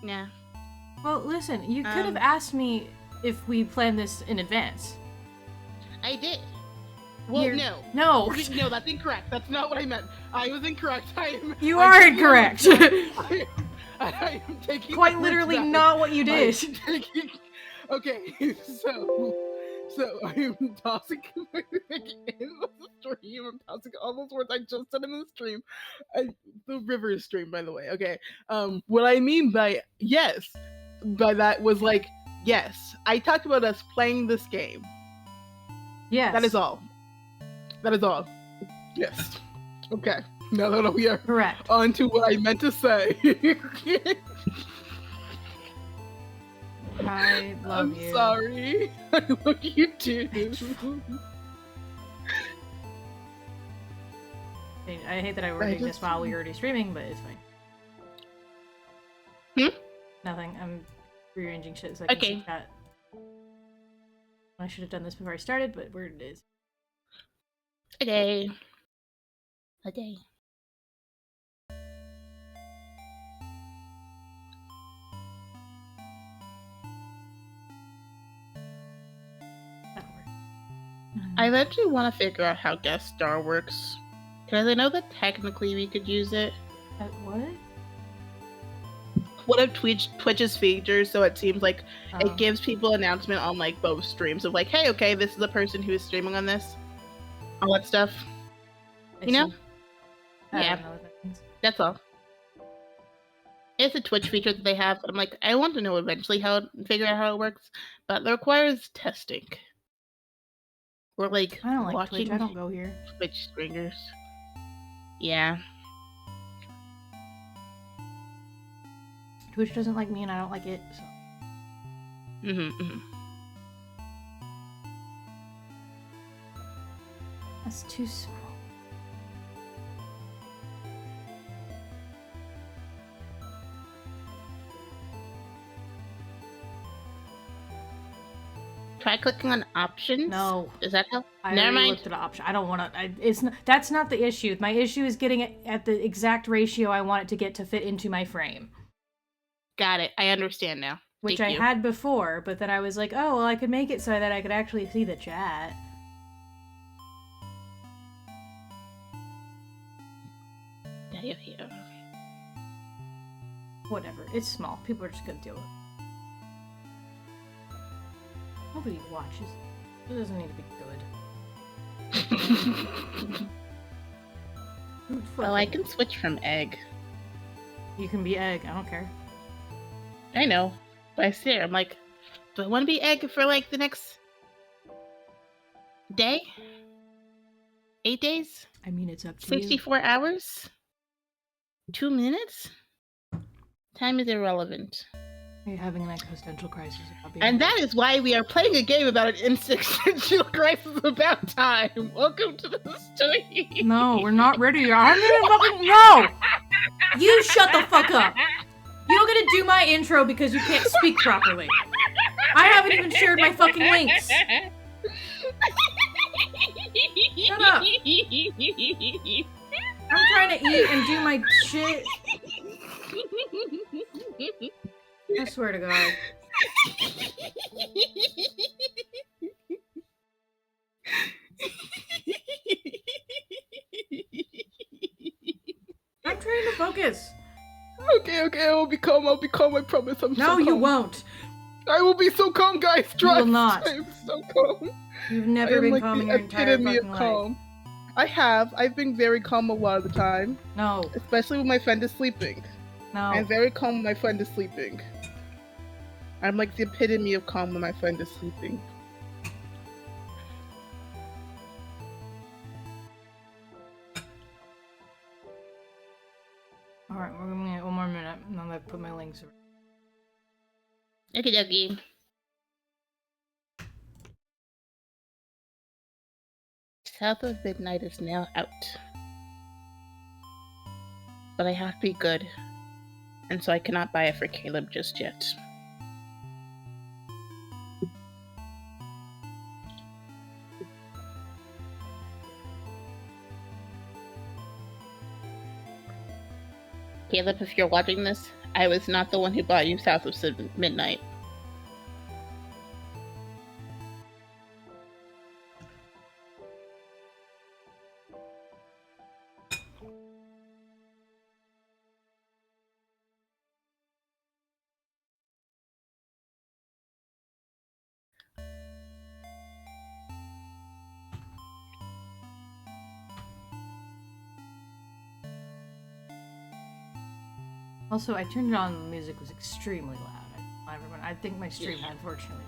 Yeah. Well, listen, you could have asked me if we planned this in advance. I did. Well, no. No. No, that's incorrect. That's not what I meant. I was incorrect. You are incorrect. I am taking quite literally back. not what you did. Okay, so I'm tossing in the stream. I'm tossing all those words I just said in the stream. The river stream, by the way. Okay. What I mean by yes, by that was like yes. I talked about us playing this game. Yes. That is all. That is all. Yes. Okay. Now that we are correct on to what I meant to say. I love you. I'm sorry. I love you too. I hate that I were doing this while we were already streaming, but it's fine. Nothing. I'm rearranging shit so I can see chat. I should have done this before I started, but where it is. Okay. I eventually want to figure out how guest star works, because I know that technically we could use it. What? One of Twitch's features, so it seems like it gives people announcement on like both streams of like, hey, okay, this is the person who is streaming on this, all that stuff. You know? Yeah, that's all. It's a Twitch feature that they have. I'm like, I want to know eventually figure out how it works, but it requires testing. Or like I don't like watching Twitch. I don't go here. Twitch streamers. Yeah. Twitch doesn't like me and I don't like it, so. That's too small. Try clicking on options. No. Is that how? Never mind. Looked at the option. I don't want to. That's not the issue. My issue is getting it at the exact ratio I want it to get to fit into my frame. Got it. I understand now. Which I had before, but then I was like, oh, well, I could make it so that I could actually see the chat. Whatever. It's small. People are just gonna deal with it. Nobody watches. It doesn't need to be good. Well, I can switch from egg. You can be egg. I don't care. I know. But I see it. I'm like, do I want to be egg for like the next day? 8 days? I mean, it's up to 64 hours? 2 minutes? Time is irrelevant. You're having an existential crisis. And that is why we are playing a game about an existential crisis about time. Welcome to the story. No, we're not ready. I'm gonna fucking no. You shut the fuck up. You don't get to do my intro because you can't speak properly. I haven't even shared my fucking links. Shut up. I'm trying to eat and do my shit. I swear to God. I'm trying to focus. Okay, I will be calm. I promise. No, so you won't. I will be so calm, guys. Trust. You will not. I'm so calm. You've never been calm in your entire fucking life. I have. I've been very calm a lot of the time. No. Especially when my friend is sleeping. No. I'm very calm when my friend is sleeping. I'm like the epitome of calm when my friend is sleeping. Alright, we're gonna get 1 more minute, and I'm gonna put my links over. Okie dokie. South of Midnight is now out. But I have to be good. And so I cannot buy it for Caleb just yet. Caleb, if you're watching this, I was not the one who bought you South of Midnight. Also, I turned it on. The music was extremely loud. I think my stream had, unfortunately.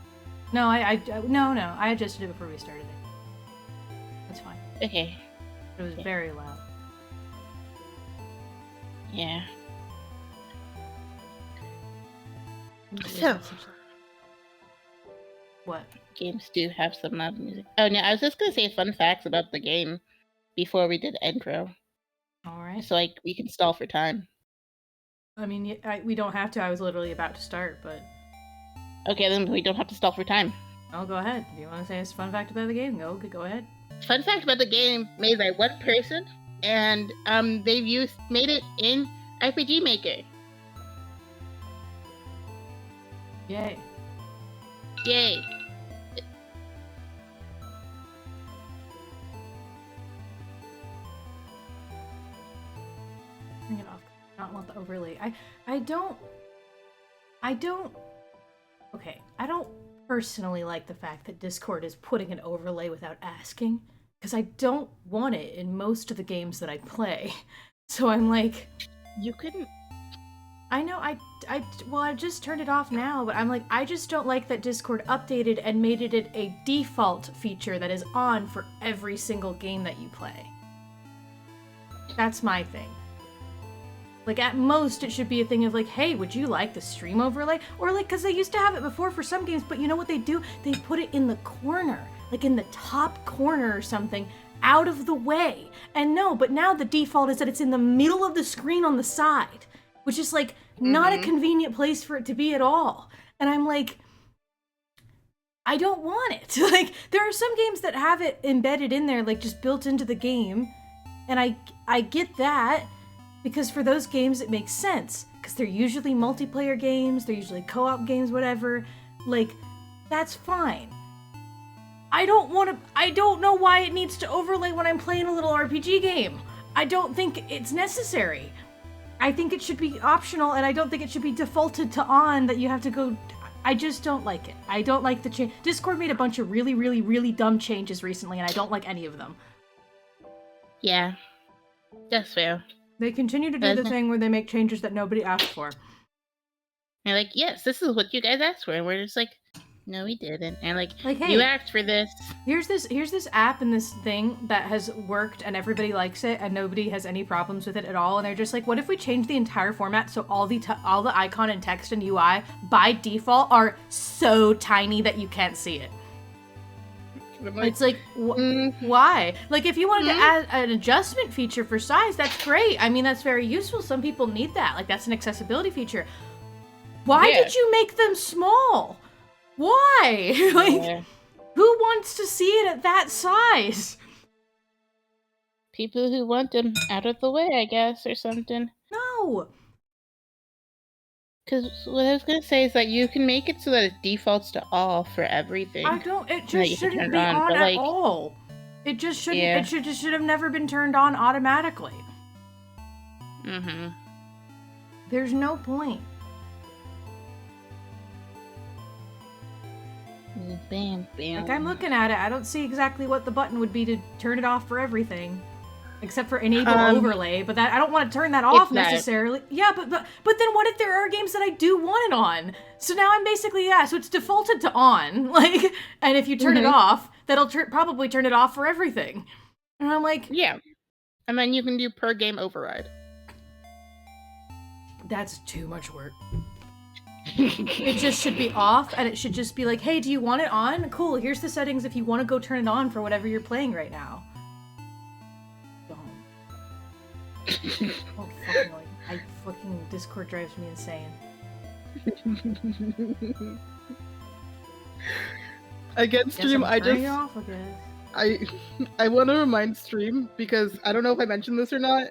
No, no. I adjusted it before we started it. That's fine. Okay. It was very loud. Yeah. So. What? Games do have some loud music. Oh, no, I was just gonna say fun facts about the game before we did the intro. Alright. So, like, we can stall for time. I mean, we don't have to. I was literally about to start, but... Okay, then we don't have to stall for time. Oh, go ahead. If you want to say a fun fact about the game, go ahead. Fun fact about the game, made by one person, and they've made it in RPG Maker. Yay. Yay. Bring it off. I don't want the overlay. I don't okay, I don't personally like the fact that Discord is putting an overlay without asking, because I don't want it in most of the games that I play. So I'm like, you couldn't. I know, well, I just turned it off now, but I'm like, I just don't like that Discord updated and made it a default feature that is on for every single game that you play. That's my thing. Like, at most, it should be a thing of like, hey, would you like the stream overlay? Or like, because they used to have it before for some games, but you know what they do? They put it in the corner, like in the top corner or something, out of the way. And no, but now the default is that it's in the middle of the screen on the side, which is like not a convenient place for it to be at all. And I'm like, I don't want it. Like, there are some games that have it embedded in there, like just built into the game. And I get that. Because for those games, it makes sense. Because they're usually multiplayer games, they're usually co-op games, whatever. Like, that's fine. I don't know why it needs to overlay when I'm playing a little RPG game. I don't think it's necessary. I think it should be optional, and I don't think it should be defaulted to on, that you have to go... I just don't like it. I don't like the change. Discord made a bunch of really, really, really dumb changes recently, and I don't like any of them. Yeah. That's fair. They continue to do the thing where they make changes that nobody asked for. And like, yes, this is what you guys asked for. And we're just like, no, we didn't. And like hey, you asked for this. Here's this app and this thing that has worked and everybody likes it and nobody has any problems with it at all. And they're just like, what if we change the entire format so all the icon and text and UI by default are so tiny that you can't see it? It's like, why? Like, if you wanted to add an adjustment feature for size, that's great. I mean, that's very useful. Some people need that. Like, that's an accessibility feature. Why did you make them small? Why? Like, who wants to see it at that size? People who want them out of the way, I guess, or something. No. Because what I was going to say is that you can make it so that it defaults to all for everything. It just shouldn't be on at all. It just shouldn't, it should have never been turned on automatically. There's no point. Bam, bam. Like, I'm looking at it, I don't see exactly what the button would be to turn it off for everything. Except for enable overlay, but that I don't want to turn that off necessarily. Yeah, but then what if there are games that I do want it on? So now I'm basically, so it's defaulted to on, like, and if you turn it off, that'll probably turn it off for everything. And I'm like, yeah, and then you can do per game override. That's too much work. It just should be off, and it should just be like, hey, do you want it on? Cool, here's the settings if you want to go turn it on for whatever you're playing right now. Oh, fucking Discord drives me insane. Again, Stream, I want to remind Stream, because I don't know if I mentioned this or not,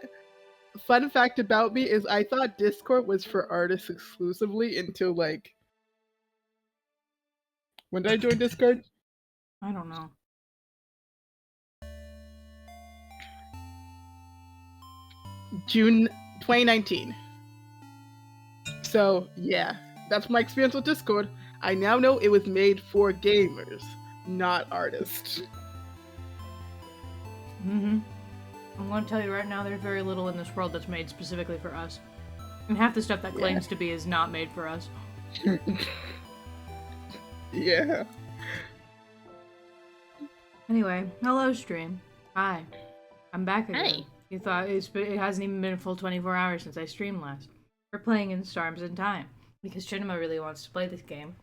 fun fact about me is I thought Discord was for artists exclusively until like, when did I join Discord? I don't know. June 2019. So yeah, that's my experience with Discord. I now know it was made for gamers, not artists. Mm-hmm. I'm going to tell you right now, there's very little in this world that's made specifically for us. And half the stuff that claims to be is not made for us. Yeah. Anyway, hello stream. Hi. I'm back again. Hi. You thought it hasn't even been a full 24 hours since I streamed last. We're playing in Storms in Time because Chinema really wants to play this game.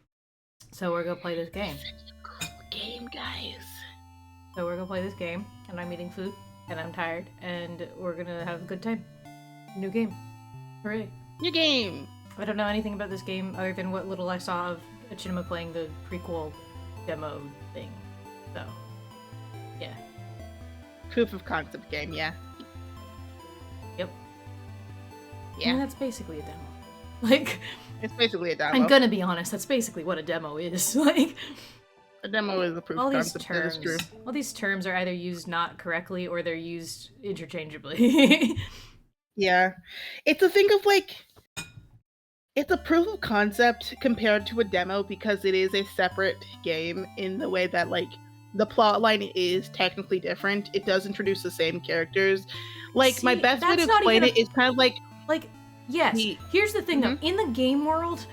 So we're gonna play this game. Cool game, guys. So we're gonna play this game, and I'm eating food, and I'm tired, and we're gonna have a good time. New game. Hooray. New game. I don't know anything about this game other than what little I saw of Chinema playing the prequel demo thing. So, yeah. Proof of concept game, yeah. Yep. Yeah. I mean, that's basically a demo. Like, It's basically a demo. I'm gonna be honest, that's basically what a demo is. Like, A demo is a proof all of these concept. That is true. terms, all these terms are either used not correctly or they're used interchangeably. Yeah. It's a thing of like, it's a proof of concept compared to a demo because it is a separate game in the way that like the plot line is technically different. It does introduce the same characters. Like, See, my best way to that's not explain even it is kind of like, Like, yes. Here's the thing, though. In the game world,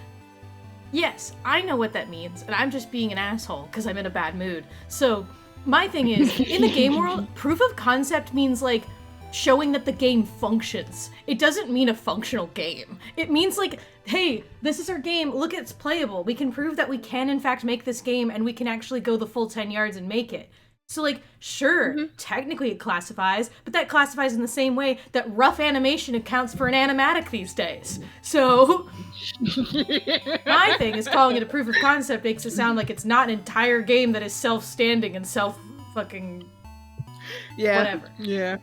yes, I know what that means, and I'm just being an asshole because I'm in a bad mood. So, my thing is, in the game world, proof of concept means, like, showing that the game functions. It doesn't mean a functional game. It means, like, hey, this is our game, look, it's playable. We can prove that we can, in fact, make this game, and we can actually go the full 10 yards and make it. So, like, sure, technically it classifies, but that classifies in the same way that rough animation accounts for an animatic these days. So, my thing is calling it a proof of concept makes it sound like it's not an entire game that is self-standing and self-fucking whatever. Yeah.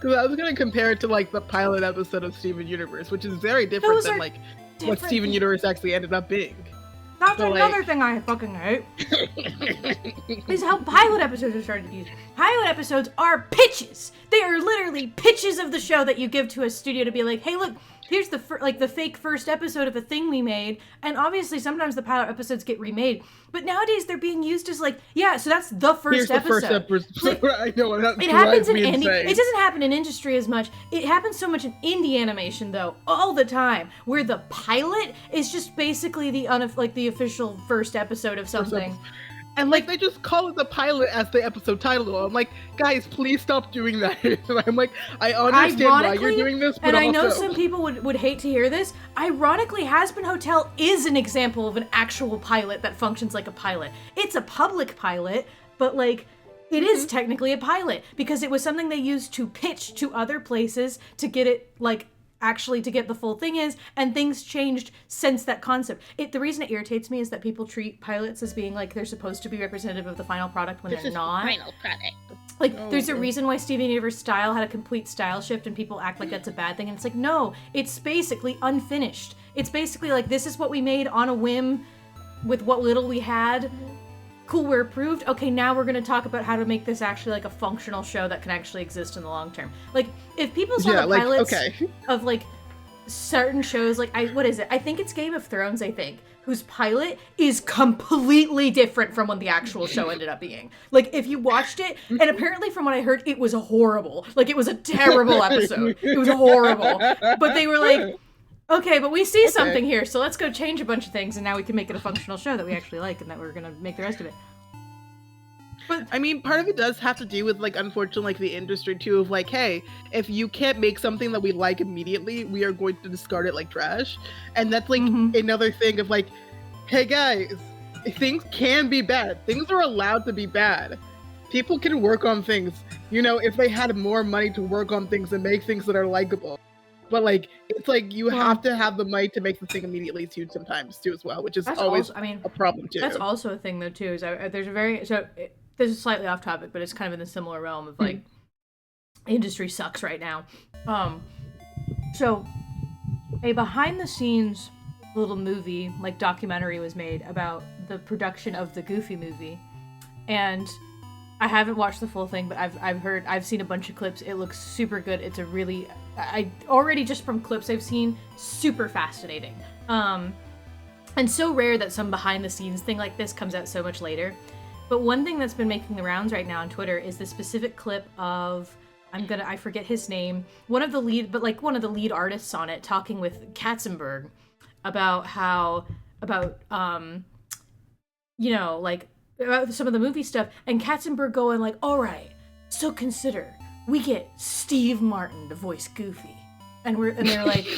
Because I was going to compare it to, like, the pilot episode of Steven Universe, which is very different than, like, what Steven Universe actually ended up being. That's So, another like- thing I fucking hate. Is how pilot episodes are starting to be used. Pilot episodes are pitches. They are literally pitches of the show that you give to a studio to be like, hey, look, here's the the fake first episode of a thing we made. And obviously, sometimes the pilot episodes get remade. But nowadays, they're being used as like, yeah, so that's the first Here's the episode. first episode. Like, I know, that's it happens in drives me indie. insane. It doesn't happen in industry as much. It happens so much in indie animation, though, all the time, where the pilot is just basically the the official first episode of something. And like they just call it the pilot as the episode title. I'm like, guys, please stop doing that. And I'm like, I understand why you're Ironically, doing this, but and also... I know some people would hate to hear this. Ironically, Hazbin Hotel is an example of an actual pilot that functions like a pilot. It's a public pilot, but like it is technically a pilot because it was something they used to pitch to other places to get it like actually to get the full thing is, and things changed since that concept. The reason it irritates me is that people treat pilots as being like they're supposed to be representative of the final product when This they're is not. the final product. Like, there's a reason why Steven Universe style had a complete style shift and people act like that's a bad thing. And it's like, no, it's basically unfinished. It's basically like, this is what we made on a whim with what little we had. Cool, we're approved. Okay, now we're going to talk about how to make this actually like a functional show that can actually exist in the long term. Like, if people saw the pilots of like certain shows, like, what is it? I think it's Game of Thrones, I think, whose pilot is completely different from what the actual show ended up being. Like, if you watched it, and apparently from what I heard, it was horrible. Like, it was a terrible episode. It was horrible. But they were like, okay, but we see something here, so let's go change a bunch of things, and now we can make it a functional show that we actually like, and that we're gonna make the rest of it. But I mean, part of it does have to do with, like, unfortunately, like, the industry, too, of, like, hey, if you can't make something that we like immediately, we are going to discard it like trash. And that's, like, another thing of, like, hey, guys, things can be bad. Things are allowed to be bad. People can work on things, you know, if they had more money to work on things and make things that are likable. But, like, it's like you have to have the money to make the thing immediately, too, sometimes, too, as well, which is always a problem, too. That's also a thing, though, too, is there's a very... this is slightly off topic, but it's kind of in the similar realm of, like, industry sucks right now. So, a behind-the-scenes little movie, like documentary, was made about the production of the Goofy movie, and I haven't watched the full thing, but I've seen a bunch of clips. It looks super good. It's a really, I already just from clips I've seen, super fascinating. And so rare that some behind-the-scenes thing like this comes out so much later. But one thing that's been making the rounds right now on Twitter is the specific clip of, I forget his name, one of the lead artists on it talking with Katzenberg about about some of the movie stuff, and Katzenberg going like, all right, so consider, we get Steve Martin to voice Goofy. And they're like,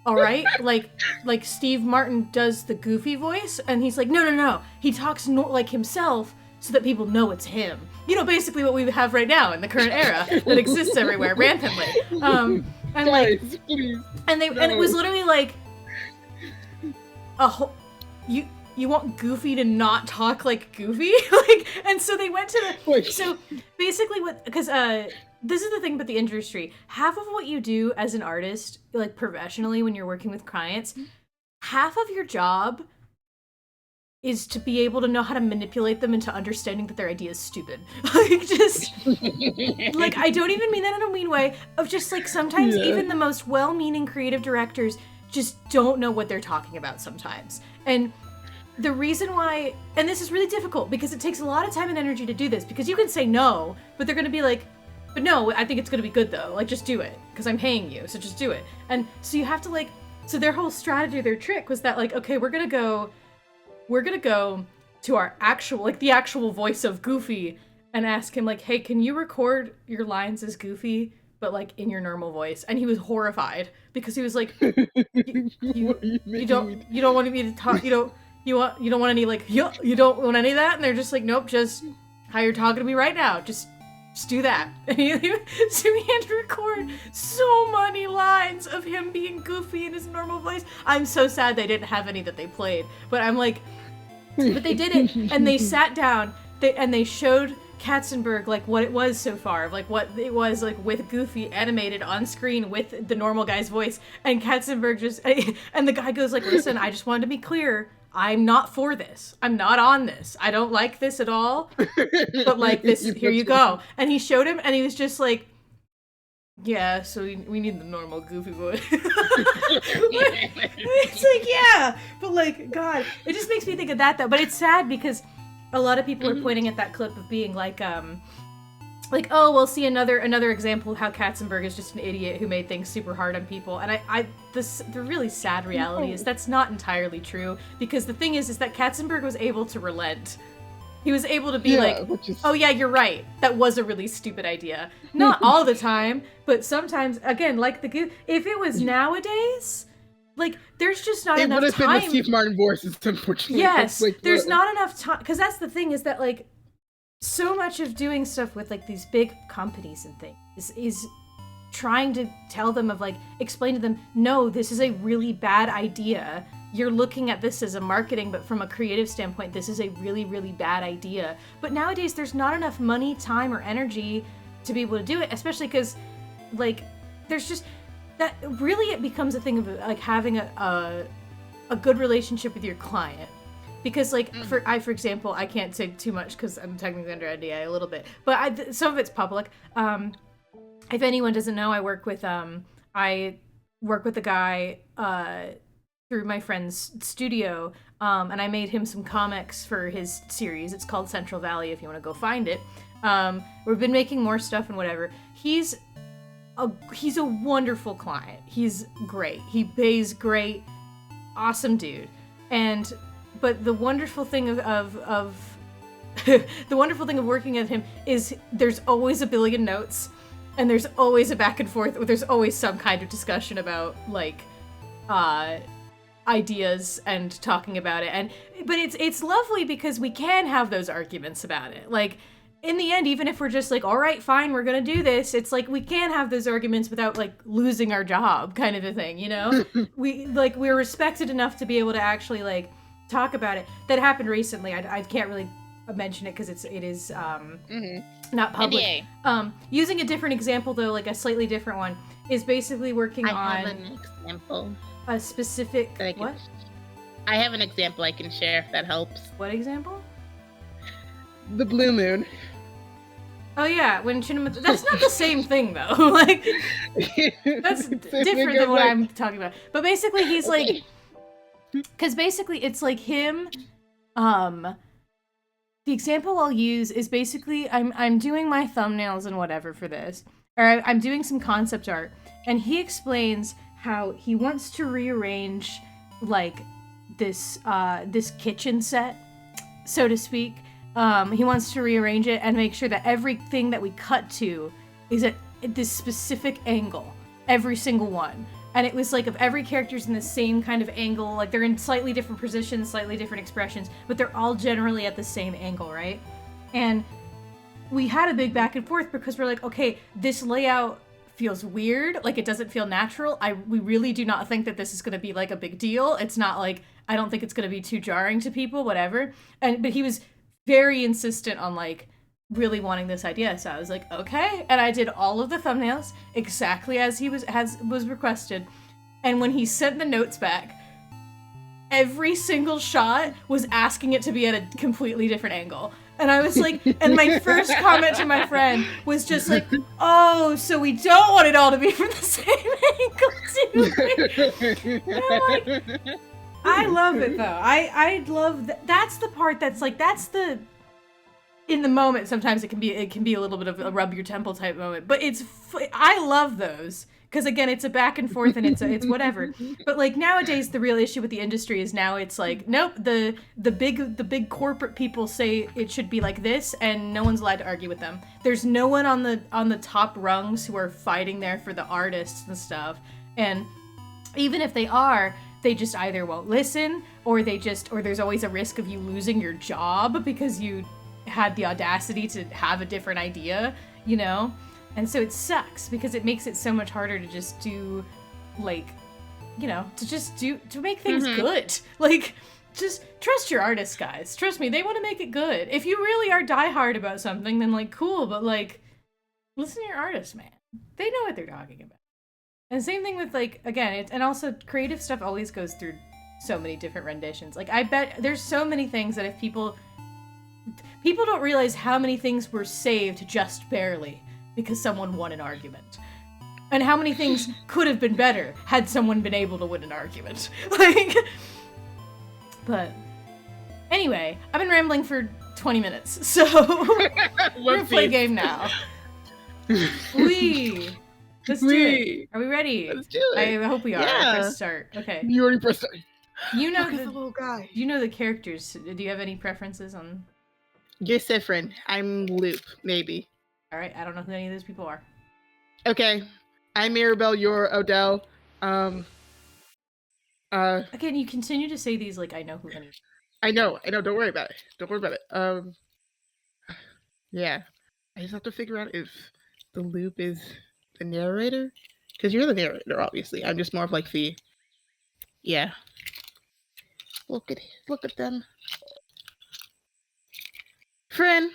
all right, like Steve Martin does the Goofy voice, and he's like, no, he talks like himself so that people know it's him. You know, basically what we have right now in the current era that exists everywhere rampantly. And like, Guys, please. and it was literally like a whole, you want Goofy to not talk like Goofy? Like, and so they went to the, Wait. so basically because this is the thing about the industry. Half of what you do as an artist, like professionally when you're working with clients, half of your job is to be able to know how to manipulate them into understanding that their idea is stupid. Like, just, like, I don't even mean that in a mean way, of just, like, sometimes even the most well-meaning creative directors just don't know what they're talking about sometimes. And the reason why, and this is really difficult, because it takes a lot of time and energy to do this, because you can say no, but they're gonna be like, but no, I think it's gonna be good though, like, just do it, because I'm paying you, so just do it. And so you have to, like, so their whole strategy, their trick was that, like, okay, we're gonna go to our actual, like, the actual voice of Goofy and ask him, like, hey, can you record your lines as Goofy, but, like, in your normal voice? And he was horrified, because he was like, you don't want me to talk, you don't want any, like, you don't want any of that? And they're just like, nope, just how you're talking to me right now, just do that. And so he had to record so many lines of him being Goofy in his normal voice. I'm so sad they didn't have any that they played, but I'm like, but they did it, and they sat down, and they showed Katzenberg, like, what it was so far, like, what it was, like, with Goofy animated on screen with the normal guy's voice, and Katzenberg just, and the guy goes like, listen, I just wanted to be clear, I'm not for this. I'm not on this. I don't like this at all, but, like, this, here you go. And he showed him, and he was just like, yeah, so we need the normal Goofy voice. It's like, yeah, but, like, God, it just makes me think of that, though. But it's sad because a lot of people are pointing at that clip of being like, oh, we'll see another example of how Katzenberg is just an idiot who made things super hard on people. And the really sad reality is that's not entirely true, because the thing is that Katzenberg was able to relent. He was able to be oh yeah, you're right. That was a really stupid idea. Not all the time, but sometimes, again, like if it was nowadays, like, there's just not enough time. It would have been the Steve Martin voices, unfortunately. Yes, like, there's not enough time, because that's the thing, is that, like, so much of doing stuff with, like, these big companies and things is trying to tell them explain to them, no, this is a really bad idea. You're looking at this as a marketing, but from a creative standpoint, this is a really, really bad idea. But nowadays, there's not enough money, time, or energy to be able to do it, especially because, like, there's just, that really it becomes a thing of, like, having a good relationship with your client. Because, like, for example, I can't say too much because I'm technically under NDA a little bit, but some of it's public. If anyone doesn't know, I work with a guy through my friend's studio, and I made him some comics for his series. It's called Central Valley, if you want to go find it. We've been making more stuff and whatever. He's a wonderful client. He's great. He pays great. Awesome dude. But the wonderful thing of the wonderful thing of working with him is there's always a billion notes, and there's always a back and forth. There's always some kind of discussion about, like, ideas and talking about it. But it's lovely because we can have those arguments about it. Like, in the end, even if we're just like, all right, fine, we're gonna do this, it's like we can have those arguments without, like, losing our job, kind of a thing, you know? we're respected enough to be able to actually, like, talk about it. That happened recently. I can't really mention it because it is Mm-hmm. not public. NDA. Using a different example though, like a slightly different one, is basically working I on have an example. a specific That I can, what? I have an example I can share if that helps. What example? The blue moon. Oh yeah, when Shinamata. That's not the same thing though. Like that's different than what I'm talking about. But basically, he's like, because basically it's like him. The example I'll use is basically I'm doing my thumbnails and whatever for this, or I'm doing some concept art, and he explains how he wants to rearrange like this this kitchen set, so to speak. He wants to rearrange it and make sure that everything that we cut to is at this specific angle, every single one. And it was like if every character's in the same kind of angle, like they're in slightly different positions, slightly different expressions, but they're all generally at the same angle, right? And we had a big back and forth because we're like, okay, this layout feels weird, like it doesn't feel natural. We really do not think that this is going to be like a big deal. It's not like, I don't think it's going to be too jarring to people, whatever. But he was very insistent on like really wanting this idea, so I was like, okay, and I did all of the thumbnails exactly as was requested. And when he sent the notes back, every single shot was asking it to be at a completely different angle. And I was like, and my first comment to my friend was just like, oh, so we don't want it all to be from the same angle too. And I'm like, I love it though. I love that's the part that's like, that's the, in the moment sometimes it can be a little bit of a rub your temple type moment, but I love those because again it's a back and forth and it's whatever. But like nowadays the real issue with the industry is now it's like, nope, the big corporate people say it should be like this and no one's allowed to argue with them. There's no one on the top rungs who are fighting there for the artists and stuff, and even if they are, they just either won't listen or there's always a risk of you losing your job because you had the audacity to have a different idea, you know? And so it sucks because it makes it so much harder to just do, like, you know, to make things good. Like, just trust your artists, guys. Trust me, they want to make it good. If you really are diehard about something, then, like, cool, but, like, listen to your artists, man. They know what they're talking about. And same thing with, like, again, and also creative stuff always goes through so many different renditions. Like, I bet there's so many things that if people don't realize how many things were saved just barely because someone won an argument. And how many things could have been better had someone been able to win an argument. Like, but anyway, I've been rambling for 20 minutes, so we're gonna play a game now. Let's do it. Are we ready? Let's do it. I hope we are. Yeah. Press start. Okay. You already pressed start. You know Look at the little guy. You know the characters. Do you have any preferences on? You're Sifrin. I'm Loop, maybe. All right. I don't know who any of those people are. Okay. I'm Mirabelle. You're Odell. Again, you continue to say these like I know who any. I know. Don't worry about it. Yeah. I just have to figure out if the Loop is the narrator, because you're the narrator, obviously. I'm just more of like the. Yeah. Look at them. Friend.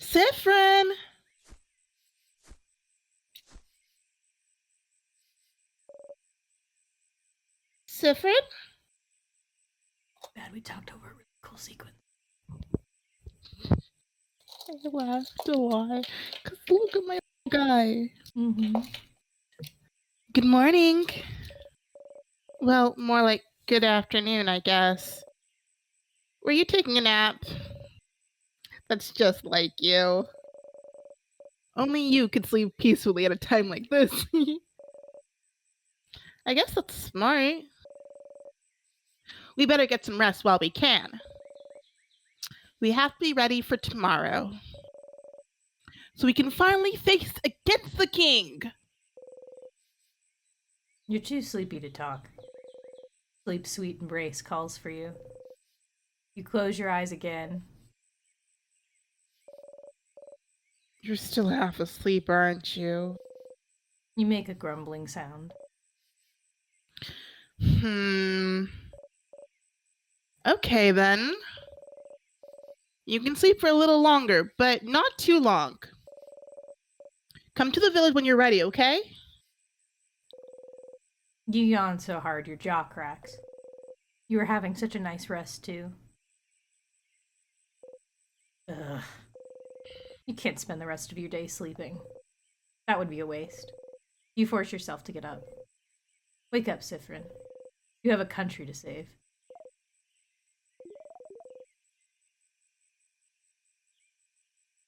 Sifrin. Sifrin? Bad, we talked over a really cool sequence. I laughed a lot. Because look at my guy. Mm-hmm. Good morning. Well, more like good afternoon, I guess. Were you taking a nap? That's just like you. Only you could sleep peacefully at a time like this. I guess that's smart. We better get some rest while we can. We have to be ready for tomorrow, so we can finally face against the king. You're too sleepy to talk. Sleep sweet embrace calls for you. You close your eyes again. You're still half asleep, aren't you? You make a grumbling sound. Okay, then. You can sleep for a little longer, but not too long. Come to the village when you're ready, okay? You yawn so hard your jaw cracks. You were having such a nice rest, too. Ugh. You can't spend the rest of your day sleeping. That would be a waste. You force yourself to get up. Wake up, Sifrin. You have a country to save.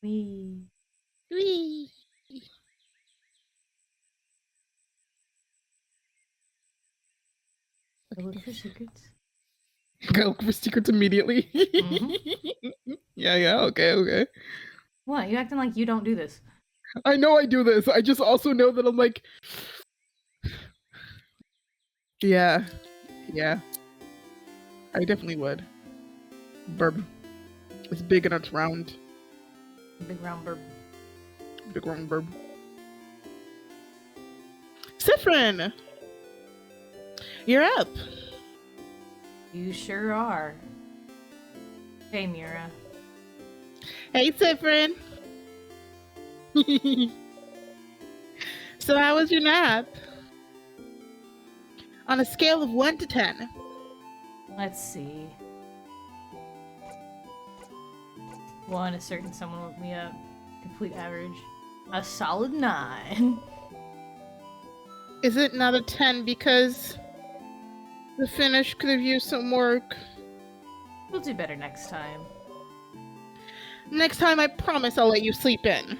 Wee. Whee! Go look for secrets. Go look for secrets immediately. Yeah, okay. What? You acting like you don't do this. I know I do this. I just also know that I'm like, yeah. I definitely would. Burb. It's big and it's round. Big round burb. Big round burb. Sifrin! You're up. You sure are. Hey, Mira. Hey, Sifrin. So how was your nap? On a scale of 1 to 10. Let's see. 1, a certain someone woke me up. Complete average. A solid 9. Is it not a 10 because the finish could have used some work? We'll do better next time. Next time, I promise I'll let you sleep in.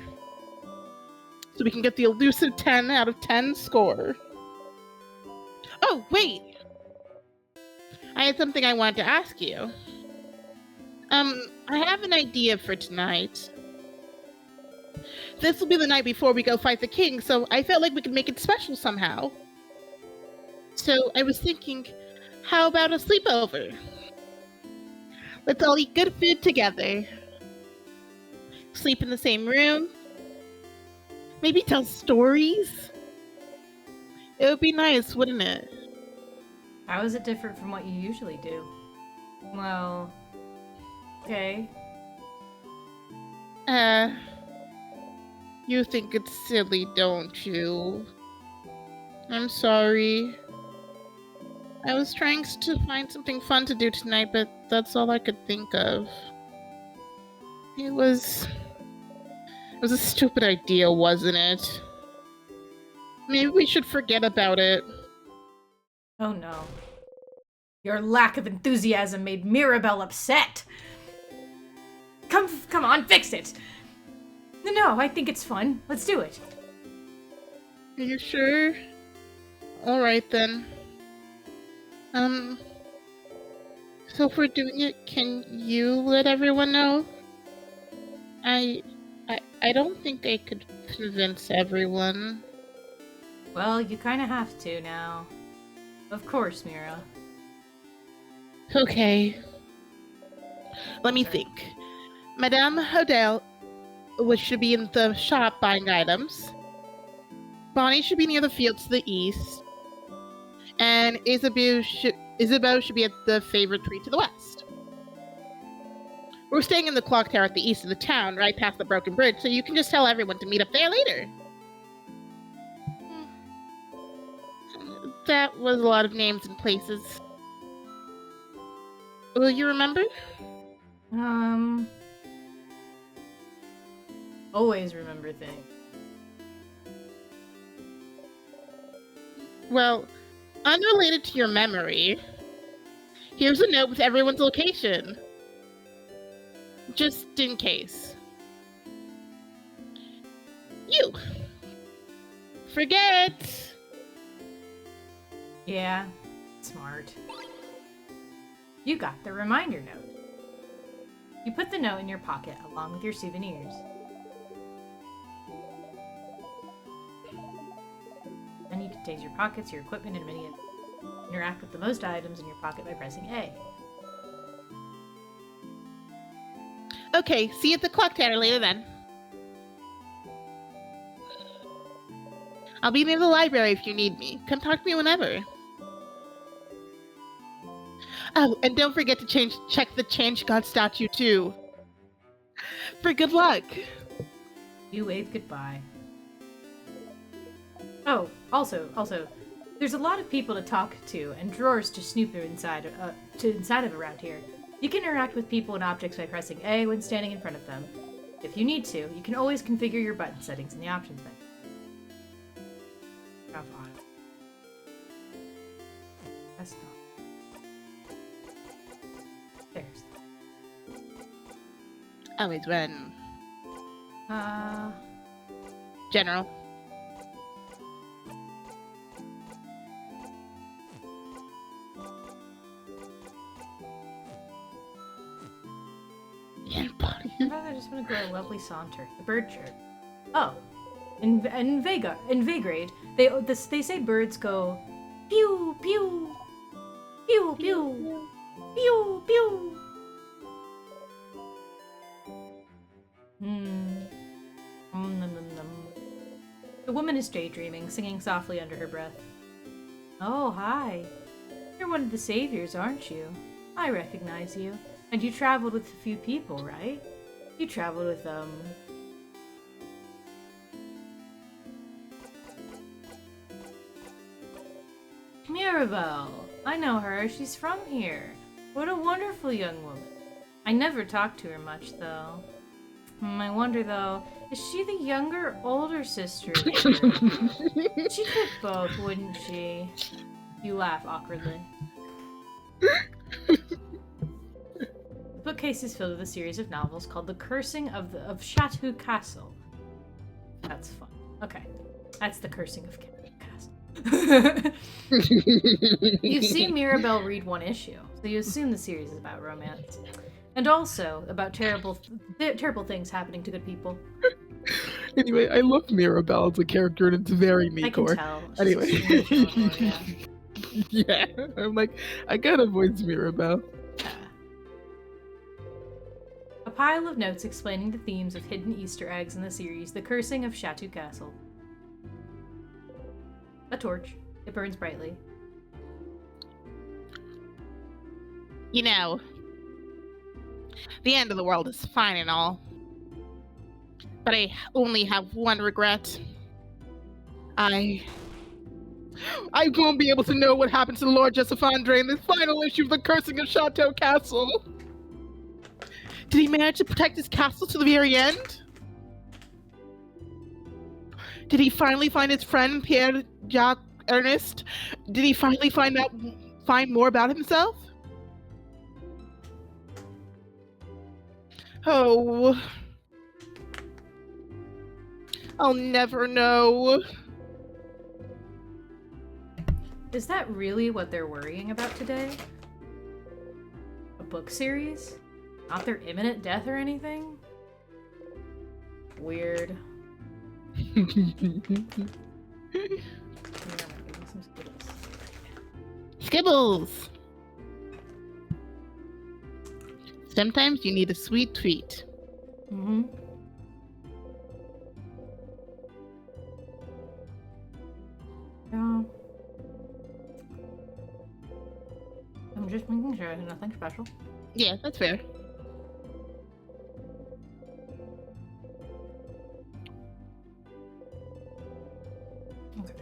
So we can get the elusive 10 out of 10 score. Oh, wait! I had something I wanted to ask you. I have an idea for tonight. This will be the night before we go fight the king, so I felt like we could make it special somehow. So I was thinking, how about a sleepover? Let's all eat good food together. Sleep in the same room. Maybe tell stories. It would be nice, wouldn't it? How is it different from what you usually do? Well, okay. You think it's silly, don't you? I'm sorry. I was trying to find something fun to do tonight, but that's all I could think of. It was a stupid idea, wasn't it? Maybe we should forget about it. Oh no. Your lack of enthusiasm made Mirabelle upset! Come on, fix it! No, I think it's fun. Let's do it. Are you sure? Alright then. So if we're doing it, can you let everyone know? I don't think I could convince everyone. Well, you kinda have to now. Of course, Mira. Okay. Let me think. Madame Hodel should be in the shop buying items. Bonnie should be near the fields to the east. And Isabeau should be at the favorite tree to the west. We're staying in the clock tower at the east of the town, right past the broken bridge, so you can just tell everyone to meet up there later. That was a lot of names and places. Will you remember? Always remember things. Well, unrelated to your memory, here's a note with everyone's location. Just in case. You! Forget! Yeah, smart. You got the reminder note. You put the note in your pocket along with your souvenirs. Then you can take your pockets, your equipment, and many interact with the most items in your pocket by pressing A. Okay, see you at the clock tower later then. I'll be near the library if you need me. Come talk to me whenever. Oh, and don't forget to check the Change God statue too. For good luck. You wave goodbye. Oh, also, there's a lot of people to talk to and drawers to snoop inside of around here. You can interact with people and objects by pressing A when standing in front of them. If you need to, you can always configure your button settings in the options menu. Have on. That's not. There's. Always run. General. I just want to go a lovely saunter. The bird chirp. Oh, in Vagrade, they say birds go pew pew pew pew pew pew. The woman is daydreaming, singing softly under her breath. Oh, hi. You're one of the saviors, aren't you? I recognize you. And you traveled with a few people, right? You traveled with, Mirabelle. I know her. She's from here. What a wonderful young woman. I never talked to her much, though. I wonder, though, is she the younger or older sister? She'd fit both, wouldn't she? You laugh awkwardly. The bookcase is filled with a series of novels called The Cursing of Chateau Castle. That's fun. Okay. That's The Cursing of Castle. You've seen Mirabelle read one issue, so you assume the series is about romance. And also about terrible things happening to good people. Anyway, I love Mirabelle as a character, and it's very I can Mikor. tell. She's Anyway. extremely chill, yeah. Yeah, I'm like, I gotta voice Mirabelle. A pile of notes explaining the themes of hidden Easter eggs in the series The Cursing of Chateau Castle. A torch. It burns brightly. You know, the end of the world is fine and all, but I only have one regret. I won't be able to know what happened to Lord Jessifandre in this final issue of The Cursing of Chateau Castle. Did he manage to protect his castle to the very end? Did he finally find his friend Pierre-Jacques Ernest? Did he finally find more about himself? Oh, I'll never know. Is that really what they're worrying about today? A book series? Not their imminent death or anything? Weird. Skibbles! Sometimes you need a sweet treat. Mm-hmm. Yeah. I'm just making sure there's nothing special. Yeah, that's fair. Okay.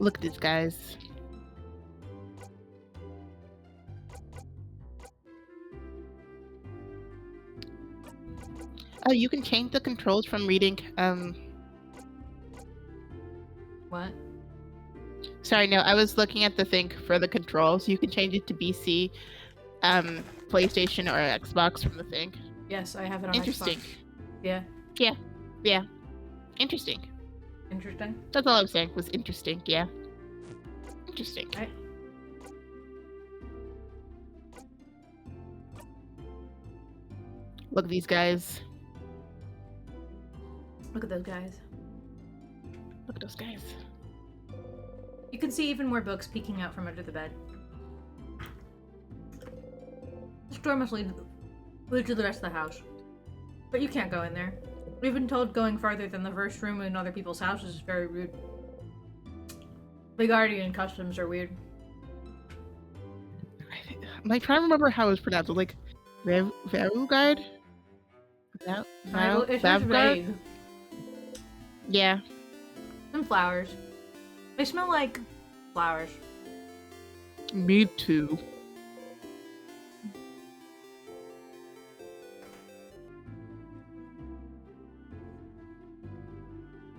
Look at this, guys. Oh, you can change the controls from reading, What? Sorry, no, I was looking at the thing for the controls. You can change it to BC, PlayStation or Xbox from the thing. Yes, I have it on Interesting. Xbox. Yeah. Yeah. Interesting. Interesting. That's all I was saying was interesting, yeah. Interesting. Right. Look at these guys. Look at those guys. Look at those guys. You can see even more books peeking out from under the bed. The store must lead to the rest of the house. But you can't go in there. We've been told going farther than the first room in other people's houses is very rude. The Guardian customs are weird. I'm like trying to remember how it's pronounced. Like, Varugard? It's just vague. Yeah. Some flowers. They smell like flowers. Me too.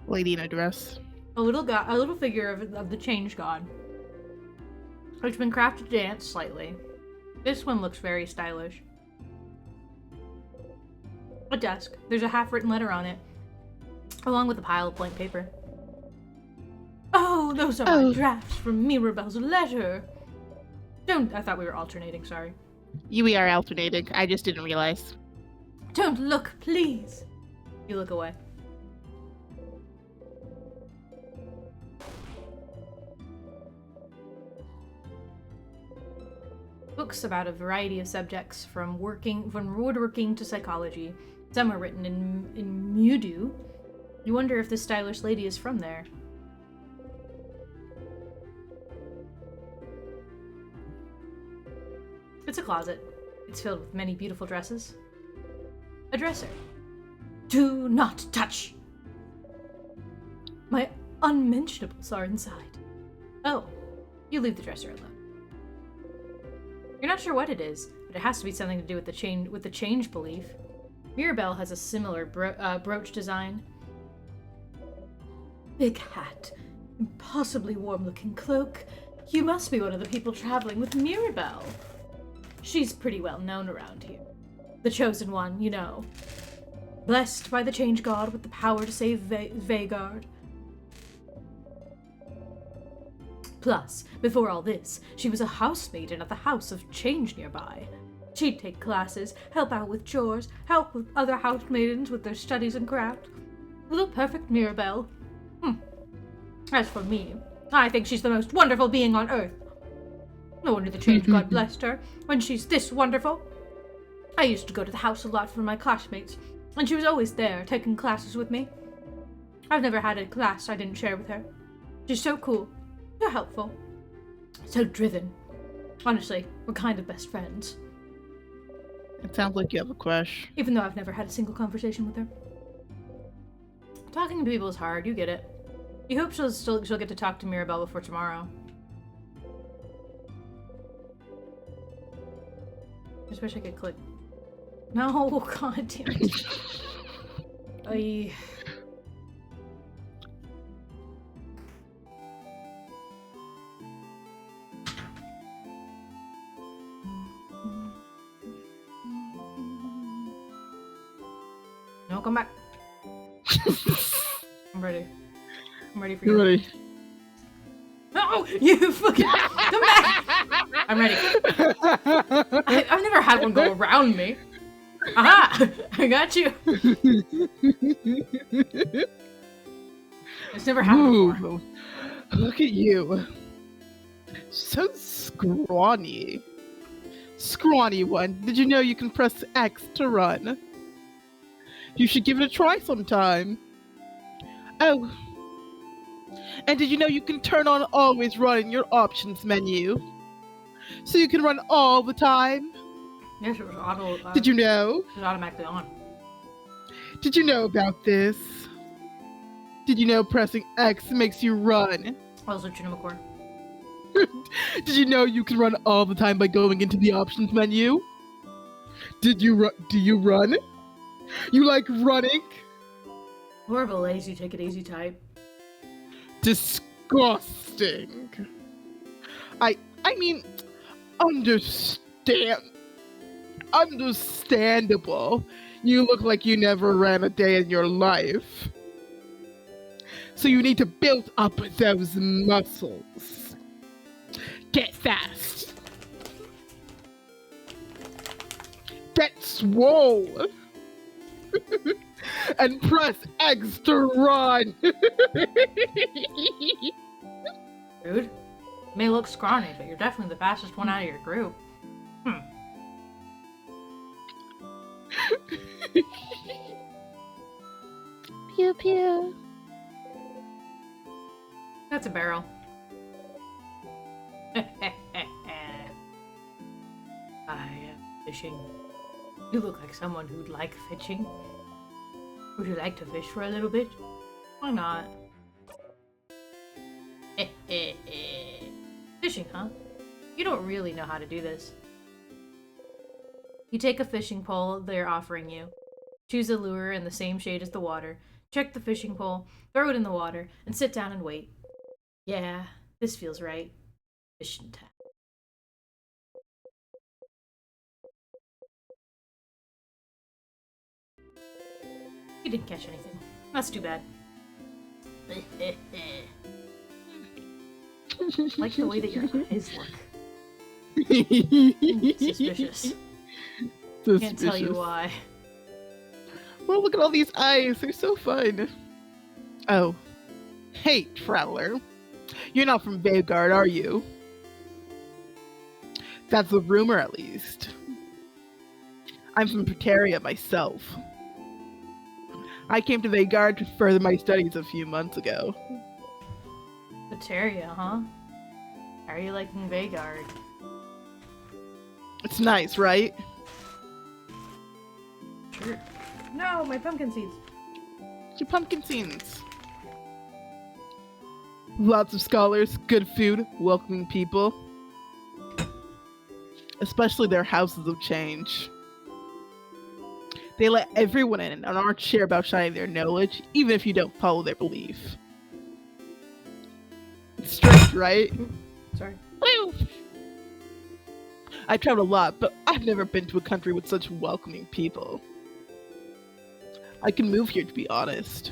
Lady in a dress. A little figure of the change god. It's been crafted to dance slightly. This one looks very stylish. A desk. There's a half-written letter on it, along with a pile of blank paper. Oh, those are my drafts from Mirabelle's letter. I thought we were alternating, sorry. We are alternating. I just didn't realize. Don't look, please. You look away. Books about a variety of subjects, from woodworking to psychology. Some are written in Mudu. You wonder if this stylish lady is from there. It's a closet. It's filled with many beautiful dresses. A dresser. Do not touch! My unmentionables are inside. Oh, you leave the dresser alone. You're not sure what it is, but it has to be something to do with the change belief. Mirabelle has a similar brooch design. Big hat, impossibly warm-looking cloak. You must be one of the people traveling with Mirabelle. She's pretty well known around here. The chosen one, you know. Blessed by the change god with the power to save Vagard. Plus, before all this, she was a housemaiden at the House of Change nearby. She'd take classes, help out with chores, help with other housemaidens with their studies and craft. Little perfect Mirabelle. As for me, I think she's the most wonderful being on Earth. No wonder the change god blessed her, when she's this wonderful. I used to go to the house a lot for my classmates, and she was always there, taking classes with me. I've never had a class I didn't share with her. She's so cool. So helpful. So driven. Honestly, we're kind of best friends. It sounds like you have a crush. Even though I've never had a single conversation with her. Talking to people is hard, you get it. You hope she'll get to talk to Mirabelle before tomorrow. I just wish I could click. No, god damn it. No, come back. I'm ready. I'm ready for you. You're ready. No, you fucking come back. I'm ready. I've never had one go around me. Aha! I got you. It's never happened before. Look at you. So scrawny. Scrawny one. Did you know you can press X to run? You should give it a try sometime. Oh. And did you know you can turn on always run in your options menu? So you can run all the time? Yes, it was auto. Did you know? It was automatically on. Did you know about this? Did you know pressing X makes you run? Also, Chinamacore. Did you know you can run all the time by going into the options menu? Do you run? You like running? More of a lazy, take it easy type. Disgusting. I mean, understandable. You look like you never ran a day in your life. So you need to build up those muscles. Get fast. Get swole. And press X to run. Dude, you may look scrawny, but you're definitely the fastest one out of your group. Pew pew. That's a barrel. I am fishing. You look like someone who'd like fishing. Would you like to fish for a little bit? Why not? Fishing, huh? You don't really know how to do this. You take a fishing pole they're offering you. Choose a lure in the same shade as the water. Check the fishing pole, throw it in the water, and sit down and wait. Yeah, this feels right. Fishing time. You didn't catch anything. That's too bad. Like the way that your eyes look. Suspicious. Can't tell you why. Well, look at all these eyes. They're so fun. Oh. Hey, Traveler. You're not from Vagard, are you? That's the rumor, at least. I'm from Preteria myself. I came to Vagard to further my studies a few months ago. Preteria, huh? How are you liking Vagard? It's nice, right? Sure. No, my pumpkin seeds. Your pumpkin seeds. Lots of scholars, good food, welcoming people. Especially their houses of change. They let everyone in and aren't sure about shining their knowledge, even if you don't follow their belief. It's strange, right? Sorry. Woo! I traveled a lot, but I've never been to a country with such welcoming people. I can move here, to be honest.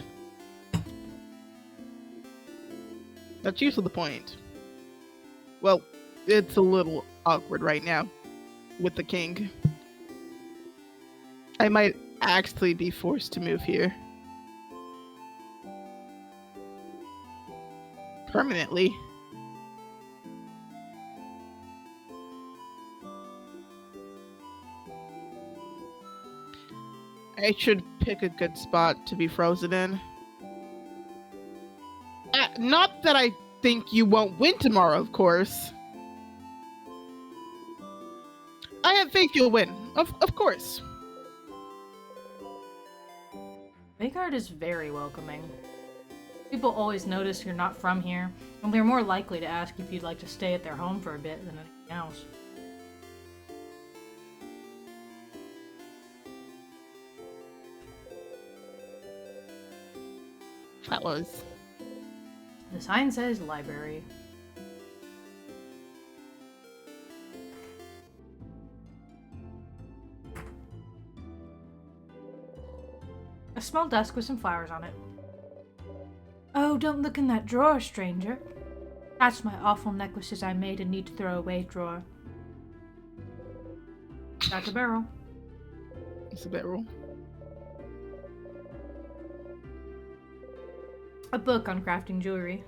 That's usually the point. Well, it's a little awkward right now with the king. I might actually be forced to move here. Permanently. I should pick a good spot to be frozen in. Not that I think you won't win tomorrow, of course. I have faith you'll win, of course. Vagard is very welcoming. People always notice you're not from here, and they're more likely to ask if you'd like to stay at their home for a bit than anything else. Fellows. The sign says library. A small desk with some flowers on it. Oh, don't look in that drawer, stranger. That's my awful necklaces I made and need to throw away drawer. That's a barrel. It's a barrel. A book on crafting jewelry.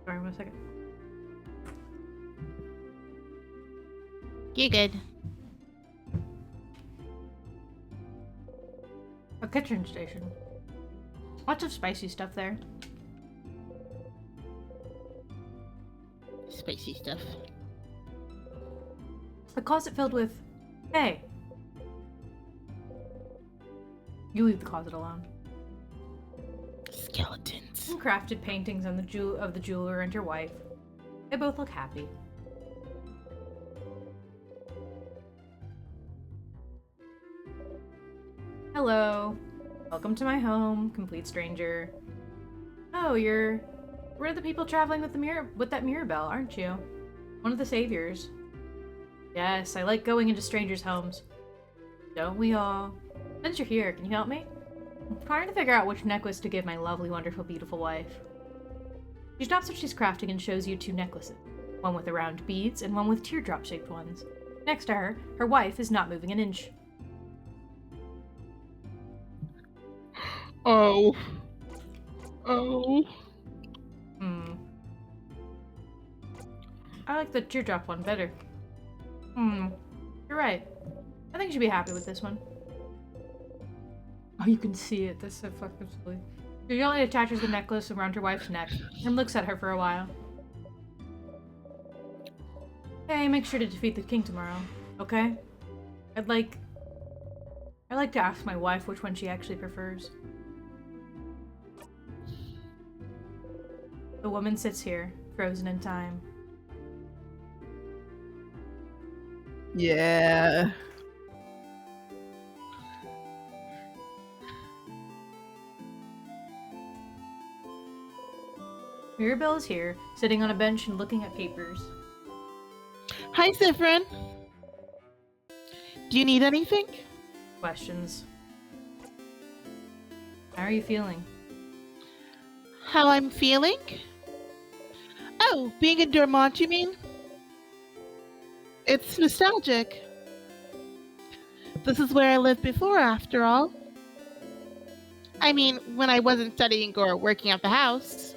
Sorry, 1 second. You're good. A kitchen station. Lots of spicy stuff there. Spicy stuff. A closet filled with... Hey! You leave the closet alone. Skeletons. Some crafted paintings on of the jeweler and your wife. They both look happy. Hello. Welcome to my home, complete stranger. Oh, you're... We're the people traveling with that Mirabelle, aren't you? One of the saviors. Yes, I like going into strangers' homes. Don't we all? Since you're here, can you help me? I'm trying to figure out which necklace to give my lovely, wonderful, beautiful wife. She stops what she's crafting and shows you 2 necklaces. One with the round beads and one with teardrop-shaped ones. Next to her, her wife is not moving an inch. Oh. Oh. I like the teardrop one better. You're right. I think you should be happy with this one. Oh, you can see it. That's so fucking silly. She gently attaches the necklace around her wife's neck and looks at her for a while. Hey, make sure to defeat the king tomorrow, okay? I'd like to ask my wife which one she actually prefers. The woman sits here, frozen in time. Yeah. Mirabelle is here, sitting on a bench and looking at papers. Hi, Siffrin. Do you need anything? Questions. How are you feeling? How I'm feeling? Oh, being in Dormont, you mean? It's nostalgic. This is where I lived before, after all. I mean, when I wasn't studying or working at the house.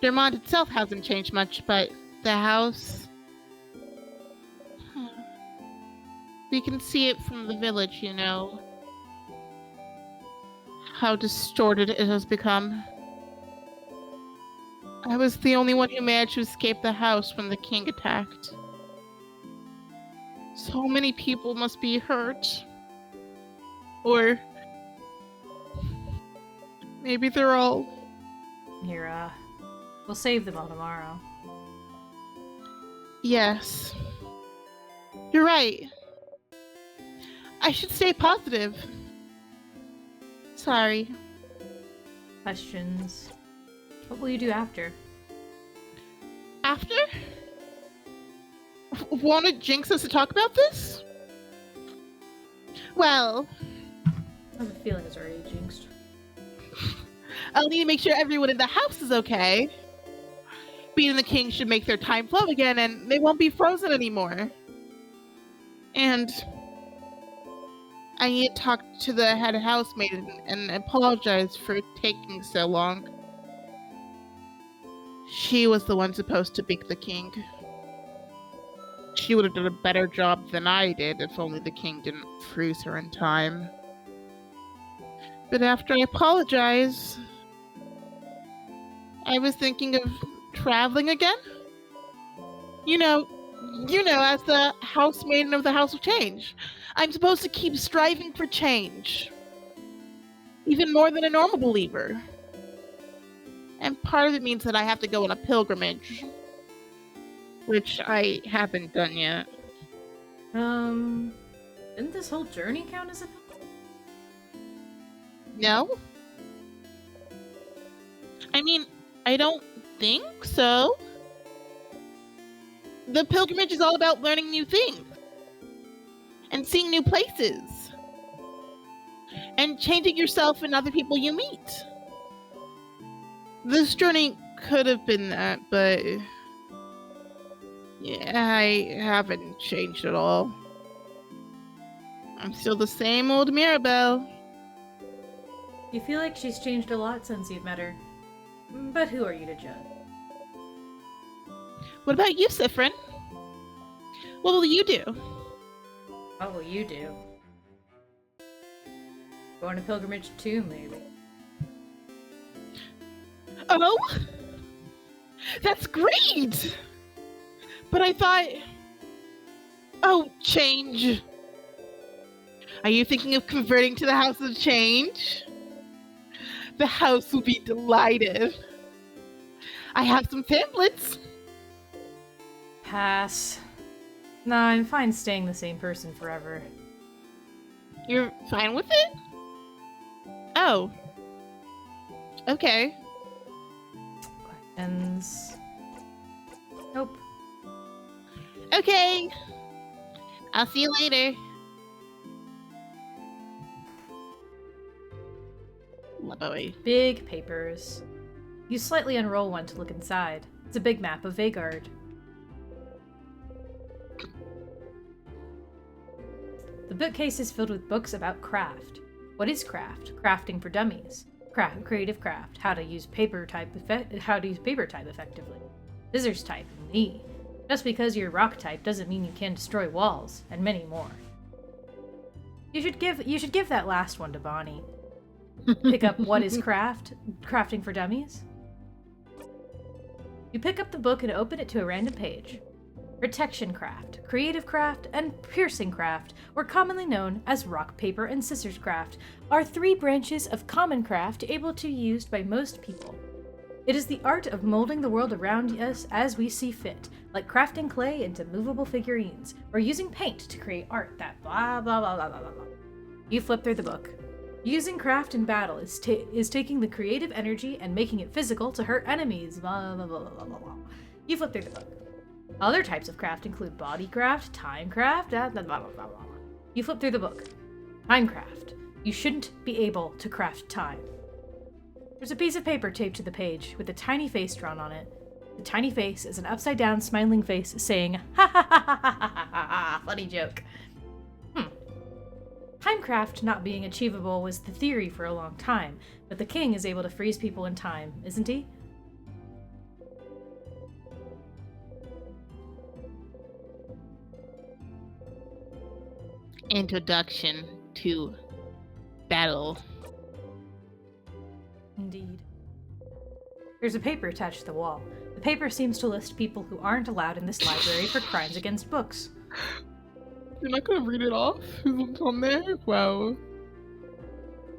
Dormont itself hasn't changed much, but the house... We can see it from the village, you know. How distorted it has become. I was the only one who managed to escape the house when the king attacked. So many people must be hurt. Or... maybe they're all... Here, we'll save them all tomorrow. Yes. You're right. I should stay positive. Sorry. Questions. What will you do after? After? Wanted Jinx us to talk about this? Well... I have a feeling it's already jinxed. I'll need to make sure everyone in the house is okay. Bean and the king should make their time flow again, and they won't be frozen anymore. And... I need to talk to the head housemaid and apologize for taking so long. She was the one supposed to beat the king. She would have done a better job than I did if only the king didn't freeze her in time. But after I apologize, I was thinking of traveling again. You know, as the housemaiden of the House of Change. I'm supposed to keep striving for change. Even more than a normal believer. And part of it means that I have to go on a pilgrimage. Which I haven't done yet. Didn't this whole journey count as a pilgrimage? No? I mean, I don't think so. The pilgrimage is all about learning new things. And seeing new places. And changing yourself and other people you meet. This journey could have been that, but... yeah, I haven't changed at all. I'm still the same old Mirabelle. You feel like she's changed a lot since you've met her. But who are you to judge? What about you, Siffrin? What will you do? What will you do? Go on a pilgrimage too, maybe. Oh? That's great! But I thought... oh, change. Are you thinking of converting to the House of Change? The house will be delighted. I have some pamphlets. Pass. Nah, I'm fine staying the same person forever. You're fine with it? Oh. Okay. Questions? Nope. Okay. I'll see you later. Boy. Big papers. You slightly unroll one to look inside. It's a big map of Vagard. The bookcase is filled with books about craft. What is craft? Crafting for dummies. Creative craft. How to use paper type effectively. Scissors type. Me. Just because you're rock type doesn't mean you can destroy walls, and many more. You should give that last one to Bonnie. Pick up What is Crafting for Dummies. You pick up the book and open it to a random page. Protection craft, creative craft, and piercing craft, or commonly known as rock, paper, and scissors craft, are 3 branches of common craft able to be used by most people. It is the art of molding the world around us as we see fit, like crafting clay into movable figurines, or using paint to create art that blah blah blah blah blah blah. You flip through the book. Using craft in battle is taking the creative energy and making it physical to hurt enemies. Blah blah blah blah blah blah. You flip through the book. Other types of craft include body craft, time craft, blah blah blah blah blah. You flip through the book. Time craft. You shouldn't be able to craft time. There's a piece of paper taped to the page with a tiny face drawn on it. The tiny face is an upside-down smiling face saying, ha ha ha ha ha ha ha ha, funny joke. Timecraft not being achievable was the theory for a long time, but the king is able to freeze people in time, isn't he? Introduction to battle. Indeed. There's a paper attached to the wall. The paper seems to list people who aren't allowed in this library for crimes against books. You're not gonna read it off? Who's on there? Wow.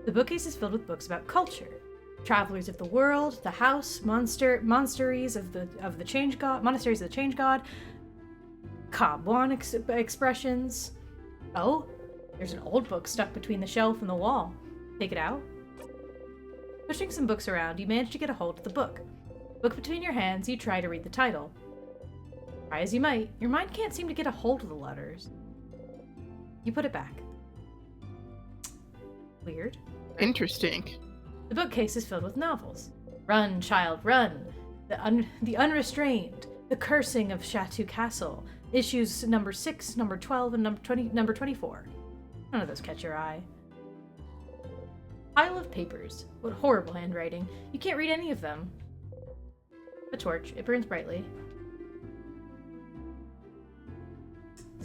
The bookcase is filled with books about culture. Travelers of the world, the house, monasteries of the change god, Kabwan expressions. Oh, there's an old book stuck between the shelf and the wall. Take it out. Pushing some books around, you manage to get a hold of the book. Book between your hands, you try to read the title. Try as you might, your mind can't seem to get a hold of the letters. You put it back. Weird. Interesting. The bookcase is filled with novels. Run, Child, Run. The Unrestrained. The Cursing of Chateau Castle. Issues number 6, number 12, and number 24. None of those catch your eye. Pile of papers. What horrible handwriting. You can't read any of them. A torch. It burns brightly.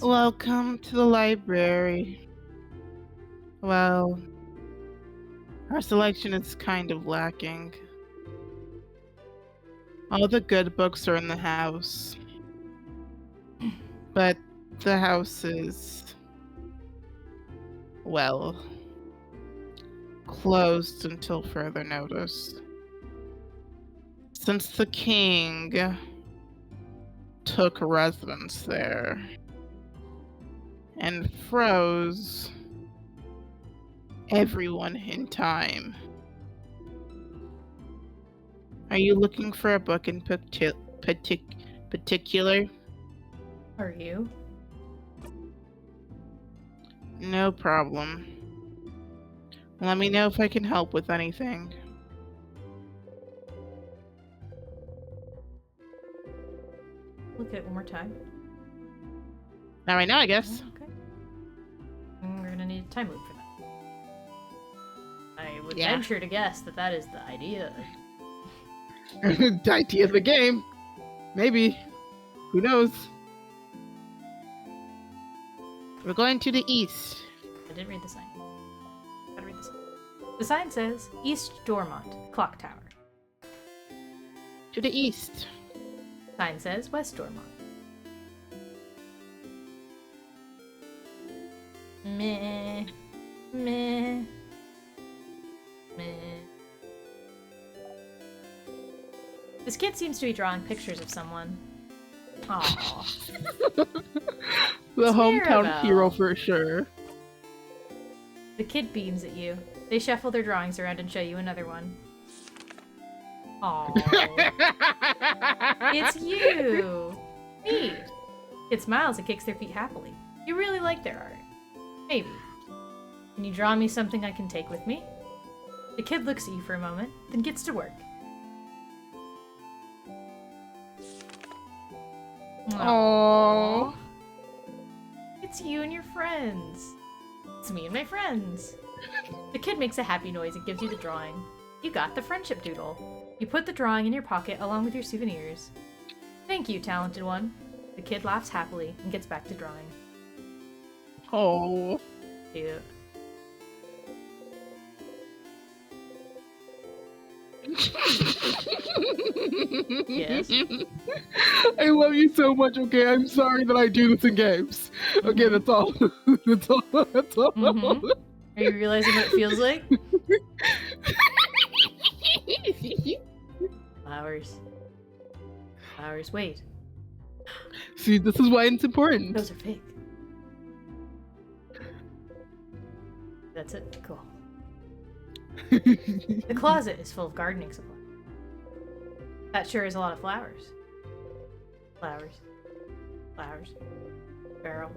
Welcome to the library. Well, our selection is kind of lacking. All the good books are in the house. But the house is, well, closed until further notice. Since the king took residence there and froze everyone in time. Are you looking for a book in particular? Are you? No problem. Let me know if I can help with anything. Look at it one more time. Not right now, I guess. Okay. And we're gonna need a time loop for that. I would Yeah. venture to guess that that is the idea. The idea of the game. Maybe. Who knows? We're going to the east. I didn't read the sign. Gotta read the sign. The sign says East Dormont, Clock Tower. To the east. Sign says West Dormont. Meh. Meh. Meh. This kid seems to be drawing pictures of someone. Aww. The hometown Mirabelle. hero for sure. The kid beams at you. They shuffle their drawings around and show you another one. Aww. It's you! Neat. Kid smiles and kicks their feet happily. You really like their art. Maybe. Can you draw me something I can take with me? The kid looks at you for a moment, then gets to work. Aww. It's you and your friends. It's me and my friends. The kid makes a happy noise and gives you the drawing. You got the friendship doodle. You put the drawing in your pocket along with your souvenirs. Thank you, talented one. The kid laughs happily and gets back to drawing. Oh. Cute. Yes? I love you so much, okay? I'm sorry that I do this in games. Okay, that's all. That's all. That's all. Mhm. Are you realizing what it feels like? Flowers. Flowers. Wait. See, this is why it's important. Those are fake. That's it? Cool. The closet is full of gardening supplies. That sure is a lot of flowers. Flowers. Flowers. Barrel.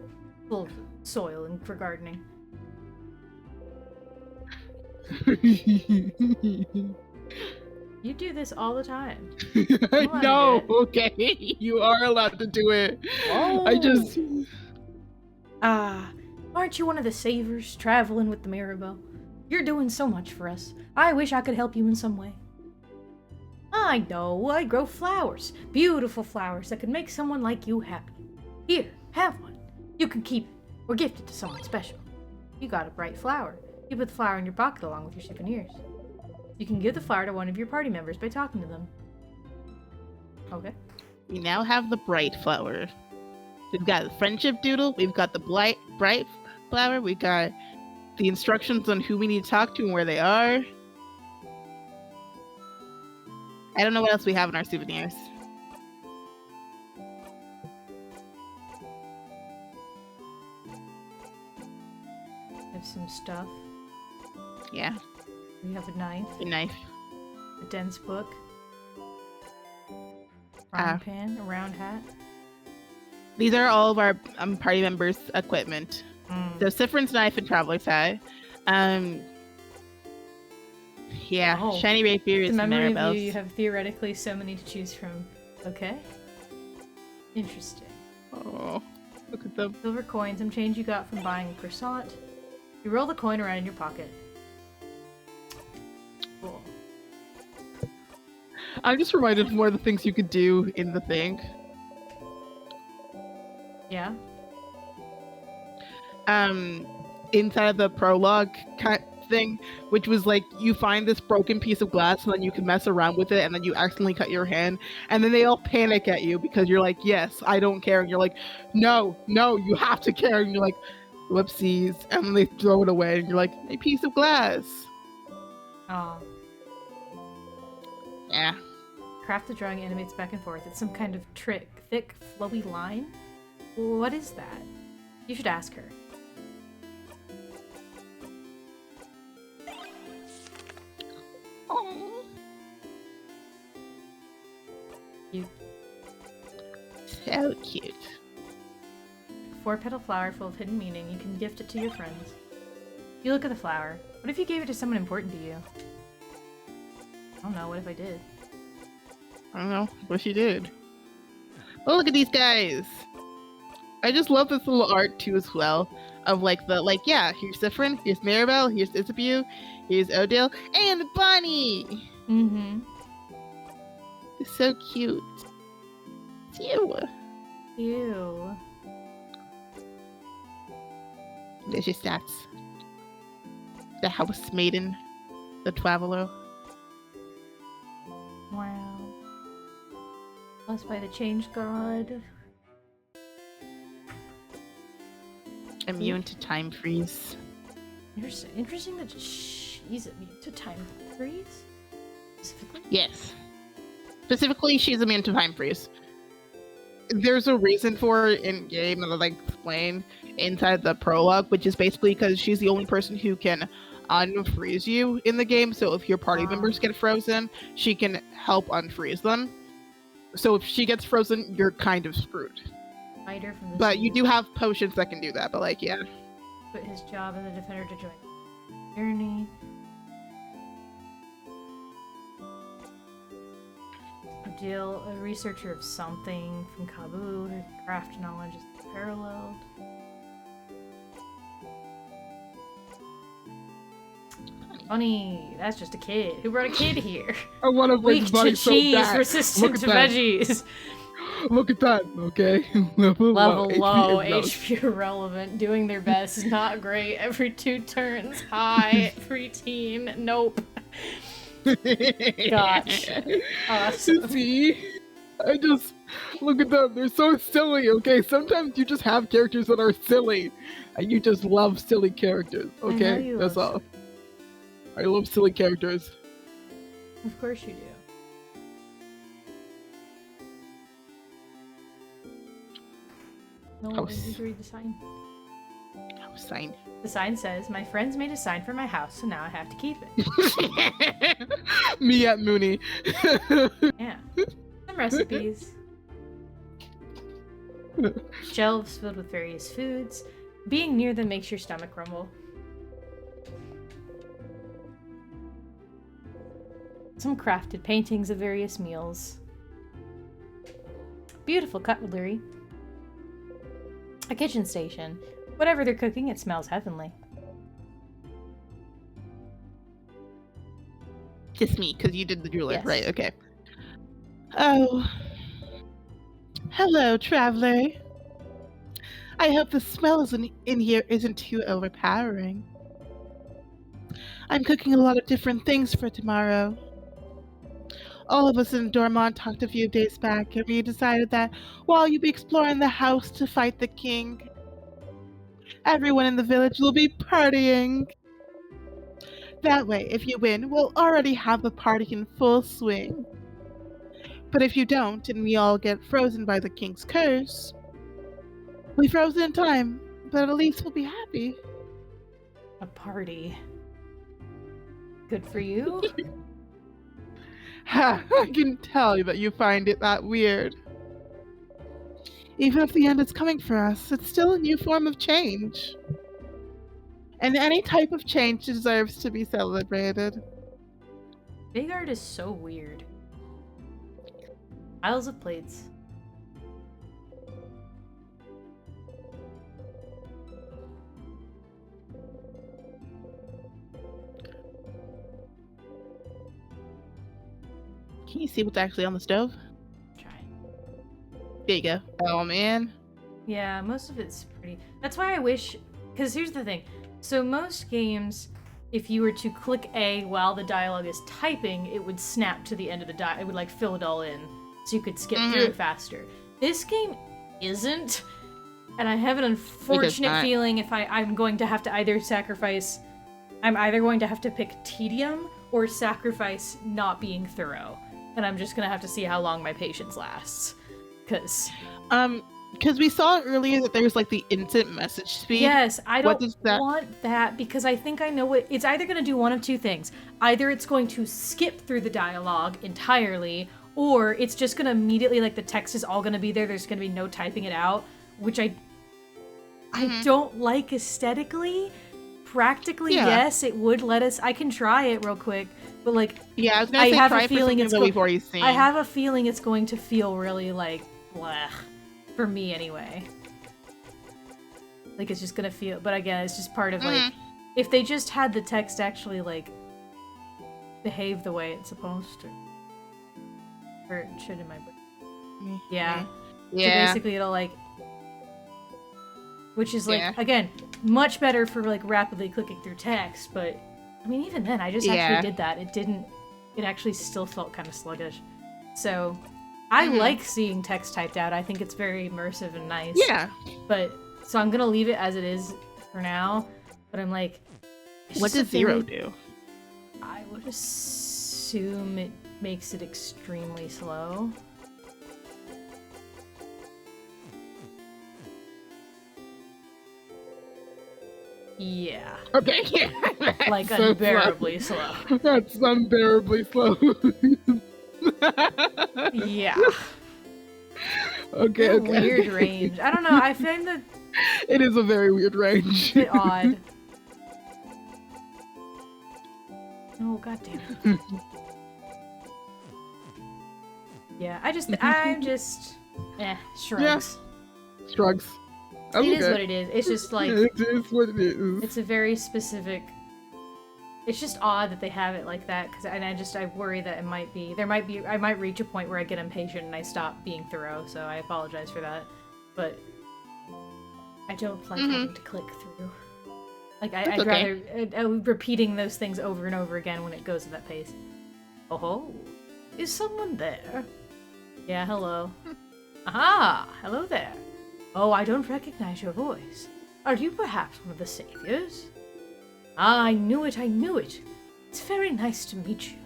Full of soil and for gardening. You do this all the time. I Come on, know, Jet. okay? You are allowed to do it. I just... Ah, aren't you one of the savers traveling with the Mirabelle? You're doing so much for us. I wish I could help you in some way. I know, I grow flowers. Beautiful flowers that could make someone like you happy. Here, have one. You can keep it, or gift it to someone special. You got a bright flower. You put the flower in your pocket along with your souvenirs. You can give the flower to one of your party members by talking to them. Okay. We now have the bright flower. We've got the friendship doodle. We've got the bright flower. We've got the instructions on who we need to talk to and where they are. I don't know what else we have in our souvenirs. Have some stuff. Yeah, We have a knife, a knife. a dense book, Ah. frying pan, a round hat. These are all of our party members' equipment. Mm. So Sifrin's knife and traveler's hat. Yeah, Oh. shiny rapier The is memory of Maribel's. you have theoretically so many to choose from. Okay. Interesting. Oh, look at them. Silver coin, some change you got from buying a croissant. You roll the coin around in your pocket. Cool. I'm just reminded of more of the things you could do in the thing. Yeah? Inside of the prologue thing, which was like you find this broken piece of glass and then you can mess around with it and then you accidentally cut your hand and then they all panic at you because you're like, yes, I don't care, and you're like, no, you have to care, and you're like, whoopsies, and then they throw it away and you're like, a piece of glass. Oh. Yeah. Craft the drawing animates back and forth. It's some kind of trick. Thick, flowy line? What is that? You should ask her. Oh. You. So cute. 4-petal flower full of hidden meaning. You can gift it to your friends. You look at the flower. What if you gave it to someone important to you? I don't know. What if I did? I don't know what she did. Oh, look at these guys. I just love this little art too as well. Of like yeah, here's Sifrin, here's Maribel, here's Isabeau, here's Odile, and Bonnie! Mm-hmm. It's so cute. It's you. Ew. There's your stats. The house maiden. The traveler. Wow. Blessed by the change god. Immune to time freeze. Interesting that she's immune to time freeze? Specifically? Yes. Specifically, she's immune to time freeze. There's a reason for it in game that I like explain inside the prologue, which is basically because she's the only person who can unfreeze you in the game. So if your party members get frozen, she can help unfreeze them. So if she gets frozen, you're kind of screwed. Fighter from the But you sea do have potions that can do that. But like, yeah. quit his job as a defender to join the journey. Odile, a researcher of something from Kabu, her craft knowledge is paralleled. Funny, that's just a kid. Who brought a kid here? I want to Weak make to money so cheese, bad. resistant Look to at that. veggies. Look at that, okay? Level Level low, HP HP irrelevant, doing their best, not great, every 2 turns, high, preteen, nope. Gosh. Awesome. See? I just look at them. They're so silly, okay? Sometimes you just have characters that are silly, and you just love silly characters, okay? That's all. I love silly characters. Of course you do. No, House. did you read the sign? House sign. The sign says, "My friends made a sign for my house, so now I have to keep it." Me at Mooney. Yeah. Some recipes. Shelves filled with various foods. Being near them makes your stomach rumble. Some crafted paintings of various meals. Beautiful cutlery. A kitchen station. Whatever they're cooking, it smells heavenly. Just me, because you did the jeweler, Yes. right? Okay. Oh. Hello, traveler. I hope the smell in here isn't too overpowering. I'm cooking a lot of different things for tomorrow. All of us in Dormont talked a few days back, and we decided that while you'll be exploring the house to fight the king, everyone in the village will be partying. That way, if you win, we'll already have the party in full swing. But if you don't, and we all get frozen by the king's curse, we frozen in time, but at least we'll be happy. A party. Good for you. Ha! I can tell that you find it that weird. Even if the end is coming for us, it's still a new form of change. And any type of change deserves to be celebrated. Big Art is so weird. Piles of plates. Can you see what's actually on the stove? Try. There you go. Oh man. Yeah, most of it's pretty. That's why I wish. Because here's the thing. So most games, if you were to click A while the dialogue is typing, it would snap to the end of the it would like fill it all in, so you could skip through it faster. This game isn't, and I have an unfortunate feeling if I'm going to have to either sacrifice. I'm either going to have to pick tedium or sacrifice not being thorough, and I'm just gonna have to see how long my patience lasts. Because we saw earlier that there's like the instant message speed. Yes, I don't does that- want that because I think I know what it's either going to do one of two things. Either it's going to skip through the dialogue entirely, or it's just going to immediately, like, the text is all going to be there. There's going to be no typing it out, which I don't like aesthetically. Practically, yes, it would let us. I can try it real quick, but like, yeah, I was gonna say have try a for feeling something it's that we've already seen. I have a feeling it's going to feel really like bleh. For me, anyway. Like, it's just gonna feel... But again, it's just part of, like... If they just had the text actually, like... behave the way it's supposed to. Or it should in my book. Yeah. Yeah. So basically, it'll, like... Which is, like, again, much better for, like, rapidly clicking through text, but... I mean, even then, I just actually did that. It didn't... It actually still felt kind of sluggish. So... I like seeing text typed out. I think it's very immersive and nice. Yeah. But, so I'm gonna leave it as it is for now. But I'm like... What does Zero do? I would assume it makes it extremely slow. Yeah. Okay, yeah. Like, so unbearably slow. That's unbearably slow. Yeah. Okay. Weird range. I don't know, I find that It is a very weird range. a bit odd. Oh, goddamn it. Yeah, I'm just... shrugs. Shrugs. It is what it is. It's just like... It is what it is. It's a very specific... It's just odd that they have it like that, I worry that I might reach a point where I get impatient and I stop being thorough, so I apologize for that. But I don't like having to click through. Like, I'd rather repeating those things over and over again when it goes at that pace. Oh, is someone there? Yeah, hello. Aha, hello there. Oh, I don't recognize your voice. Are you perhaps one of the saviors? Ah, I knew it, I knew it. It's very nice to meet you.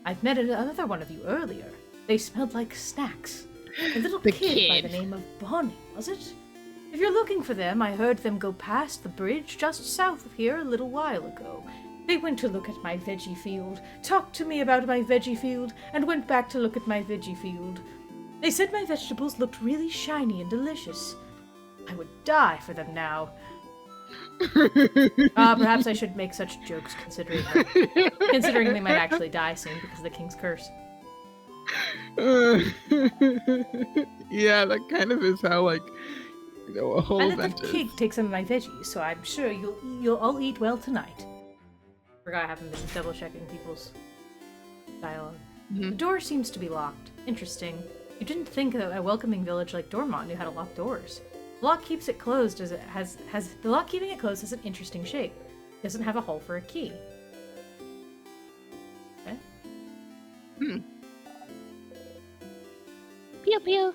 I've met another one of you earlier. They smelled like snacks. A little kid by the name of Bonnie, was it? If you're looking for them, I heard them go past the bridge just south of here a little while ago. They went to look at my veggie field, talked to me about my veggie field, and went back to look at my veggie field. They said my vegetables looked really shiny and delicious. I would die for them now. Perhaps I should make such jokes considering they might actually die soon because of the king's curse. Yeah, that kind of is how, like, you know, a whole event is. The king take some of my veggies, so I'm sure you'll all eat well tonight. Forgot I haven't been double checking people's dialogue. Mm-hmm. The door seems to be locked. Interesting. You didn't think that a welcoming village like Dormont knew how to lock doors. The lock keeps it closed as it has the lock keeping it closed has an interesting shape. It doesn't have a hole for a key. Okay. Pew pew.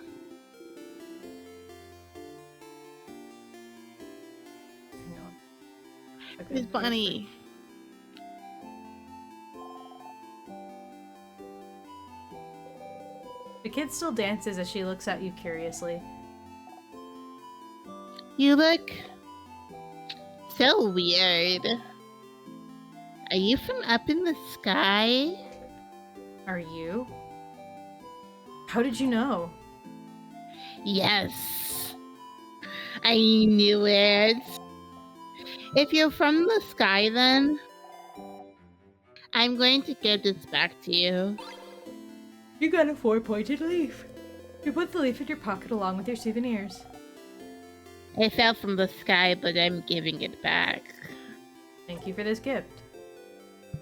Hang on. Okay. Miss Bonnie. The kid still dances as she looks at you curiously. You look so weird. Are you from up in the sky? Are you? How did you know? Yes. I knew it. If you're from the sky, then I'm going to give this back to you. You got a 4-pointed leaf. You put the leaf in your pocket along with your souvenirs. It fell from the sky, but I'm giving it back. Thank you for this gift.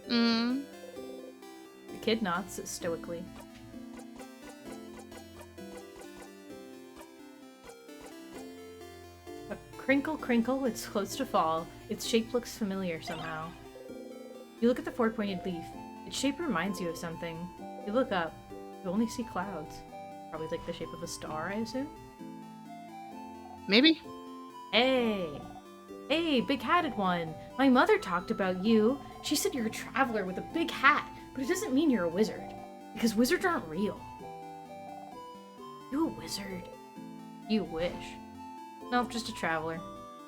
The kid nods stoically. A crinkle, crinkle, it's close to fall. Its shape looks familiar somehow. You look at the 4-pointed leaf. Its shape reminds you of something. You look up. You only see clouds. Probably like the shape of a star, I assume? Maybe. Hey! Hey, big-hatted one! My mother talked about you. She said you're a traveler with a big hat, but it doesn't mean you're a wizard. Because wizards aren't real. You a wizard? You wish. Nope, just a traveler.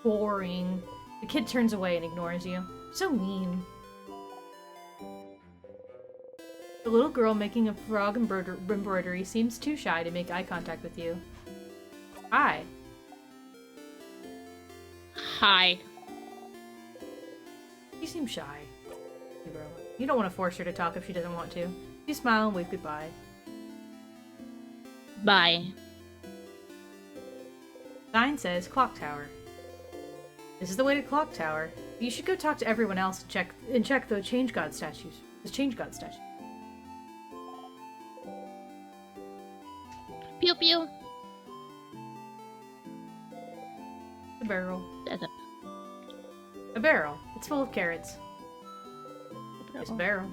Boring. The kid turns away and ignores you. So mean. The little girl making a frog embroidery seems too shy to make eye contact with you. Hi. Hi. You seem shy. You don't want to force her to talk if she doesn't want to. You smile and wave goodbye. Bye. Sign says Clock Tower. This is the way to Clock Tower. You should go talk to everyone else and check the Change God statues. The Change God statue. Pew pew. A barrel. That's A barrel. It's full of carrots. It's a barrel.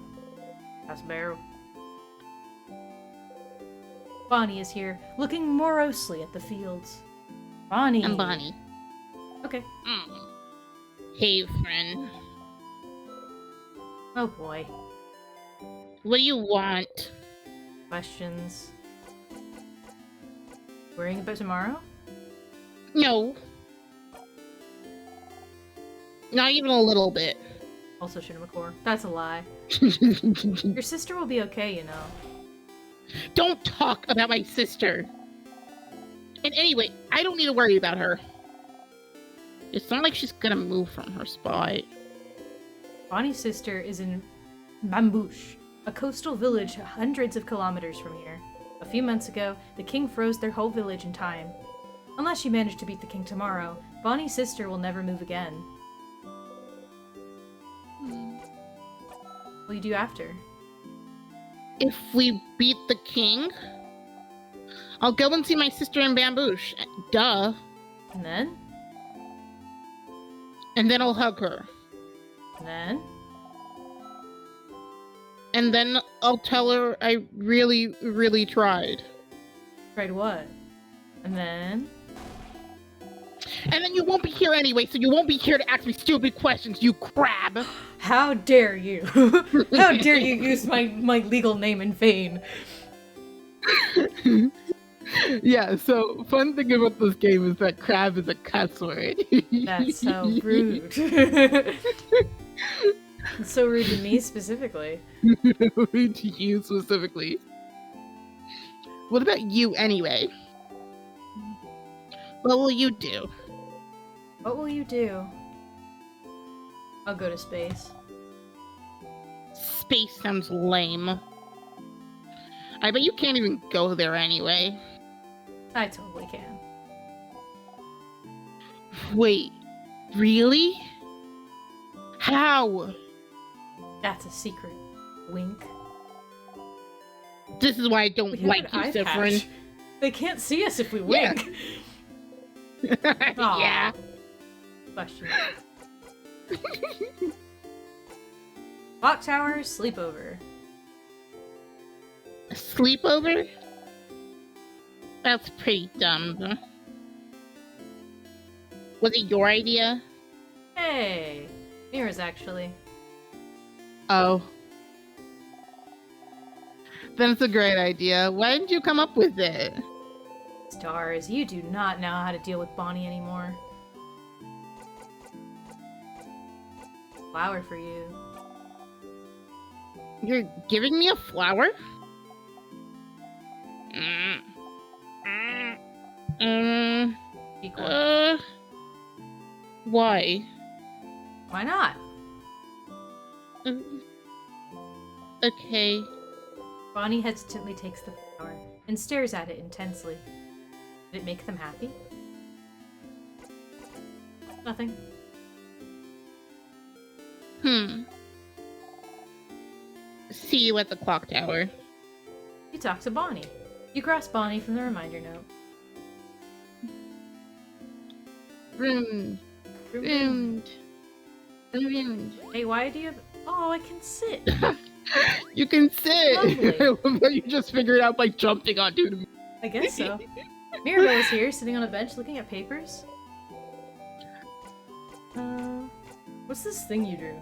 That's a barrel. Bonnie is here, looking morosely at the fields. Bonnie. I'm Bonnie. Okay. Hey, friend. Oh boy. What do you want? Questions. Worrying about tomorrow? No. Not even a little bit. Also Shinamacore. That's a lie. Your sister will be okay, you know. Don't talk about my sister. And anyway, I don't need to worry about her. It's not like she's gonna move from her spot. Bonnie's sister is in Bambouche, a coastal village hundreds of kilometers from here. A few months ago, the king froze their whole village in time. Unless you manage to beat the king tomorrow, Bonnie's sister will never move again. What will you do after? If we beat the king, I'll go and see my sister in Bambouche. Duh. And then? And then I'll hug her. And then? And then I'll tell her I really, really tried. Tried what? And then you won't be here anyway, so you won't be here to ask me stupid questions, you crab! How dare you? How dare you use my legal name in vain? Yeah, so fun thing about this game is that crab is a cuss word. That's so rude. It's so rude to me specifically. Rude to you specifically. What about you anyway? What will you do? What will you do? I'll go to space. Space sounds lame. I bet you can't even go there anyway. I totally can. Wait, really? How? That's a secret. Wink. This is why I don't We have like an you, eye Zifrin. patch. They can't see us if we Yeah. wink. Yeah. Question. Clock tower sleepover. A sleepover? That's pretty dumb. Huh? Was it your idea? Hey, Mira's actually. Oh. Then it's a great idea. Why didn't you come up with it? Stars, you do not know how to deal with Bonnie anymore. Flower for you. You're giving me a flower? Be cool. Why? Why not? Okay. Bonnie hesitantly takes the flower and stares at it intensely. Did it make them happy? Nothing. See you at the clock tower. You talk to Bonnie. You cross Bonnie from the reminder note. Ruined. Hey, why do you have... Oh, I can sit. You can sit! Lovely. I love that you just figured out by jumping onto it. I guess so. Mirabelle is here, sitting on a bench looking at papers. What's this thing you drew?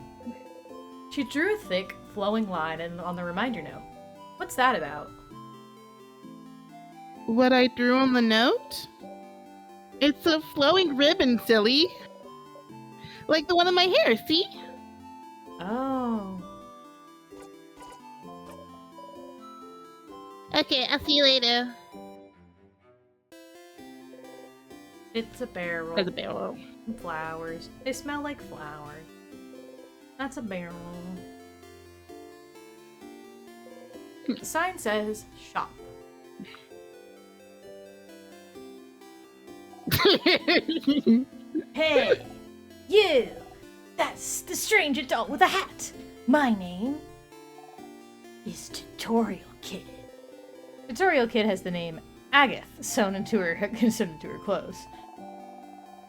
She drew a thick, flowing line on the reminder note. What's that about? What I drew on the note? It's a flowing ribbon, silly. Like the one in my hair, see? Oh. Okay, I'll see you later. It's a barrel. There's a barrel. And flowers. They smell like flowers. That's a barrel. The sign says shop. Hey, you! That's the strange adult with a hat. My name is Tutorial Kid. Tutorial Kid has the name Agath sewn into her clothes.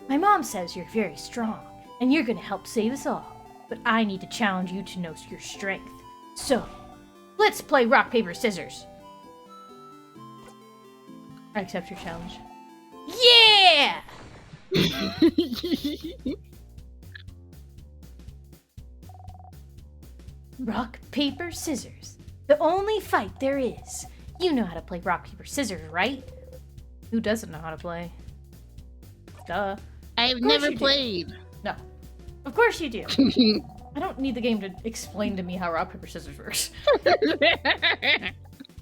My mom says you're very strong, and you're gonna help save us all. But I need to challenge you to know your strength. So, let's play rock, paper, scissors. I accept your challenge. Yeah! Rock, paper, scissors. The only fight there is. You know how to play rock, paper, scissors, right? Who doesn't know how to play? Duh. I've Of course never you do. played. No. Of course you do. I don't need the game to explain to me how rock, paper, scissors works.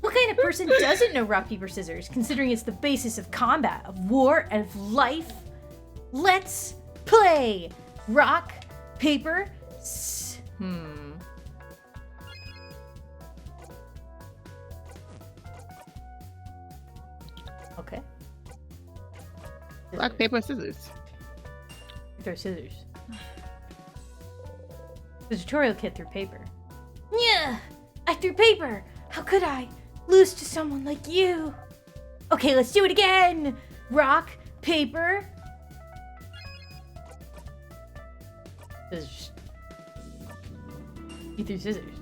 What kind of person doesn't know rock, paper, scissors, considering it's the basis of combat, of war, and of life? Let's play! Rock, paper, Okay. Rock, paper, scissors. Throw scissors. The Tutorial Kid threw paper. Yeah, I threw paper. How could I lose to someone like you? Okay, let's do it again. Rock, paper, scissors. You threw scissors.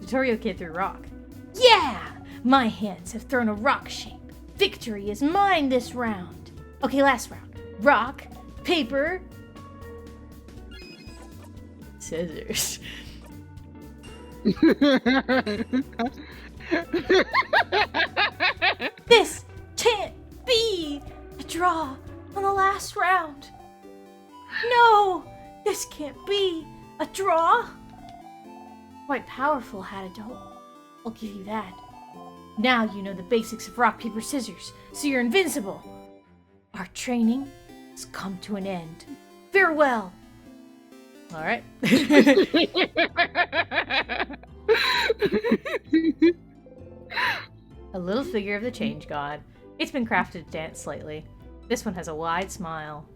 Tutorial Kid threw rock. Yeah! My hands have thrown a rock shape. Victory is mine this round. Okay, last round. Rock, paper, scissors. This can't be a draw on the last round. No! This can't be a draw. Quite powerful, Hadadol. I'll give you that. Now you know the basics of rock, paper, scissors, so you're invincible. Our training has come to an end. Farewell. All right. A little figure of the change god. It's been crafted to dance slightly. This one has a wide smile.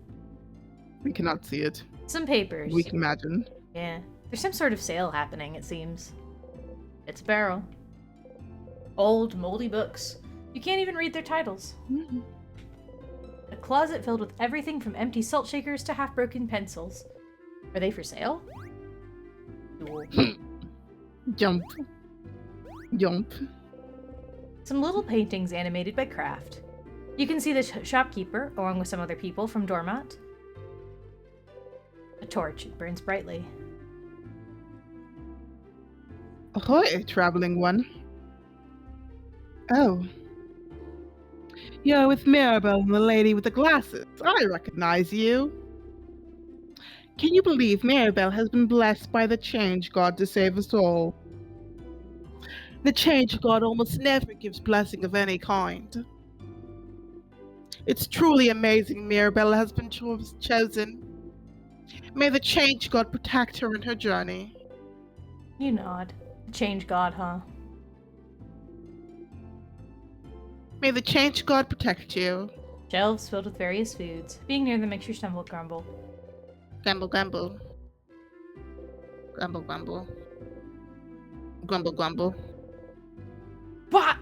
We cannot see it. Some papers. We can imagine. Yeah. There's some sort of sale happening, it seems. It's a barrel. Old, moldy books. You can't even read their titles. Mm-hmm. A closet filled with everything from empty salt shakers to half-broken pencils. Are they for sale? Cool. Jump. Jump. Some little paintings animated by Craft. You can see the shopkeeper, along with some other people, from Dormat. A torch. It burns brightly. Ahoy, traveling one. Oh. You're with Mirabelle and the lady with the glasses. I recognize you. Can you believe Mirabelle has been blessed by the Change God to save us all? The Change God almost never gives blessing of any kind. It's truly amazing Mirabelle has been chosen. May the Change God protect her in her journey. You nod. The Change God, huh? May the Change God protect you. Shelves filled with various foods. Being near them makes your stomach grumble. Grumble, grumble. Grumble, grumble. Grumble, grumble. But!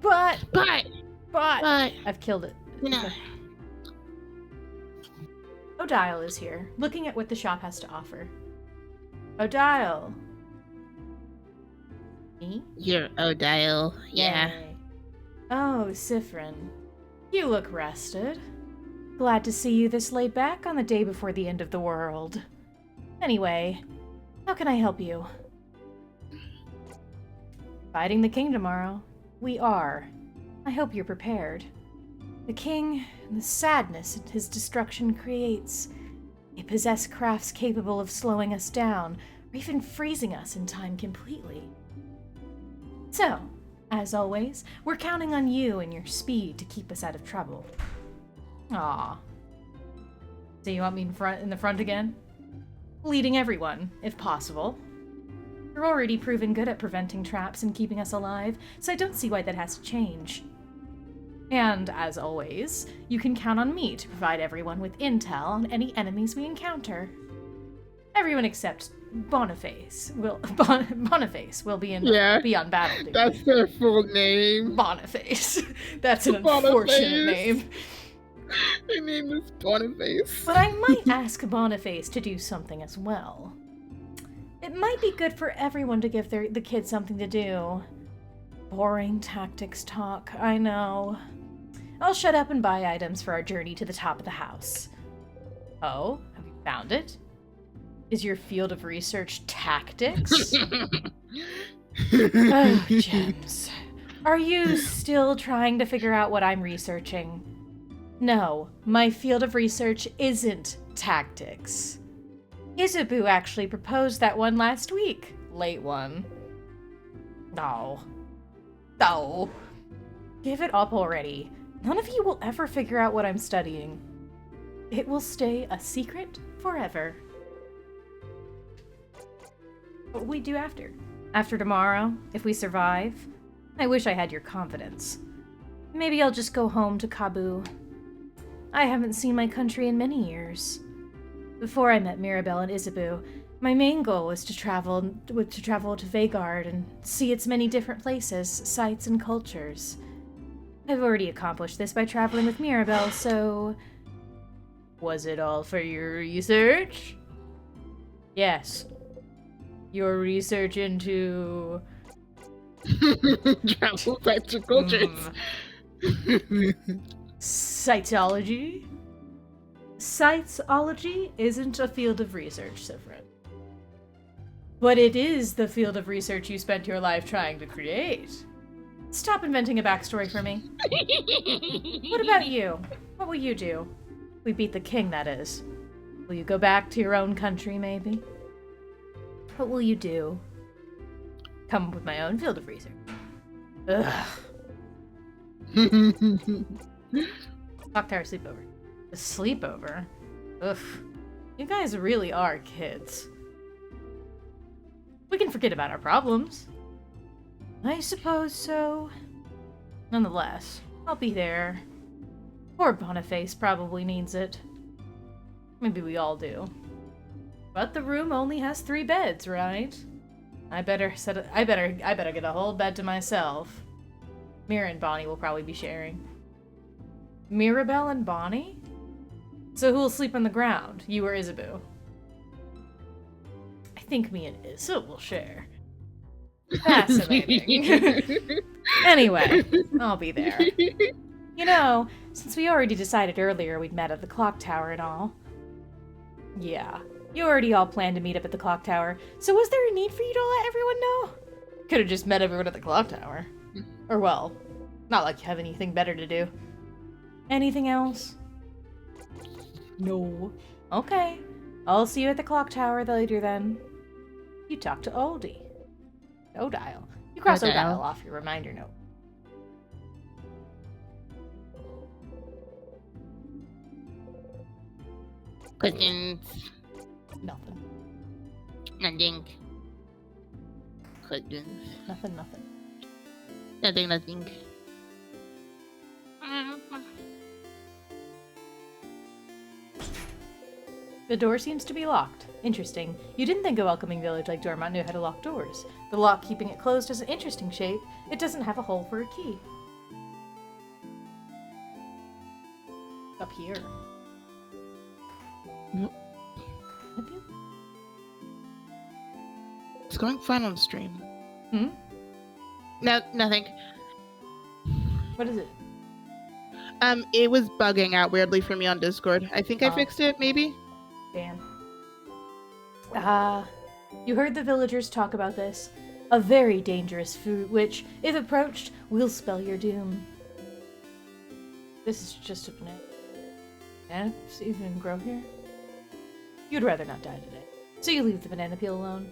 But! I've killed it. No. Odile is here, looking at what the shop has to offer. Odile. Me? You're Odile. Yeah. Yay. Oh, Siffrin. You look rested. Glad to see you this laid back on the day before the end of the world. Anyway, how can I help you? Fighting the king tomorrow. We are. I hope you're prepared. The king and the sadness his destruction creates. They possess crafts capable of slowing us down, or even freezing us in time completely. So, as always, we're counting on you and your speed to keep us out of trouble. Aw. So you want me in the front again? Leading everyone, if possible. You're already proven good at preventing traps and keeping us alive, so I don't see why that has to change. And, as always, you can count on me to provide everyone with intel on any enemies we encounter. Everyone except Boniface will be on battle duty. That's their full name. Boniface. That's an unfortunate name. My name is Boniface. But I might ask Boniface to do something as well. It might be good for everyone to give the kids something to do. Boring tactics talk, I know. I'll shut up and buy items for our journey to the top of the house. Oh, have you found it? Is your field of research tactics? Oh, gems. Are you still trying to figure out what I'm researching? No, my field of research isn't tactics. Izubu actually proposed that one last week. Late one. No. Give it up already. None of you will ever figure out what I'm studying. It will stay a secret forever. What will we do after? After tomorrow, if we survive? I wish I had your confidence. Maybe I'll just go home to Kabu. I haven't seen my country in many years. Before I met Mirabelle and Izubu, my main goal was to travel to Vagard and see its many different places, sites, and cultures. I've already accomplished this by traveling with Mirabelle, so... Was it all for your research? Yes. Your research into... Travel culture cultures. Cytology? Cytology isn't a field of research, Sifrin. But it is the field of research you spent your life trying to create. Stop inventing a backstory for me. What about you? What will you do? We beat the king, that is. Will you go back to your own country, maybe? What will you do? Come up with my own field of research. Ugh. Clock Tower sleepover. A sleepover? Ugh. You guys really are kids. We can forget about our problems. I suppose so. Nonetheless, I'll be there. Poor Boniface probably needs it. Maybe we all do. But the room only has 3 beds, right? I better get a whole bed to myself. Mira and Bonnie will probably be sharing. Mirabelle and Bonnie? So who'll sleep on the ground? You or Isabeau? I think me and Isa will share. Fascinating. Anyway, I'll be there. You know, since we already decided earlier we'd met at the clock tower and all. Yeah, you already all planned to meet up at the clock tower, so was there a need for you to let everyone know? Could have just met everyone at the clock tower. Or well, not like you have anything better to do. Anything else? No. Okay, I'll see you at the clock tower later then. You talk to Oldie. Odile. You cross Odile off your reminder note. Questions? Nothing. Nothing. Questions? Nothing. Nothing. The door seems to be locked. Interesting. You didn't think a welcoming village like Dormont knew how to lock doors. The lock keeping it closed is an interesting shape. It doesn't have a hole for a key. Up here. Nope. It's going fine on stream. Hmm? No, nothing. What is it? It was bugging out weirdly for me on Discord. I think I fixed it, maybe? Damn. You heard the villagers talk about this. A very dangerous fruit which, if approached, will spell your doom. This is just a banana. Bananas even grow here? You'd rather not die today. So you leave the banana peel alone.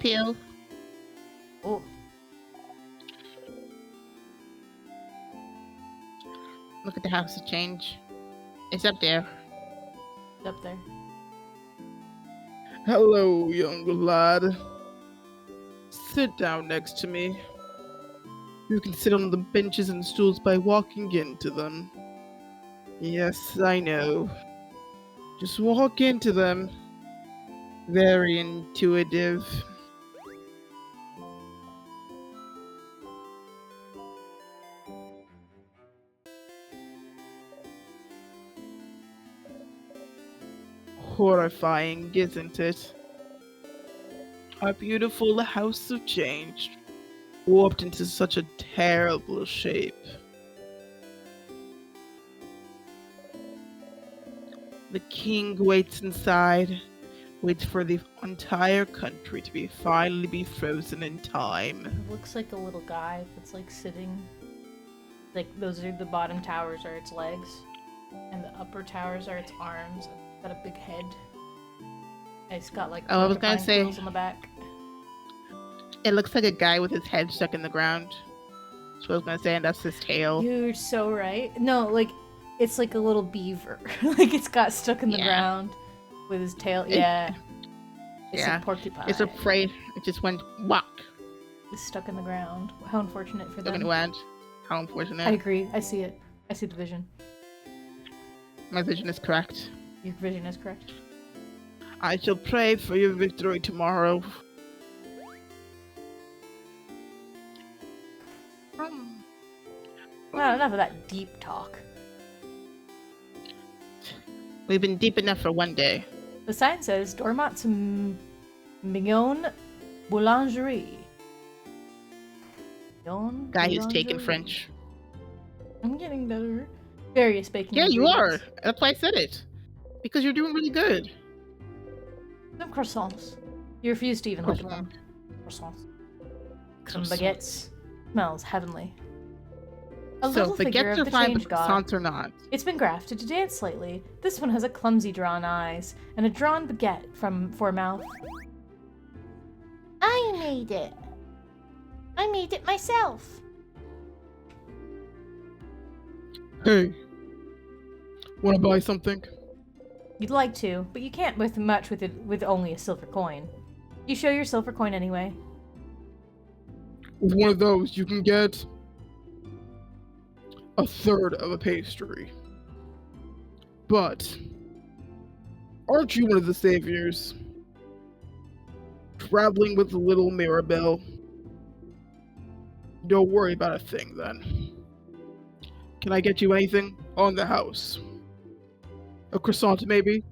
Peel. Oh. Look at the house of change. It's up there. It's up there. Hello, young lad. Sit down next to me. You can sit on the benches and stools by walking into them. Yes, I know. Just walk into them. Very intuitive. Horrifying, isn't it? Our beautiful House of Change, warped into such a terrible shape. The king waits inside, waits for the entire country to finally be frozen in time. It looks like a little guy that's like sitting. Like those are the bottom towers are its legs, and the upper towers are its arms. It's got a big head. It's got like I was gonna say on the back. It looks like a guy with his head stuck in the ground. That's what I was gonna say, and that's his tail. You're so right. No, like it's like a little beaver. Like it's got stuck in the ground with his tail. It's a porcupine. It's afraid. It just went whack. It's stuck in the ground. How unfortunate for them. How unfortunate. I agree. I see it. I see the vision. My vision is correct. Your vision is correct. I shall pray for your victory tomorrow. Well, enough of that deep talk. We've been deep enough for one day. The sign says Dormont's Mignon Boulangerie. Guy who's taken French. I'm getting better. Various baking Yeah, you ingredients. are. That's why I said it. Because you're doing really good. Some croissants. You refuse to even look at them. Croissants. Some baguettes. Smells heavenly. A So, little figure baguettes of are the fine, but change god. croissants are not. It's been grafted to dance slightly. This one has a clumsy drawn eyes and a drawn baguette for a mouth. I made it. I made it myself. Hey, wanna buy something? You'd like to, but you can't with much with only a silver coin. You show your silver coin anyway. With one of those, you can get a third of a pastry. But aren't you one of the saviors? Traveling with the little Mirabelle? Don't worry about a thing then. Can I get you anything on the house? A croissant, maybe?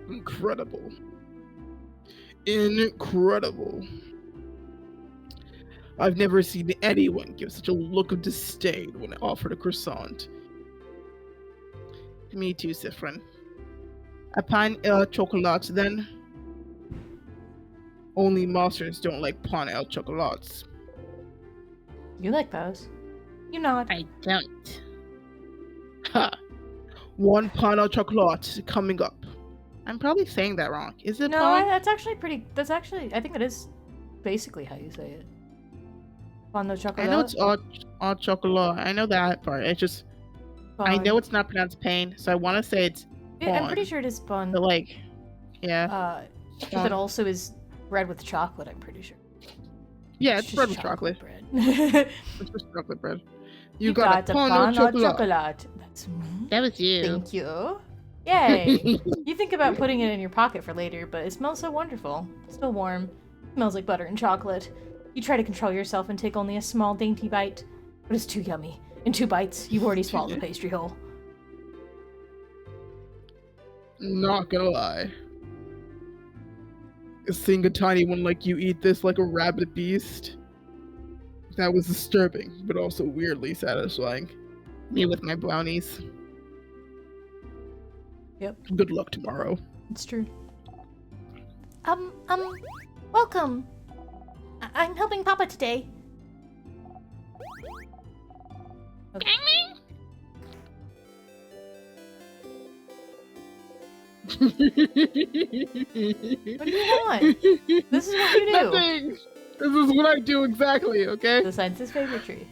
Incredible. Incredible. I've never seen anyone give such a look of disdain when offered a croissant. Me too, Siffrin. A pain au chocolat, then? Only monsters don't like pain au chocolats. You like those. You nod. I don't. Ha! One pain au chocolat coming up. I'm probably saying that wrong. Is it No, pain? that's actually pretty. That's actually. I think that is basically how you say it. Pain au chocolat. I know it's au chocolat. I know that part. It's just I know it's not pronounced pain, so I want to say it's I'm pretty sure it is pain. but like, yeah. Because it also is bread with chocolate. I'm pretty sure. Yeah, it's just bread with chocolate. bread. It's just chocolate bread. You got a pain au chocolat. That's That was you. Thank you. Yay! You think about putting it in your pocket for later, but it smells so wonderful. Still warm. Smells like butter and chocolate. You try to control yourself and take only a small, dainty bite, but it's too yummy. In 2 bites, you've already swallowed the pastry whole. Not gonna lie. Seeing a tiny one like you eat this like a rabid beast, that was disturbing, but also weirdly satisfying. Me with my brownies. Yep. Good luck tomorrow. It's true. Welcome. I'm helping Papa today. Okay. What do you want? This is what you do. Nothing. This is what I do exactly, okay? The scientist's favorite tree.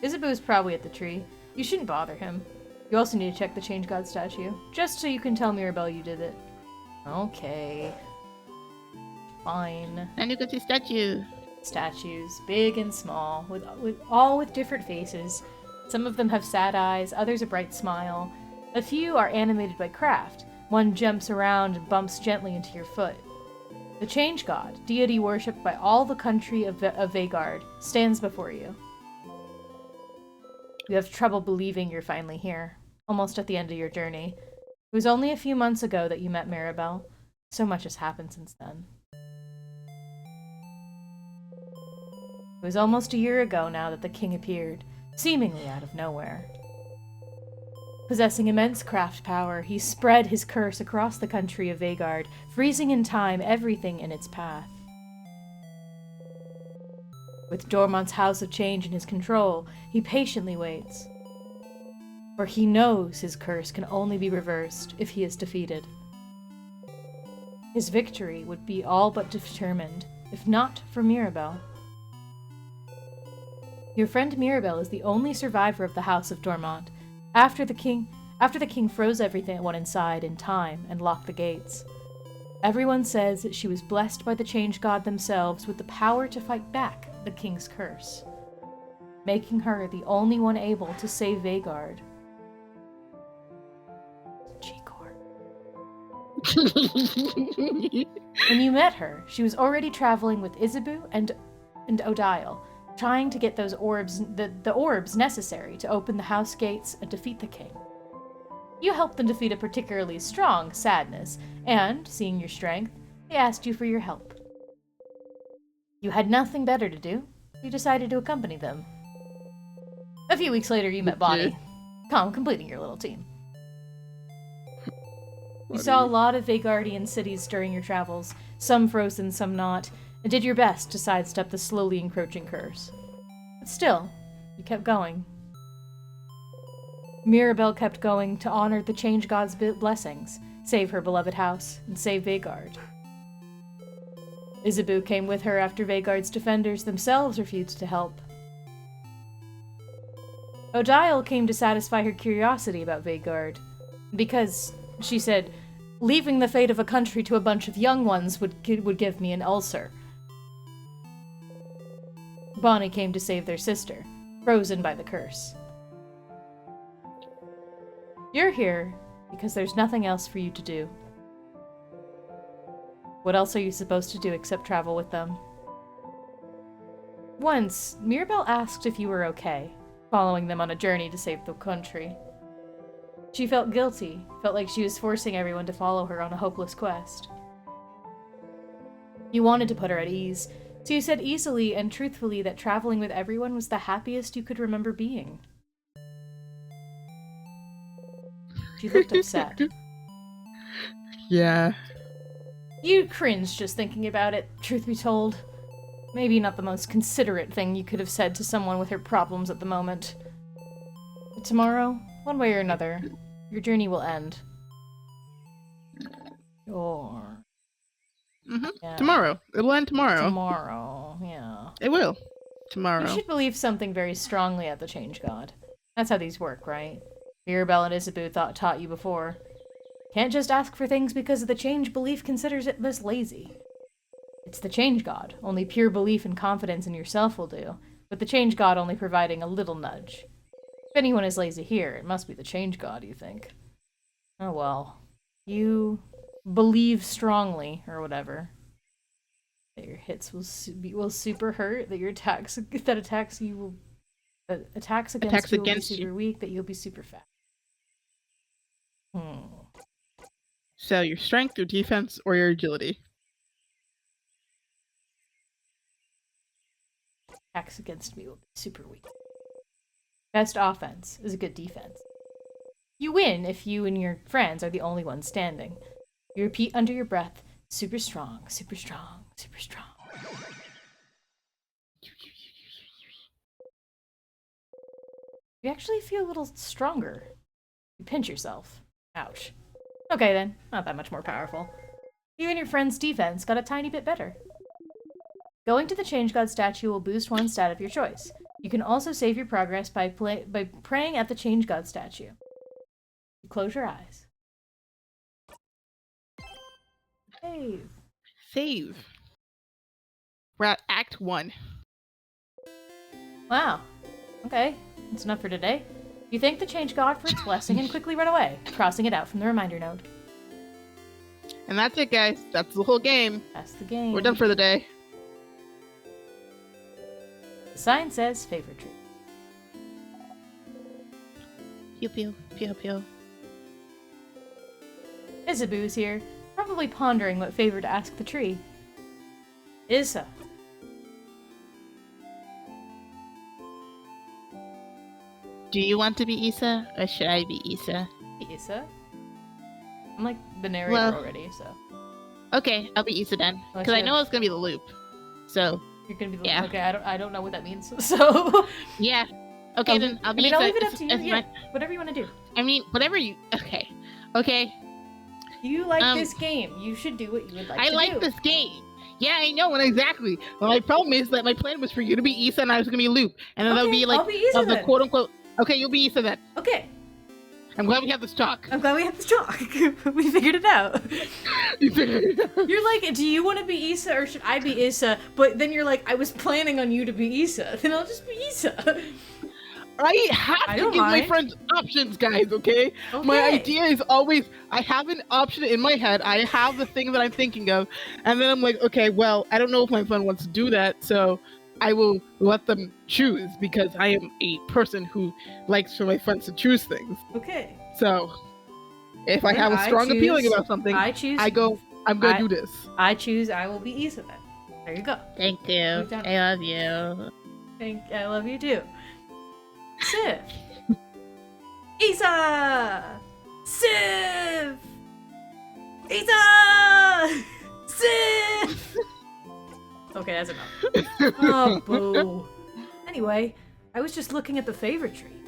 Isabu's probably at the tree. You shouldn't bother him. You also need to check the Change God statue, just so you can tell Mirabelle you did it. Okay. Fine. And you can see statue. Statues, big and small, all with different faces. Some of them have sad eyes, others a bright smile. A few are animated by craft. One jumps around and bumps gently into your foot. The Change God, deity worshipped by all the country of Vagard, stands before you. You have trouble believing you're finally here, almost at the end of your journey. It was only a few months ago that you met Mirabelle. So much has happened since then. It was almost a year ago now that the king appeared, seemingly out of nowhere. Possessing immense craft power, he spread his curse across the country of Vagard, freezing in time everything in its path. With Dormont's House of Change in his control, he patiently waits. For he knows his curse can only be reversed if he is defeated. His victory would be all but determined, if not for Mirabelle. Your friend Mirabelle is the only survivor of the House of Dormont, after the king froze everything that went inside in time and locked the gates. Everyone says that she was blessed by the Change God themselves with the power to fight back the king's curse, making her the only one able to save Vagard. G-Core. When you met her, she was already traveling with Isabu and Odile, trying to get those orbs, the orbs necessary to open the house gates and defeat the king. You helped them defeat a particularly strong Sadness, and, seeing your strength, they asked you for your help. You had nothing better to do. You decided to accompany them. A few weeks later, you met Bonnie, completing your little team. You saw a lot of Veygardian cities during your travels, some frozen, some not, and did your best to sidestep the slowly encroaching curse. But still, you kept going. Mirabelle kept going to honor the Change God's blessings, save her beloved house, and save Vhagar. Isabu came with her after Vhagar's defenders themselves refused to help. Odile came to satisfy her curiosity about Vhagar, because, she said, leaving the fate of a country to a bunch of young ones would give me an ulcer. Bonnie came to save their sister, frozen by the curse. You're here because there's nothing else for you to do. What else are you supposed to do except travel with them? Once, Mirabelle asked if you were okay, following them on a journey to save the country. She felt guilty, felt like she was forcing everyone to follow her on a hopeless quest. You wanted to put her at ease, so you said easily and truthfully that traveling with everyone was the happiest you could remember being. She looked upset. Yeah. You cringed just thinking about it, truth be told. Maybe not the most considerate thing you could have said to someone with her problems at the moment. But tomorrow, one way or another, your journey will end. Or... Yeah. Tomorrow. It will end tomorrow. Tomorrow, yeah. It will. Tomorrow. You should believe something very strongly at the Change God. That's how these work, right? Mirabelle and Isabu taught you before. Can't just ask for things because the Change belief considers it this lazy. It's the Change God. Only pure belief and confidence in yourself will do, with the Change God only providing a little nudge. If anyone is lazy here, it must be the Change God, you think. Oh well. You believe strongly, or whatever, that your hits will super hurt, that your attacks against you will be super weak, that you'll be super fast. So your strength, your defense, or your agility? Attacks against me will be super weak. Best offense is a good defense. You win if you and your friends are the only ones standing. You repeat under your breath, super strong, super strong, super strong. You actually feel a little stronger. You pinch yourself. Ouch. Okay then, not that much more powerful. You and your friend's defense got a tiny bit better. Going to the Change God statue will boost one stat of your choice. You can also save your progress by praying at the Change God statue. You close your eyes. Save. Save. We're at Act 1. Wow. Okay, that's enough for today. You thank the Change God for its blessing and quickly run away, crossing it out from the reminder node. And that's it, guys. That's the whole game. That's the game. We're done for the day. The sign says favorite tree. Pew pew, pew pew. Isabu's here, probably pondering what favor to ask the tree. Isa. Do you want to be Issa, or should I be Issa? Isa? I'm like the narrator already, so. Okay, I'll be Issa then. Because I know it's gonna be the loop. So. You're gonna be the okay, I don't know what that means, so. Yeah. Okay, then I'll be Issa. I'll leave it up to you. Yeah, whatever you want to do. I mean, whatever you. Okay. Okay. You like this game. You should do what you would like to do. I like this game. Yeah, I know, and exactly. But my problem is that my plan was for you to be Issa and I was gonna be Loop. And then that'll be like I'll be Issa the quote unquote. Okay, you'll be Issa then. Okay. I'm glad we have this talk. We figured it out. You're like, do you want to be Issa or should I be Issa? But then you're like, I was planning on you to be Issa. Then I'll just be Issa. I have to give my friends options, guys, okay? My idea is always, I have an option in my head, I have the thing that I'm thinking of, and then I'm like, okay, well, I don't know if my friend wants to do that, so I will let them choose because I am a person who likes for my friends to choose things. Okay. So, if I have a strong feeling about something, I'm gonna do this. I choose. I will be Issa then. There you go. Thank you. I love you. I love you too. Civ. Issa. Civ. Issa. Civ. Okay, that's enough. Oh, boo. Anyway, I was just looking at the favorite tree.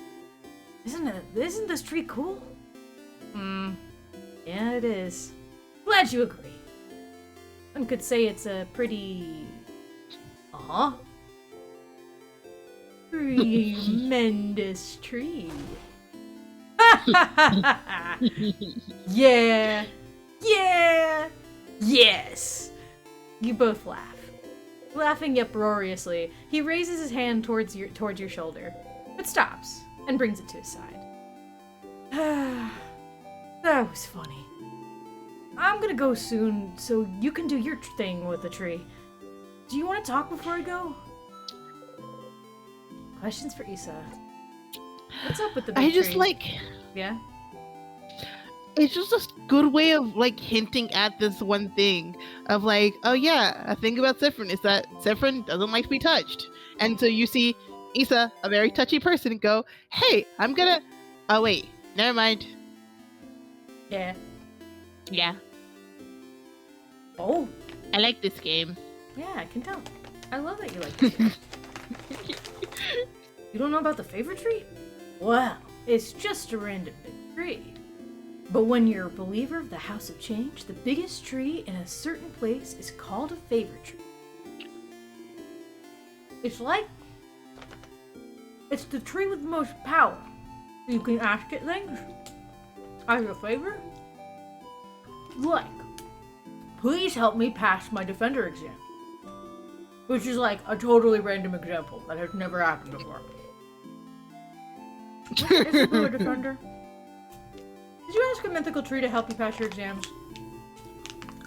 Isn't this tree cool? Yeah, it is. Glad you agree. One could say it's a pretty... tremendous tree. Yeah! Yeah! Yes! You both laugh. Laughing uproariously, he raises his hand towards your shoulder, but stops and brings it to his side. That was funny. I'm gonna go soon, so you can do your thing with the tree. Do you want to talk before I go? Questions for Issa. What's up with the big tree? Yeah? It's just a good way of like hinting at this one thing of like, oh yeah, a thing about Siffrin is that Siffrin doesn't like to be touched. And so you see Issa, a very touchy person, go, hey, I'm gonna... Oh wait, never mind. Yeah. Yeah. Oh. I like this game. Yeah, I can tell. I love that you like this game. You don't know about the favorite tree? Well, it's just a random big tree. But when you're a believer of the House of Change, the biggest tree in a certain place is called a favorite tree. It's the tree with the most power. You can ask it things as a favor. Like, please help me pass my Defender exam. Which is like a totally random example that has never happened before. Is Blue a Defender? Did you ask a mythical tree to help you pass your exams?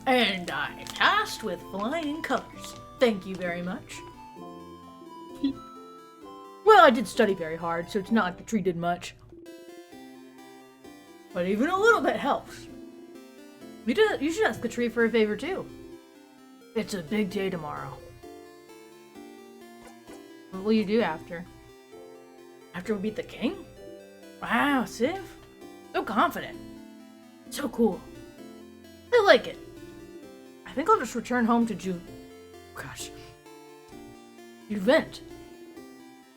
And I passed with flying colors. Thank you very much. Well, I did study very hard, so it's not like the tree did much. But even a little bit helps. You should ask the tree for a favor too. It's a big day tomorrow. What will you do after? After we beat the king? Wow, Civ. So confident. So cool. I like it. I think I'll just return home to Juvent.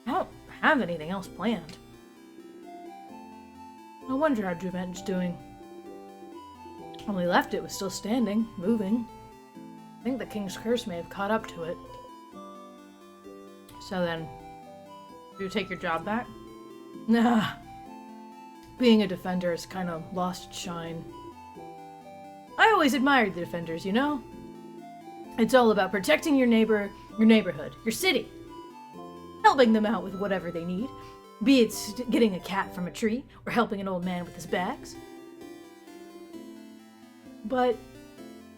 I don't have anything else planned. I wonder how Juvent's doing. When we left, it was still standing, moving. I think the king's curse may have caught up to it. So then, do you take your job back? Nah. Being a defender has kind of lost its shine. I always admired the defenders, you know? It's all about protecting your neighbor, your neighborhood, your city. Helping them out with whatever they need. Be it getting a cat from a tree, or helping an old man with his bags. But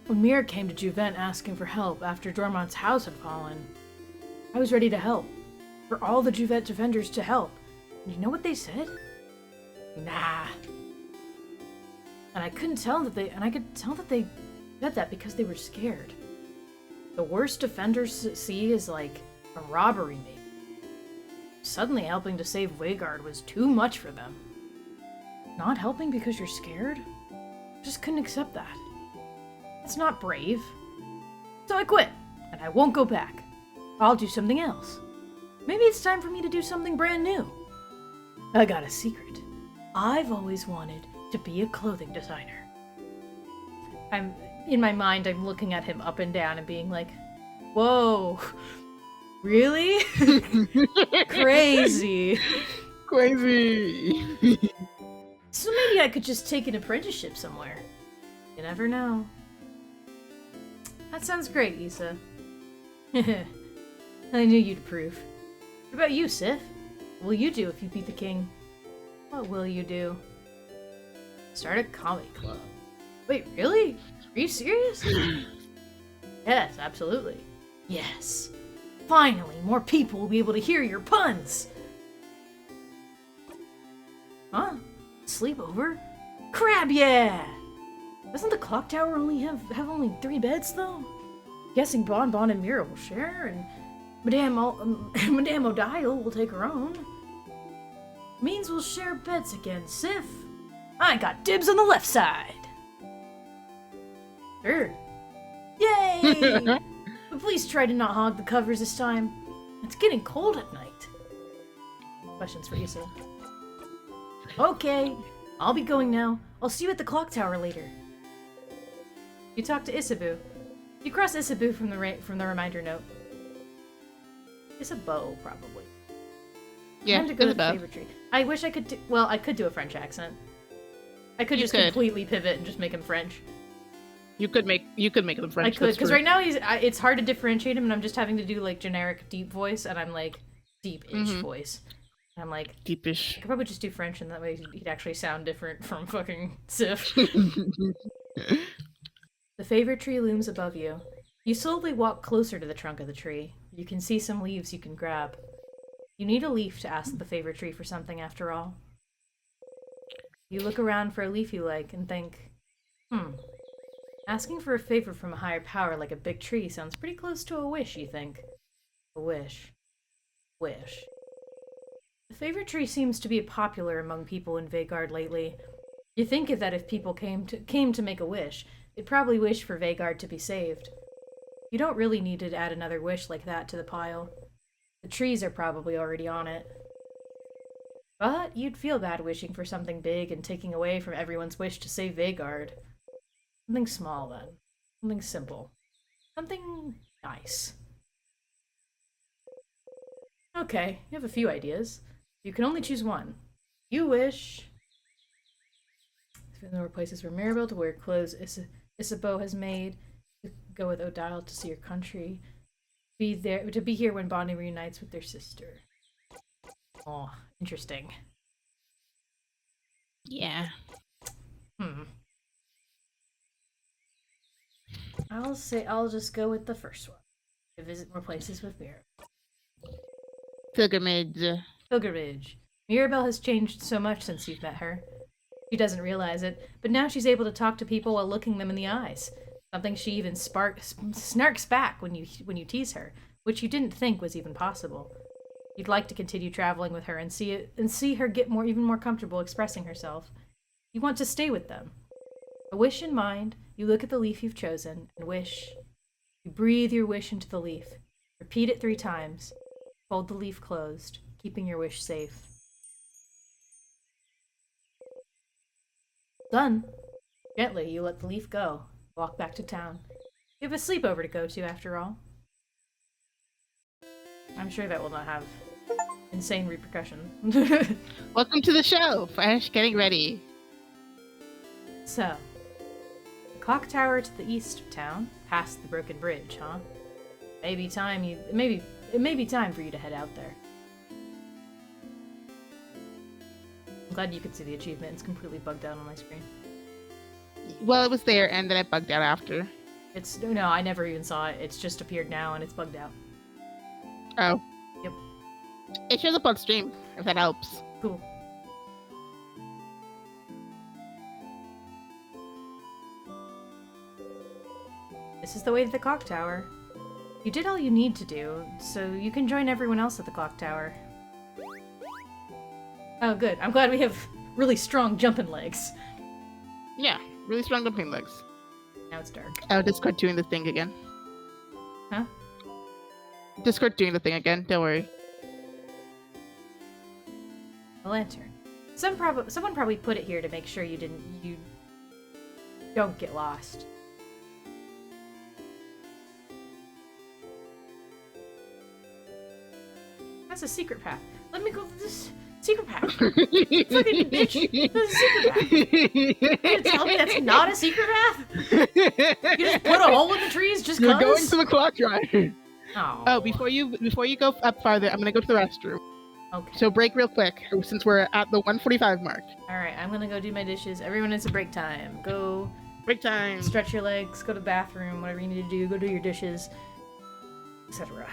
when Mira came to Juvent asking for help after Dormont's house had fallen, I was ready to help. For all the Juvent defenders to help. And you know what they said? Nah. And I could tell that they said that because they were scared. The worst defenders see is like a robbery maybe. Suddenly helping to save Waygard was too much for them. Not helping because you're scared? I just couldn't accept that. It's not brave. So I quit, and I won't go back. I'll do something else. Maybe it's time for me to do something brand new. I got a secret. I've always wanted to be a clothing designer. In my mind, I'm looking at him up and down and being like, whoa, really? Crazy. Crazy. So maybe I could just take an apprenticeship somewhere. You never know. That sounds great, Issa. I knew you'd approve. What about you, Sif? What will you do if you beat the king? What will you do? Start a comedy club. Wait, really? Are you serious? Yes, absolutely. Yes. Finally, more people will be able to hear your puns! Huh? Sleepover? Crab, yeah! Doesn't the clock tower only have only 3 beds, though? Guessing Bon Bon and Mira will share, and Madame Odile will take her own. Means we'll share beds again, Sif. I got dibs on the left side. Sure. Yay! But please try to not hog the covers this time. It's getting cold at night. Questions for Issa. Okay, I'll be going now. I'll see you at the clock tower later. You talk to Isabu. You cross Isabu from the reminder note. Isabeau, probably. Yeah, Time to go to the Isabeau. favorite tree. I wish I could do... Well, I could do a French accent. I could just completely pivot and just make him French. You could make them French. I could, because right now it's hard to differentiate him, and I'm just having to do like generic deep voice, and I'm like deep-ish voice. And I'm like deepish. I could probably just do French, and that way he'd actually sound different from fucking Sif. The favorite tree looms above you. You slowly walk closer to the trunk of the tree. You can see some leaves you can grab. You need a leaf to ask the favorite tree for something, after all. You look around for a leaf you like and think, asking for a favor from a higher power like a big tree sounds pretty close to a wish, you think. A wish. Wish. The favorite tree seems to be popular among people in Vagard lately. You think that if people came to make a wish, they'd probably wish for Vagard to be saved. You don't really need to add another wish like that to the pile. The trees are probably already on it. But you'd feel bad wishing for something big and taking away from everyone's wish to save Vagard. Something small, then. Something simple. Something nice. Okay, you have a few ideas. You can only choose one. You wish... There were places for Mirabelle to wear clothes Isabeau has made. To go with Odile to see her country. To be here when Bonnie reunites with their sister. Oh, interesting. Yeah. I'll just go with the first one. To visit more places with Mirabelle. Pilgrimage. Mirabelle has changed so much since you've met her. She doesn't realize it, but now she's able to talk to people while looking them in the eyes. Something she even snarks back when you tease her, which you didn't think was even possible. You'd like to continue traveling with her and see her get even more comfortable expressing herself. You want to stay with them. A wish in mind, you look at the leaf you've chosen and wish. You breathe your wish into the leaf. Repeat it 3 times. Hold the leaf closed, keeping your wish safe. Done. Gently, you let the leaf go. Walk back to town. You have a sleepover to go to, after all. I'm sure that will not have insane repercussions. Welcome to the show. Fresh, getting ready. So, the clock tower to the east of town, past the broken bridge, huh? It may be time for you to head out there. I'm glad you could see the achievement. It's completely bugged out on my screen. Well, it was there, and then it bugged out after. No, I never even saw it. It's just appeared now, and it's bugged out. Oh. Yep. It shows up on stream, if that helps. Cool. This is the way to the clock tower. You did all you need to do, so you can join everyone else at the clock tower. Oh, good. I'm glad we have really strong jumping legs. Yeah, really strong jumping legs. Now it's dark. Oh, Discord doing the thing again. Huh? Discord doing the thing again, don't worry. A lantern. Someone probably put it here to make sure you don't get lost. That's a secret path. Let me go to this secret path. Fucking bitch. That's a secret path. You're gonna tell me that's not a secret path? You just put a hole in the trees just You're cause? going to the clock tower. Oh, before you go up farther, I'm gonna go to the restroom. Okay. So break real quick, since we're at the 1:45 mark. Alright, I'm gonna go do my dishes. Everyone, it's a break time. Go Break time. stretch your legs, go to the bathroom, whatever you need to do, go do your dishes, etc.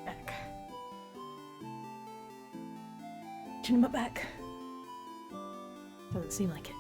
Back. Chin him back. Doesn't seem like it.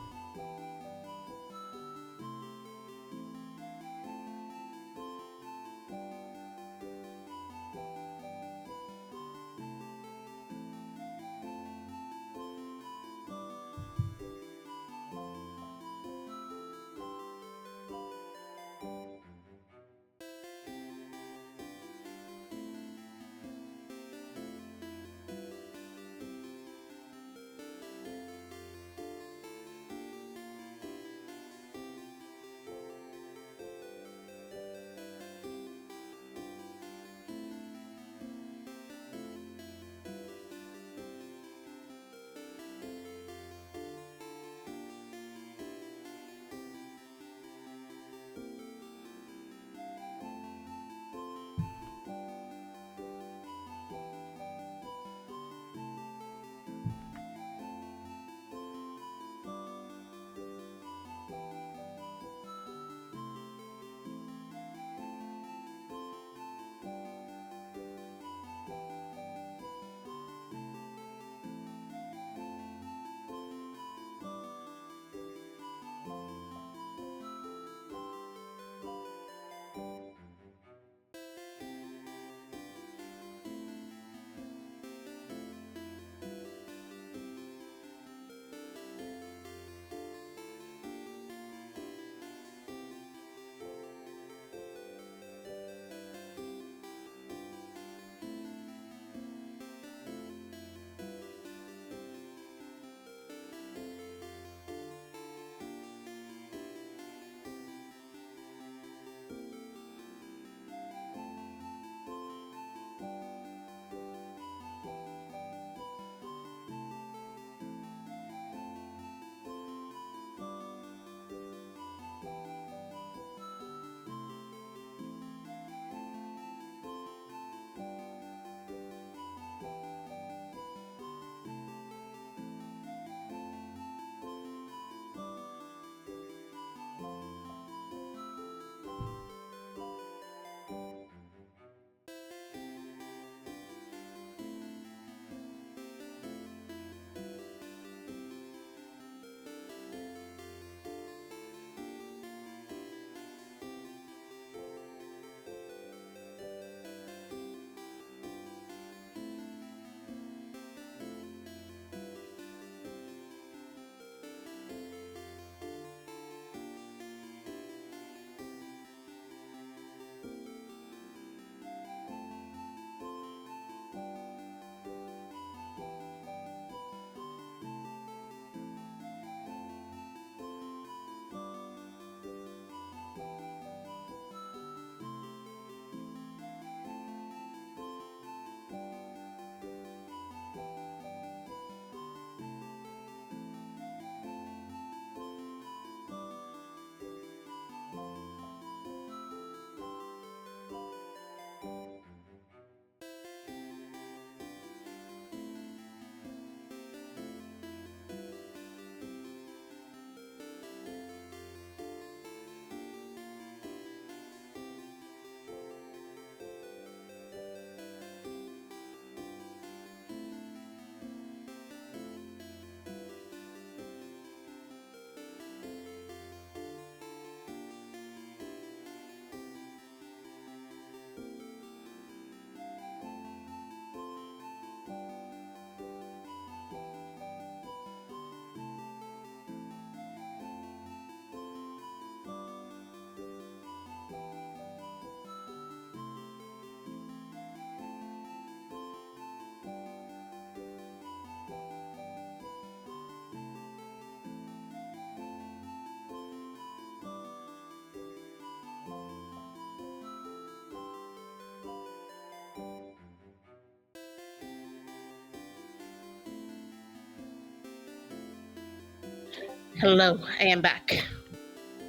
Hello, I am back.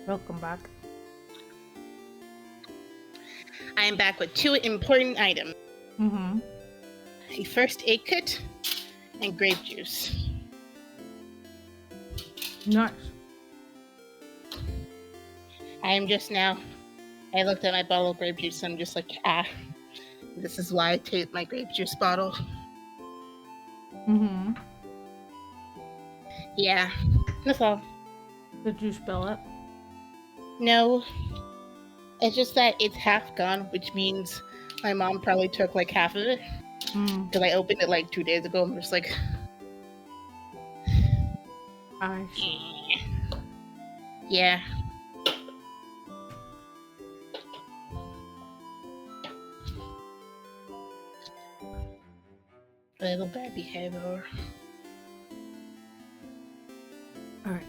Welcome back. I am back with 2 important items. Mm-hmm. A first aid kit and grape juice. Nice. I'm just now. I looked at my bottle of grape juice and I'm just like, this is why I take my grape juice bottle. Mm-hmm. Yeah, that's all. Did you spill it? No. It's just that it's half gone, which means my mom probably took like half of it. Because I opened it like 2 days ago and I'm just like... I see. Yeah. Little bad behavior. Alright.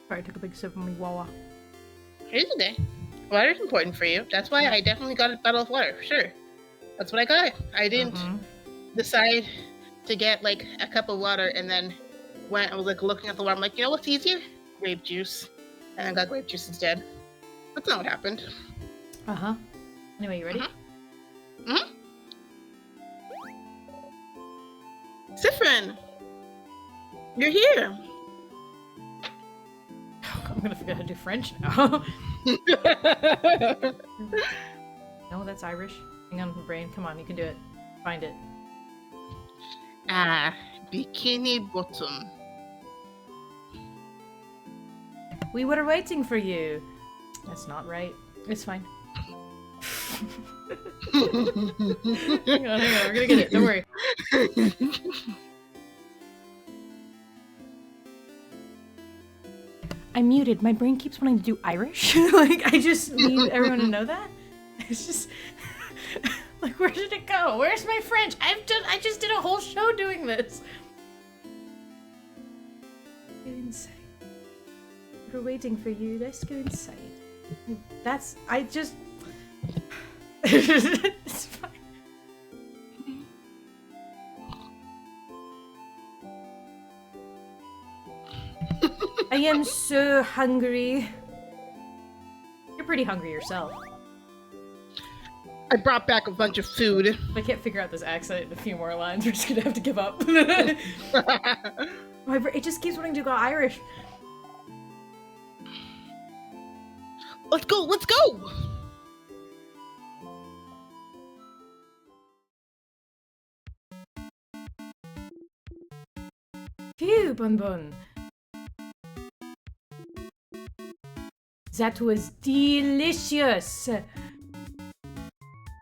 Sorry, I took a big sip of my Wawa. It's okay. Water's important for you. That's why I definitely got a bottle of water. Sure. That's what I got. I didn't decide to get like a cup of water and then when I was like looking at the water, I'm like, you know what's easier? Grape juice. And I got grape juice instead. That's not what happened. Uh-huh. Anyway, you ready? Siffrin! You're here! I'm gonna forget how to do French now. No, that's Irish. Hang on, brain. Come on, you can do it. Find it. Bikini Bottom. We were waiting for you. That's not right. It's fine. hang on, we're gonna get it. Don't worry. I'm muted. My brain keeps wanting to do Irish. Like, I just need everyone to know that. It's just... like, where did it go? Where's my French? I just did a whole show doing this. Go inside. We're waiting for you. Let's go inside. That's... I just... it's fine. I am so hungry. You're pretty hungry yourself. I brought back a bunch of food. If I can't figure out this accent in a few more lines, we're just gonna have to give up. It just keeps wanting to go Irish. Let's go! Let's go! Phew, Bun Bun. That was delicious!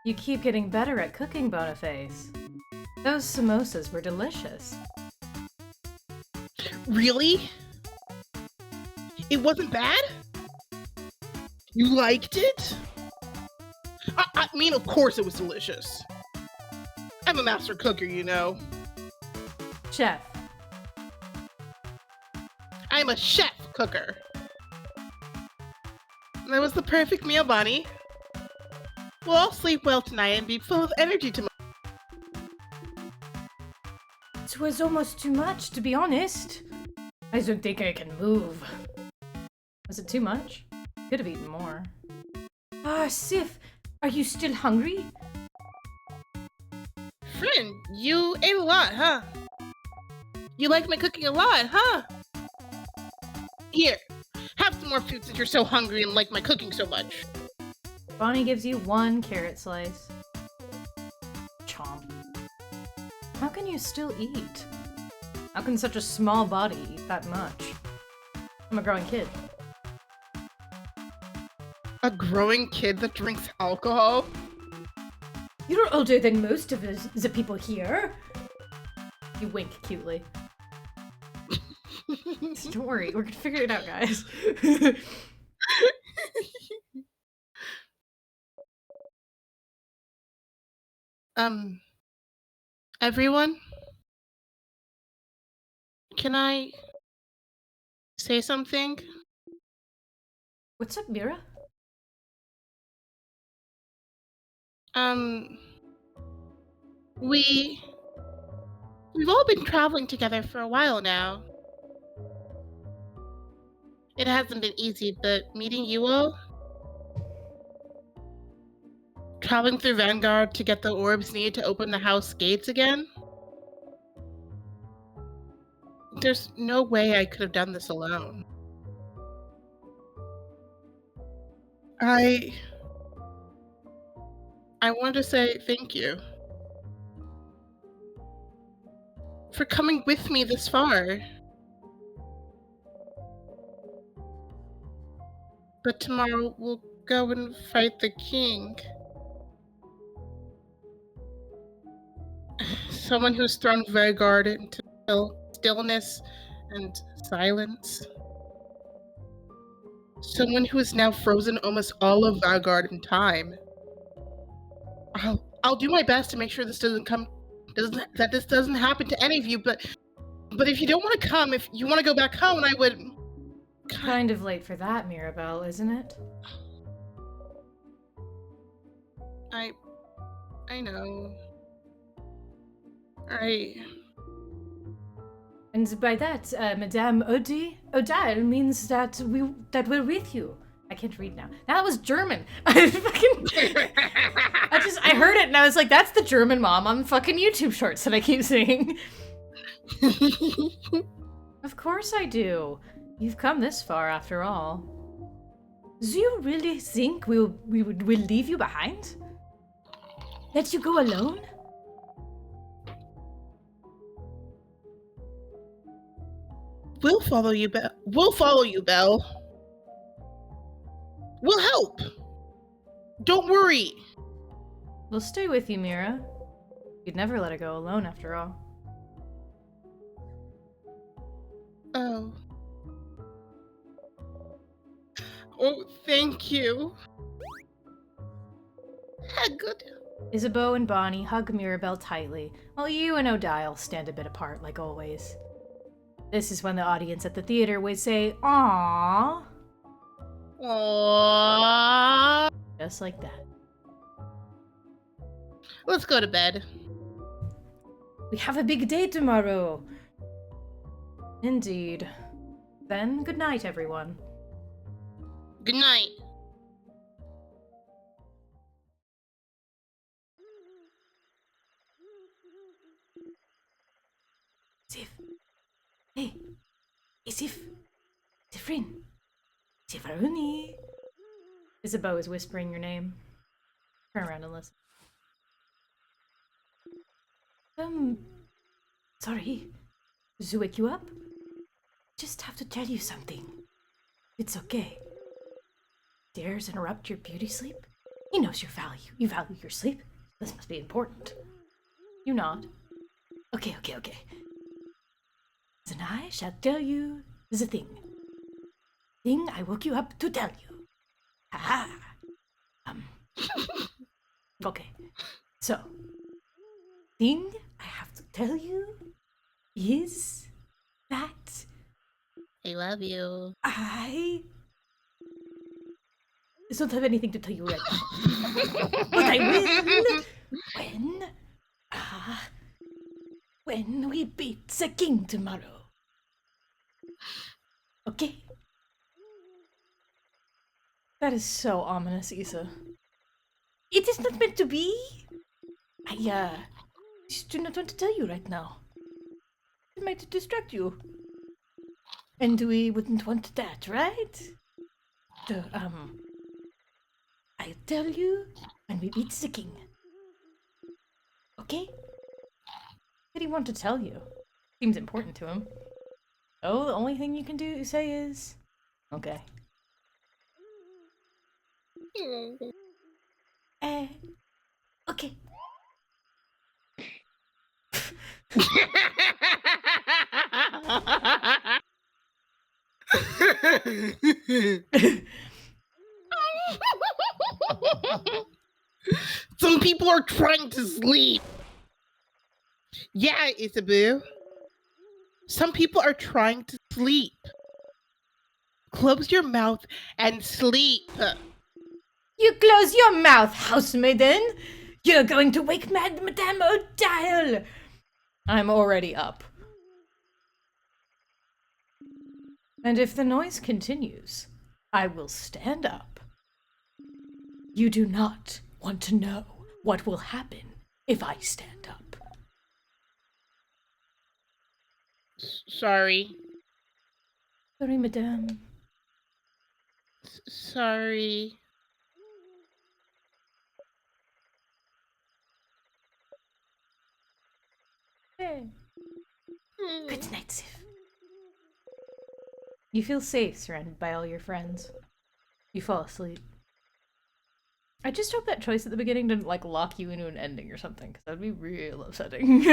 You keep getting better at cooking, Boniface. Those samosas were delicious. Really? It wasn't bad? You liked it? I mean, of course it was delicious. I'm a master cooker, you know. Chef. I'm a chef cooker. That was the perfect meal, Bonnie. We'll all sleep well tonight and be full of energy tomorrow. It was almost too much, to be honest. I don't think I can move. Was it too much? Could have eaten more. Sif, are you still hungry? Friend, you ate a lot, huh? You like my cooking a lot, huh? Here, have some more food since you're so hungry and like my cooking so much. Bonnie gives you 1 carrot slice. Chomp. How can you still eat? How can such a small body eat that much? I'm a growing kid. A growing kid that drinks alcohol? You're older than most of the people here. You wink cutely. Don't worry, we're gonna figure it out, guys. Everyone? Can I say something? What's up, Mira? We've all been traveling together for a while now. It hasn't been easy, but meeting you all, traveling through Vanguard to get the orbs needed to open the house gates again, there's no way I could have done this alone. I wanted to say thank you for coming with me this far. But tomorrow we'll go and fight the king. Someone who's thrown Vanguard into stillness and silence. Someone who has now frozen almost all of Vanguard in time. I'll do my best to make sure this doesn't happen to any of you, but if you don't want to come, if you want to go back home, I would... Kind of late for that, Mirabelle, isn't it? I know. And by that, Madame Odile means that we're with you. I can't read now. That was German. I heard it and I was like, that's the German mom on fucking YouTube shorts that I keep seeing. Of course I do. You've come this far after all. Do you really think we'll leave you behind? Let you go alone? We'll follow you, Belle. We'll follow you, Belle. We'll help. Don't worry. We'll stay with you, Mira. You'd never let her go alone, after all. Oh. Oh, thank you. Good. Isabeau and Bonnie hug Mirabelle tightly, while you and Odile stand a bit apart, like always. This is when the audience at the theater would say, "Aww." Aww. Just like that. Let's go to bed. We have a big day tomorrow. Indeed. Then, good night, everyone. Good night. Sif. Hey. Hey, Sif. Sifrin. Sifaruni. Isabeau is whispering your name. Turn around and listen. Sorry. Does it wake you up? Just have to tell you something. It's okay. Dares interrupt your beauty sleep? He knows your value. You value your sleep. This must be important. You nod. Okay. Then I shall tell you the thing. Thing I woke you up to tell you. Ha. Okay. So, thing I have to tell you is that I love you. I don't have anything to tell you right now. But I will when we beat the king tomorrow. Okay? That is so ominous, Issa. It is not meant to be. I just do not want to tell you right now. It might distract you. And we wouldn't want that, right? So, I'll tell you when we beat the king. Okay? What did he want to tell you? Seems important to him. Oh, the only thing you can say is... Okay. Okay. Some people are trying to sleep. Yeah, Isabeau. Some people are trying to sleep. Close your mouth and sleep. You close your mouth, housemaiden! You're going to wake Madame Odile! I'm already up. And if the noise continues, I will stand up. You do not want to know what will happen if I stand up. Sorry. Sorry, madame. Sorry. Good night, Sif. You feel safe surrounded by all your friends. You fall asleep. I just hope that choice at the beginning didn't, like, lock you into an ending or something, because that would be real upsetting.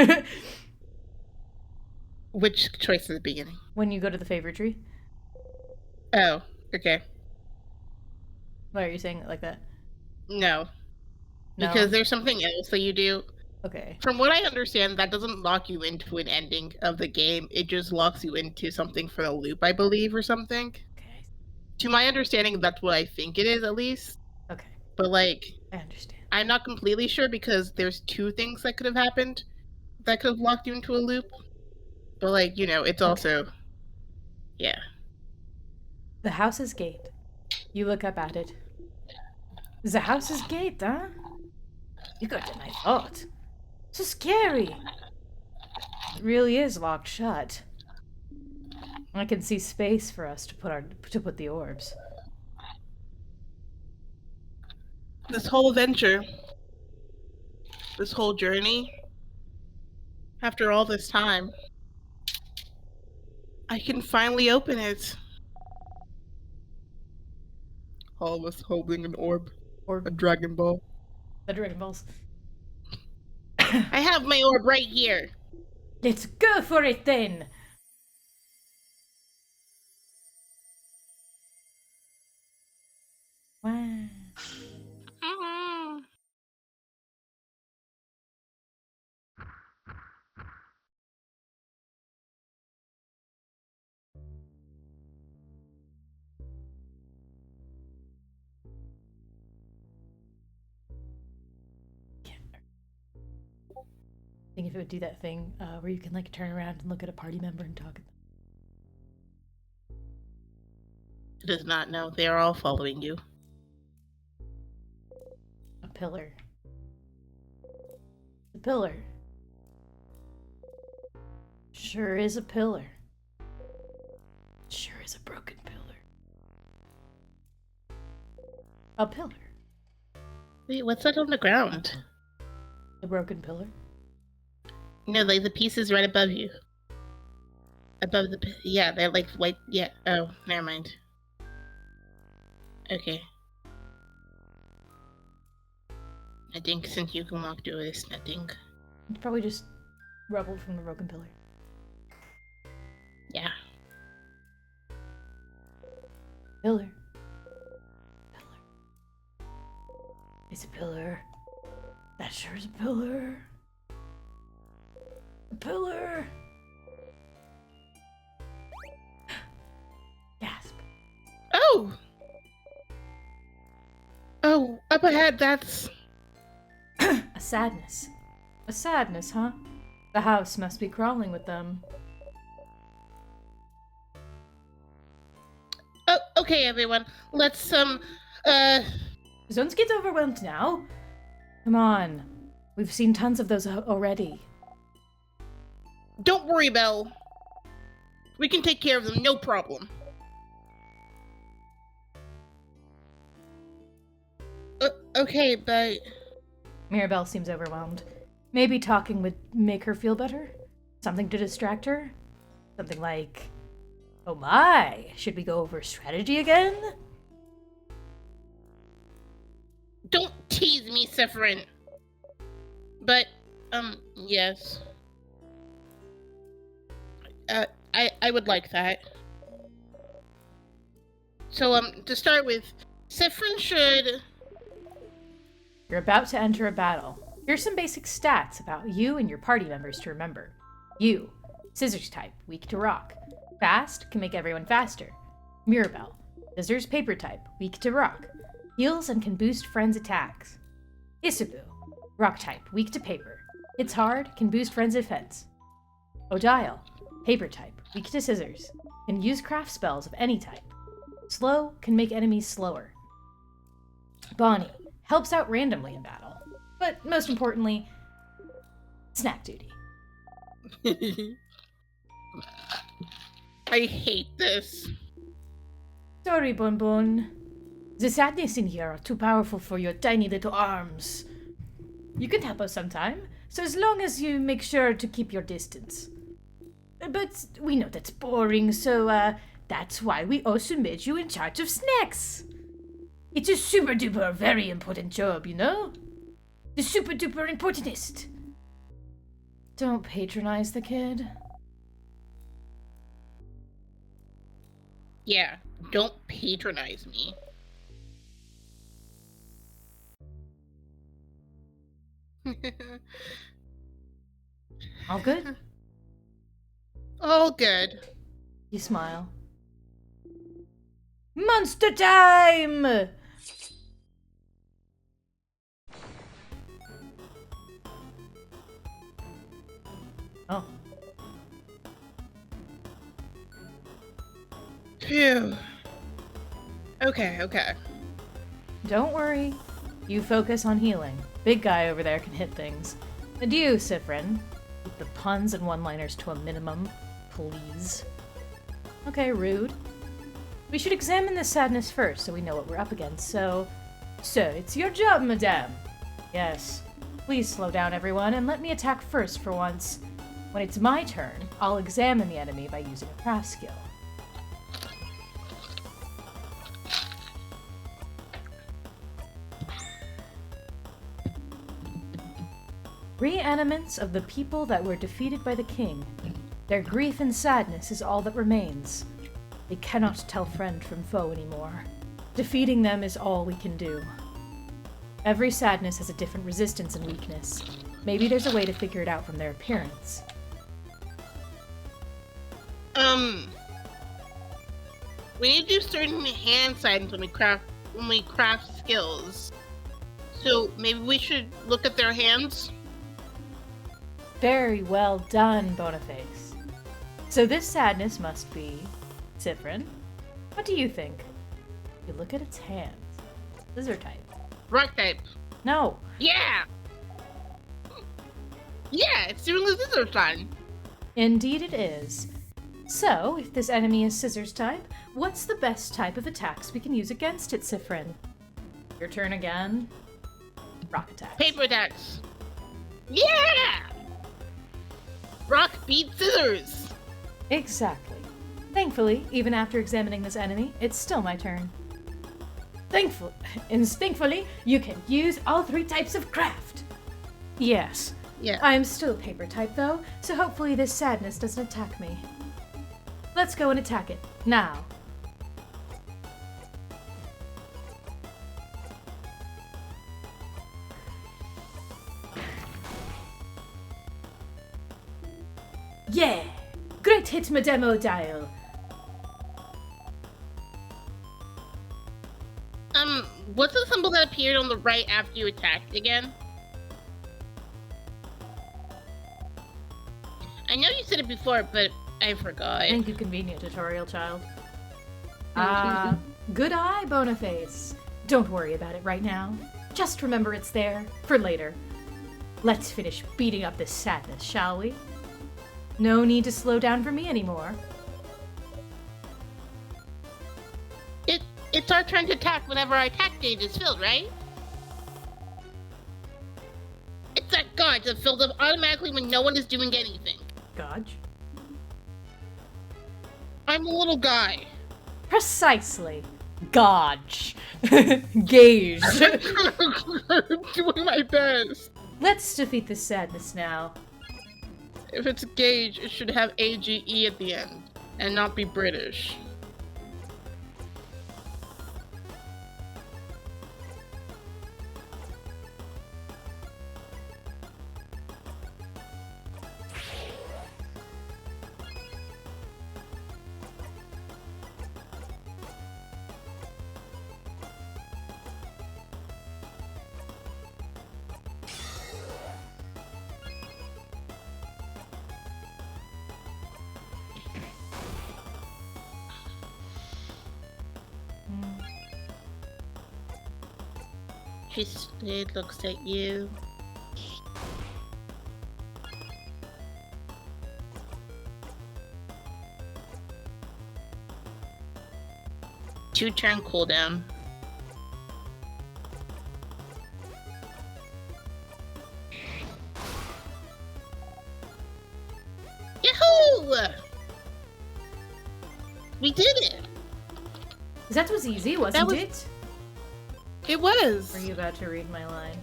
Which choice at the beginning? When you go to the favorite tree. Oh, okay. Why are you saying it like that? No. No? Because there's something else that you do. Okay. From what I understand, that doesn't lock you into an ending of the game. It just locks you into something for the loop, I believe, or something. Okay. To my understanding, that's what I think it is, at least. Okay. But, like... I understand. I'm not completely sure because there's two things that could have happened that could have locked you into a loop. But, like, you know, it's also... Yeah. The house's gate. You look up at it. The house's gate, huh? You got to my thought. So scary. It really is locked shut. I can see space for us to put the orbs. This whole adventure, this whole journey, after all this time, I can finally open it. All of us holding an orb. Or a Dragon Ball. The Dragon Balls. I have my orb right here. Let's go for it then! Wow. I think if it would do that thing where you can like turn around and look at a party member and talk. It does not know. They are all following you. A pillar. The pillar. Sure is a pillar. Sure is a broken pillar. A pillar. Wait, what's that on the ground? The broken pillar? No, like the pieces right above you. Above the... Yeah, they're like white... Yeah. Oh, never mind. Okay. I think since you can walk through this, nothing. It's probably just rubble from the broken pillar. Yeah. Pillar. Pillar. It's a pillar. That sure is a pillar. A pillar! Gasp. Oh! Oh, up ahead, that's... A sadness. A sadness, huh? The house must be crawling with them. Oh, okay, everyone. Let's, Don't get overwhelmed now. Come on. We've seen tons of those already. Don't worry, Belle. We can take care of them, no problem. Okay, but... Mirabelle seems overwhelmed. Maybe talking would make her feel better? Something to distract her? Something like, oh my, should we go over strategy again? Don't tease me, Sephirin. But, yes. I would like that. So, to start with, Sephirin should... You're about to enter a battle. Here's some basic stats about you and your party members to remember. You, scissors type, weak to rock. Fast, can make everyone faster. Mirabelle, scissors paper type, weak to rock. Heals and can boost friends' attacks. Isabu, rock type, weak to paper. Hits hard, can boost friends' defense. Odile, paper type, weak to scissors. Can use craft spells of any type. Slow, can make enemies slower. Bonnie, helps out randomly in battle. But most importantly, snack duty. I hate this. Sorry, Bonbon. The sadness in here are too powerful for your tiny little arms. You can help us sometime. So as long as you make sure to keep your distance. But we know that's boring, so that's why we also made you in charge of snacks. It's a super duper very important job, you know? The super duper importantest. Don't patronize the kid. Yeah, don't patronize me. All good? All good. You smile. Monster time! Oh. Phew. Okay. Don't worry. You focus on healing. Big guy over there can hit things. And you, Siffrin, keep the puns and one-liners to a minimum, please. Okay, rude. We should examine this sadness first so we know what we're up against, so it's your job, madame. Yes. Please slow down, everyone, and let me attack first for once. When it's my turn, I'll examine the enemy by using a craft skill. Reanimants of the people that were defeated by the king. Their grief and sadness is all that remains. They cannot tell friend from foe anymore. Defeating them is all we can do. Every sadness has a different resistance and weakness. Maybe there's a way to figure it out from their appearance. We need to do certain hand signs when we craft skills. So maybe we should look at their hands? Very well done, Boniface. So this sadness must be Siffrin. What do you think? You look at its hands. Scissor type. Rock type. No. Yeah! Yeah, it's doing the scissor sign. Indeed it is. So, if this enemy is scissors type, what's the best type of attacks we can use against it, Siffrin? Your turn again. Rock attacks. Paper attacks. Yeah! Rock beats scissors. Exactly. Thankfully, even after examining this enemy, it's still my turn. Thankfully, you can use all three types of craft. Yes. Yeah. I am still paper type though, so hopefully this sadness doesn't attack me. Let's go and attack it, now. Yeah! Great hit, Madame O'Dial. What's the symbol that appeared on the right after you attacked again? I know you said it before, but I forgot. Thank you, convenient tutorial child. Good eye, Boniface. Don't worry about it right now. Just remember it's there for later. Let's finish beating up this sadness, shall we? No need to slow down for me anymore. It's our turn to attack whenever our attack gauge is filled, right? It's that gauge that fills up automatically when no one is doing anything. Gauge? I'm a little guy. Precisely. Gauge. Gauge. I'm doing my best. Let's defeat this sadness now. If it's a gauge, it should have AGE at the end, and not be British. It looks at you. Two-turn cooldown. Yahoo! We did it! That was easy, wasn't was- it? It was! Were you about to read my line?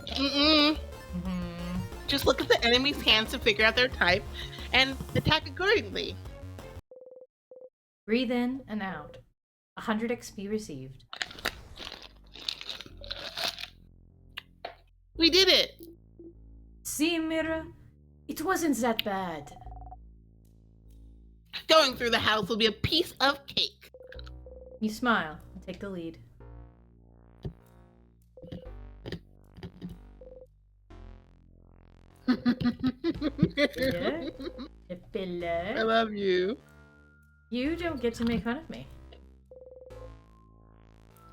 Mm-mm. Mm-hmm. Just look at the enemy's hands to figure out their type and attack accordingly. Breathe in and out. 100 XP received. We did it! See, Mira? It wasn't that bad. Going through the house will be a piece of cake. You smile and take the lead. I love you. You don't get to make fun of me.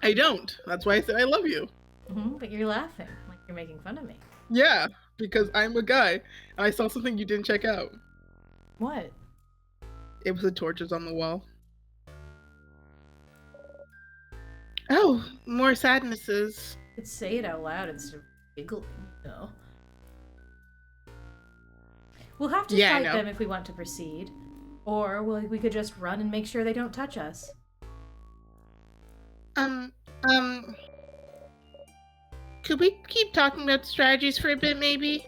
I don't. That's why I said I love you. But you're laughing like you're making fun of me. Yeah, because I'm a guy and I saw something you didn't check out. What? It was the torches on the wall. Oh, more sadnesses. You could say it out loud instead of giggling, no. We'll have to fight them if we want to proceed. Or we could just run and make sure they don't touch us. Could we keep talking about strategies for a bit, maybe?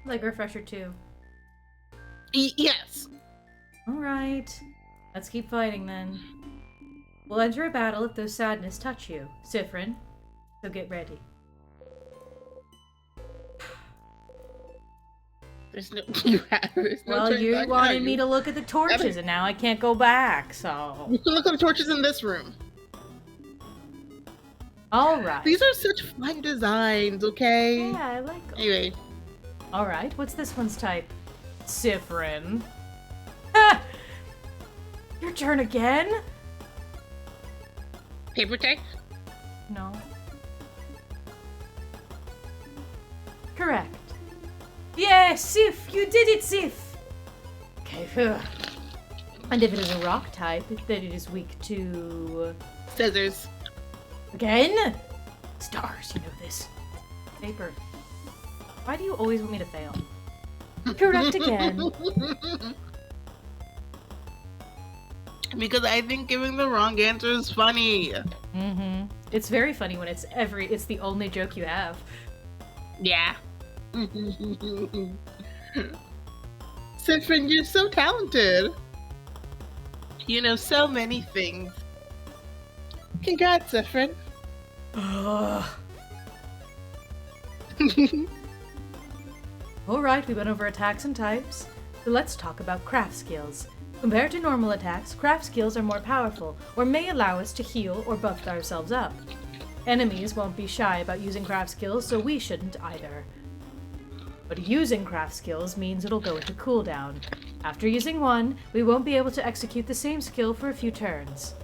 Like Refresher 2. Yes. Alright. Let's keep fighting then. We'll enter a battle if those sadness touch you, Siffrin. So get ready. There's no Well, you back wanted now. me to look at the torches, and now I can't go back, so... You can look at the torches in this room. Alright. These are such fun designs, okay? Yeah, I like them. Anyway. Alright, what's this one's type? Siffrin. Ha! Your turn again? Paper tech? No. Correct. Yeah, Sif! You did it, Sif! Okay, phew. And if it is a rock type, then it is weak to... Scissors. Again? Stars, you know this. Paper. Why do you always want me to fail? Correct again. Because I think giving the wrong answer is funny. It's very funny when it's the only joke you have. Yeah. Siffrin, you're so talented. You know so many things. Congrats, Siffrin. Alright, we went over attacks and types. So let's talk about craft skills. Compared to normal attacks, craft skills are more powerful, or may allow us to heal or buff ourselves up. Enemies won't be shy about using craft skills, so we shouldn't either. But using craft skills means it'll go into cooldown. After using one, we won't be able to execute the same skill for a few turns.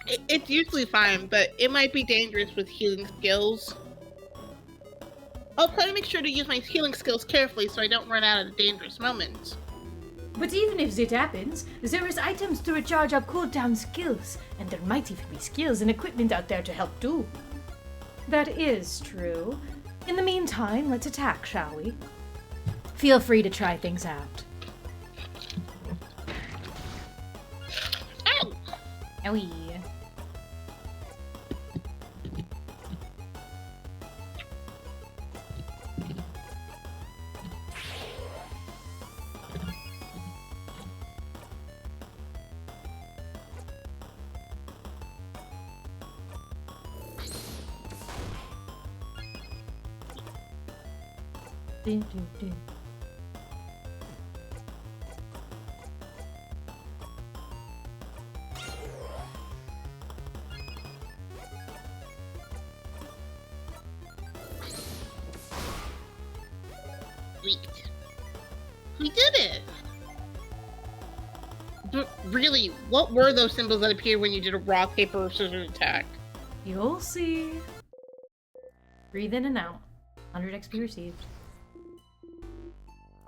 It's usually fine, but it might be dangerous with healing skills. I'll try to make sure to use my healing skills carefully so I don't run out at dangerous moments. But even if it happens, there is items to recharge our cooldown skills, and there might even be skills and equipment out there to help too. That is true. In the meantime, let's attack, shall we? Feel free to try things out. Ow! Owie. Sweet. We did it! But really, what were those symbols that appeared when you did a rock, paper, or scissors attack? You'll see. Breathe in and out. 100 XP received.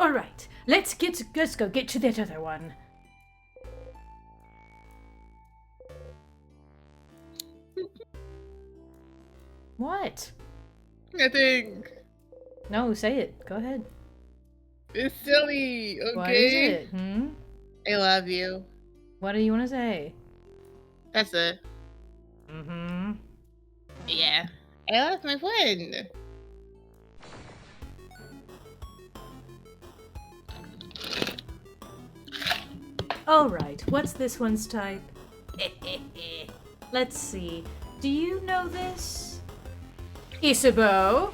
Alright, let's go get to that other one. What? I think. No, say it. Go ahead. It's silly, okay? What is it? I love you. What do you want to say? That's it. Mm-hmm. Yeah. I lost my friend. Alright, what's this one's type? Let's see. Do you know this? Isabeau?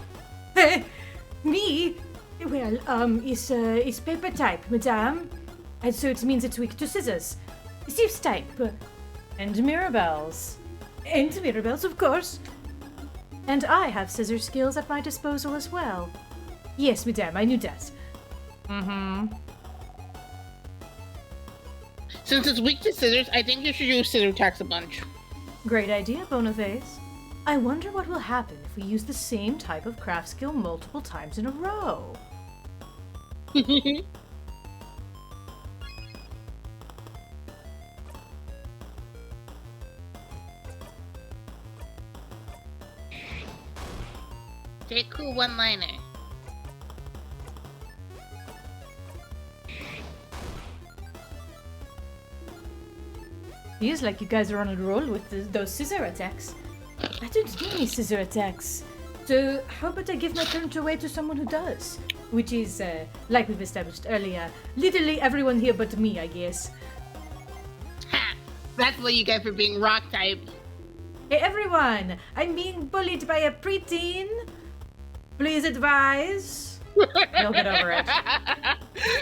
Me? Well, it's paper type, madame. And so it means it's weak to scissors. Thieves type. And Mirabelle's. And Mirabelle's, of course. And I have scissor skills at my disposal as well. Yes, madame, I knew that. Mm-hmm. Since it's weak to scissors, I think you should use scissor attacks a bunch. Great idea, Boniface. I wonder what will happen if we use the same type of craft skill multiple times in a row. Say a cool one-liner. Feels like you guys are on a roll with those scissor attacks. I don't do any scissor attacks. So how about I give my turn away to someone who does? Which is, like we've established earlier, literally everyone here but me, I guess. Ha! That's what you get for being rock type. Hey everyone! I'm being bullied by a preteen. Please advise. You'll get over it.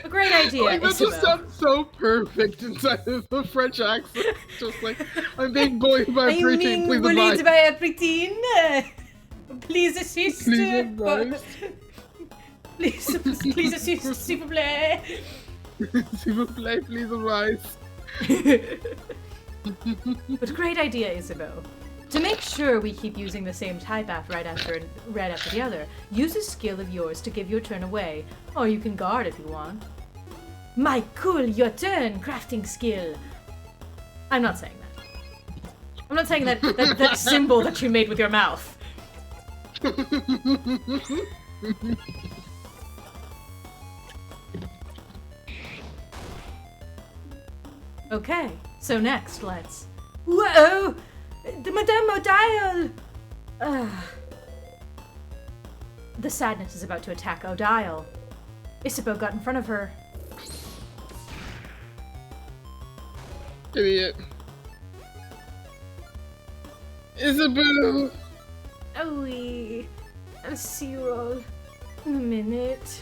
A great idea, Like, that Isabel. just sounds so perfect inside of the French accent. Just like, I'm being bullied by a I'm preteen, being please bullied advise. by a preteen. Please assist. Please advise. Please assist, s'il vous plaît. S'il vous plaît, please advise. But great idea, Isabel. To make sure we keep using the same type right after the other, use a skill of yours to give your turn away, or you can guard if you want. My cool your turn crafting skill. I'm not saying that. I'm not saying that symbol that you made with your mouth. Okay, so next let's... Whoa! Madame O'Dial! The sadness is about to attack O'Dial. Isabeau got in front of her. Idiot. Isabel! Oh, I'll see you all in a minute.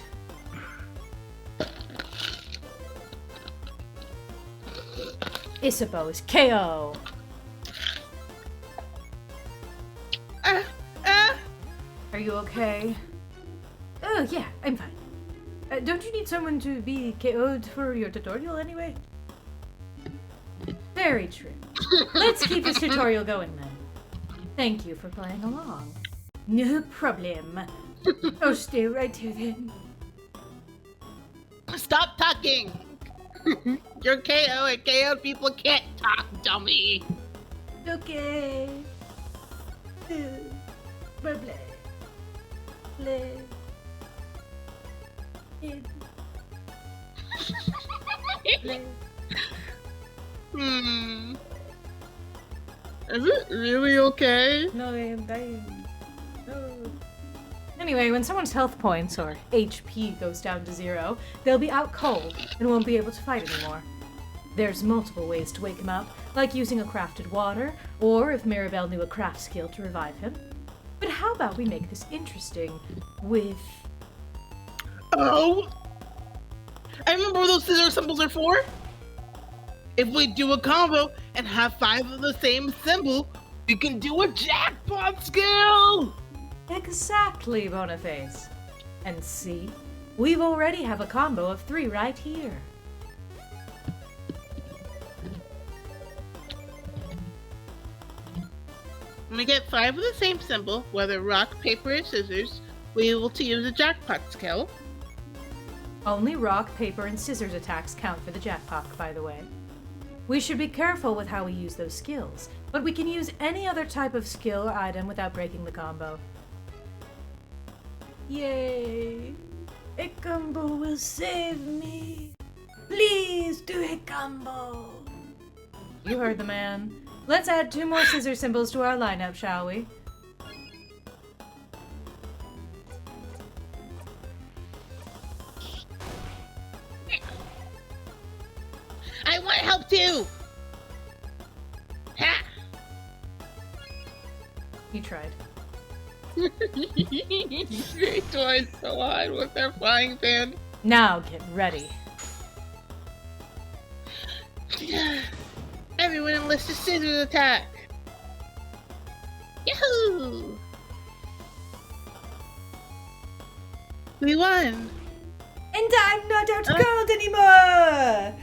Isabeau is KO. Are you okay? Oh, yeah, I'm fine. Don't you need someone to be KO'd for your tutorial anyway? Very true. Let's keep this tutorial going then. Thank you for playing along. No problem. I'll stay right here then. Stop talking! You're KO and KO people can't talk, dummy! Okay. Bye-bye. Play. Play. Is it really okay? No, I am dying. No. Anyway, when someone's health points or HP goes down to 0, they'll be out cold and won't be able to fight anymore. There's multiple ways to wake him up, like using a crafted water, or if Mirabelle knew a craft skill to revive him. But how about we make this interesting with... Oh! I remember what those scissor symbols are for! If we do a combo and have 5 of the same symbol, we can do a jackpot skill! Exactly, Boniface. And see, we've already have a combo of 3 right here. When we get 5 of the same symbol, whether rock, paper, or scissors, we will to use a jackpot skill. Only rock, paper, and scissors attacks count for the jackpot, by the way. We should be careful with how we use those skills, but we can use any other type of skill or item without breaking the combo. Yay! A combo will save me. Please do a combo. You heard the man. Let's add 2 more scissor symbols to our lineup, shall we? I want help too! Ha! You tried. They tried so hard with their flying fan. Now get ready. Everyone enlist a scissors attack! Yahoo! We won! And I'm not out cold anymore!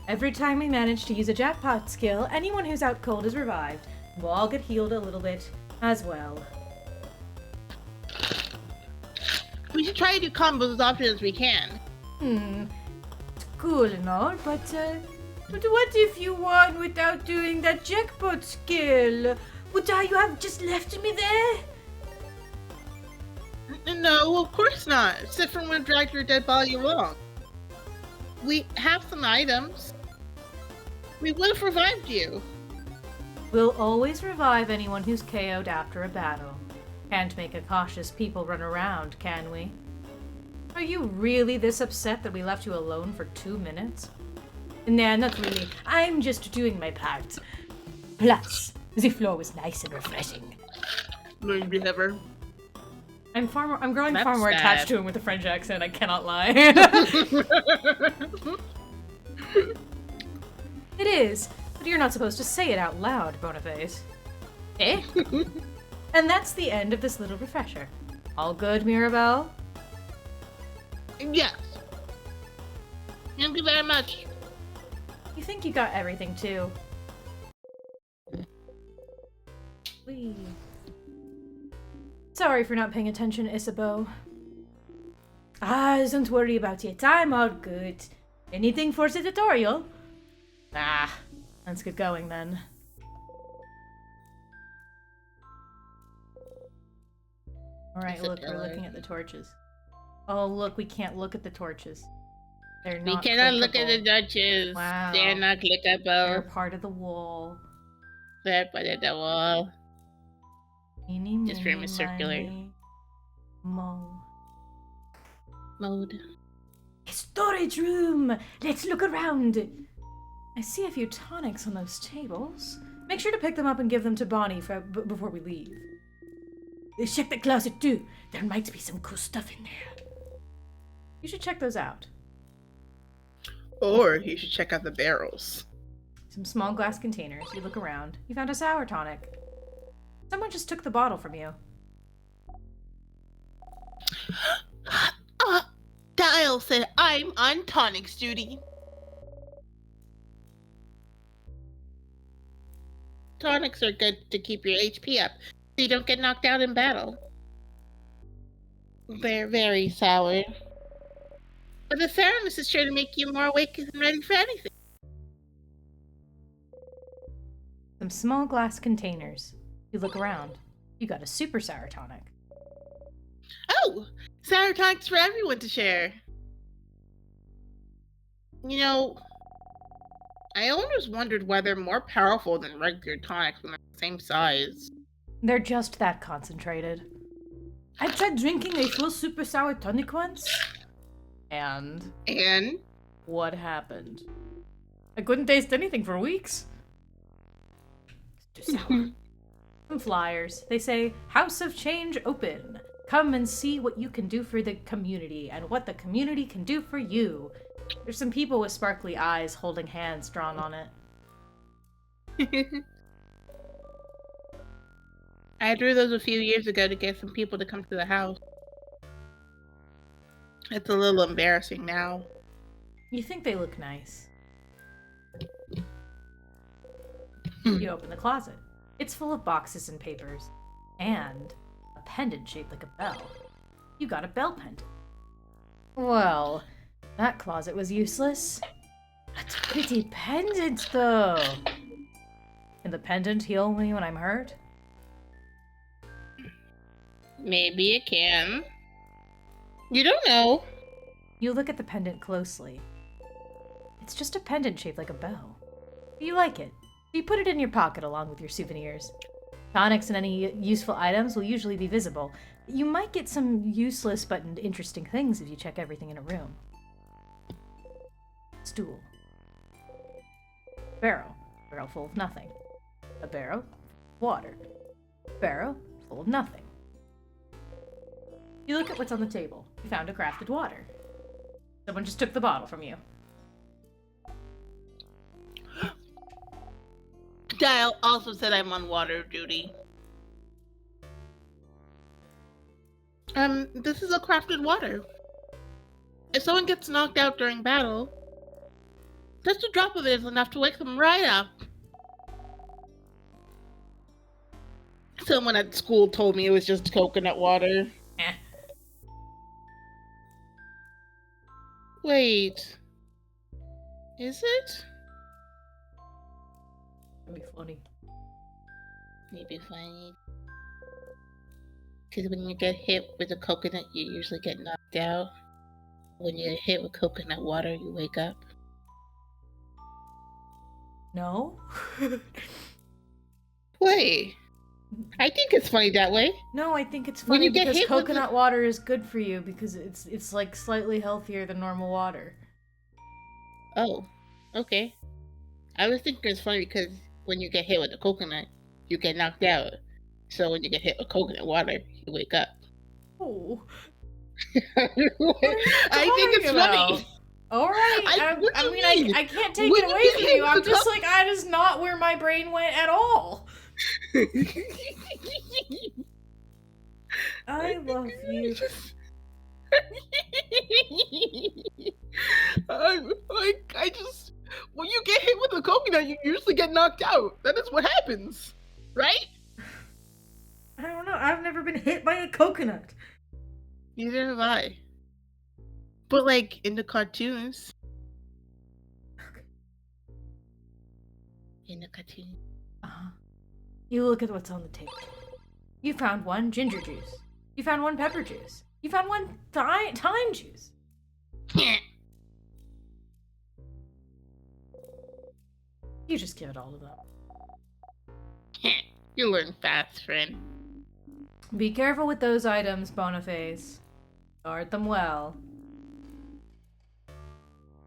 Every time we manage to use a jackpot skill, anyone who's out cold is revived. We'll all get healed a little bit as well. We should try to do combos as often as we can. It's cool and all, but what if you won without doing that jackpot skill? Would you have just left me there? No, of course not. Sifrin would have dragged your dead body along. We have some items. We would have revived you. We'll always revive anyone who's KO'd after a battle. Can't make a cautious people run around, can we? Are you really this upset that we left you alone for 2 minutes? Nah, not really. I'm just doing my part. Plus, the floor was nice and refreshing. Maybe ever. I'm growing That's far more sad. attached to him with a French accent, I cannot lie. It is, but you're not supposed to say it out loud, Boniface. Eh? And that's the end of this little refresher. All good, Mirabelle? Yes. Thank you very much. You think you got everything, too. Whee. Sorry for not paying attention, Isabeau. Don't worry about it. I'm all good. Anything for the tutorial? Let's get going then. Alright, look, we're looking at the torches. Oh, look, we can't look at the torches. They're not We cannot look at the clickable. Duchess. Wow. They're not They're clickable. part of the wall. They're part of the wall. Eeny, This room meeny, is circular. miny, mo. Mode. A storage room! Let's look around! I see a few tonics on those tables. Make sure to pick them up and give them to Bonnie before we leave. Check the closet too. There might be some cool stuff in there. You should check those out. Or you should check out the barrels. Some small glass containers. You look around. You found a sour tonic. Someone just took the bottle from you. Dial said I'm on tonics duty. Tonics are good to keep your HP up, so you don't get knocked out in battle. They're very sour. But the sourness is sure to make you more awake and ready for anything. Some small glass containers. You look around. You got a super sour tonic. Oh! Sour tonics for everyone to share. You know, I always wondered why they're more powerful than regular tonics when they're the same size. They're just that concentrated. I tried drinking a full super sour tonic once. And what happened? I couldn't taste anything for weeks. It's too sour. Some flyers. They say, House of Change open. Come and see what you can do for the community and what the community can do for you. There's some people with sparkly eyes holding hands drawn on it. I drew those a few years ago to get some people to come to the house. It's a little embarrassing now. You think they look nice. You open the closet. It's full of boxes and papers. And a pendant shaped like a bell. You got a bell pendant. Well, that closet was useless. That's a pretty pendant, though. Can the pendant heal me when I'm hurt? Maybe it can. You don't know. You look at the pendant closely. It's just a pendant shaped like a bow. You like it. You put it in your pocket along with your souvenirs. Tonics and any useful items will usually be visible. You might get some useless but interesting things if you check everything in a room. Stool. Barrel. Barrel full of nothing. A barrel. Water. Barrel full of nothing. You look at what's on the table. You found a crafted water. Someone just took the bottle from you. Dial also said I'm on water duty. This is a crafted water. If someone gets knocked out during battle, just a drop of it is enough to wake them right up. Someone at school told me it was just coconut water. Wait. Is it? That'd be funny. Maybe funny. Because when you get hit with a coconut, you usually get knocked out. When you get hit with coconut water, you wake up. No? Wait. I think it's funny that way. No, I think it's When funny you get because hit with coconut water is good for you because it's like slightly healthier than normal water. Oh, okay. I was thinking it's funny because when you get hit with a coconut, you get knocked out. So when you get hit with coconut water, you wake up. Oh. I think it's funny. All right. I can't take it away from you. I'm just like, that is not where my brain went at all. I love you. When you get hit with a coconut, you usually get knocked out. That is what happens, right? I don't know. I've never been hit by a coconut. Neither have I. But like in the cartoons. In the cartoon. Uh-huh. You look at what's on the table. You found one ginger juice. You found one pepper juice. You found one thyme juice. You just give it all to them. You learn fast, friend. Be careful with those items, Boniface. Guard them well.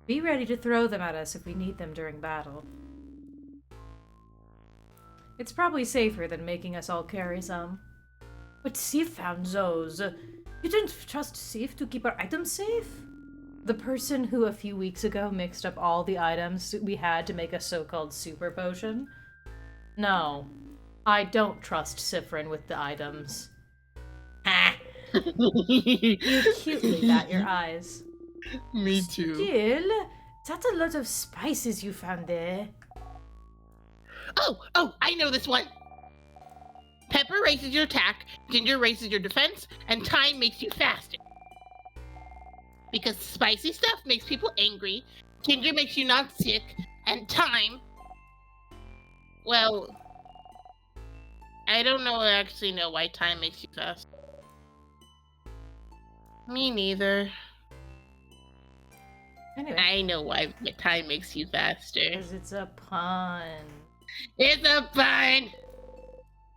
Be ready to throw them at us if we need them during battle. It's probably safer than making us all carry some. But Sif found those. You didn't trust Sif to keep our items safe? The person who a few weeks ago mixed up all the items we had to make a so-called super potion? No. I don't trust Sifrin with the items. Ha! You cutely bat your eyes. Me too. Still, that's a lot of spices you found there. Oh, I know this one. Pepper raises your attack, ginger raises your defense, and thyme makes you faster. Because spicy stuff makes people angry, ginger makes you not sick, and thyme... Well... I don't actually know why thyme makes you fast. Me neither. Anyway. I know why thyme makes you faster. Because it's a pun. It's a pun!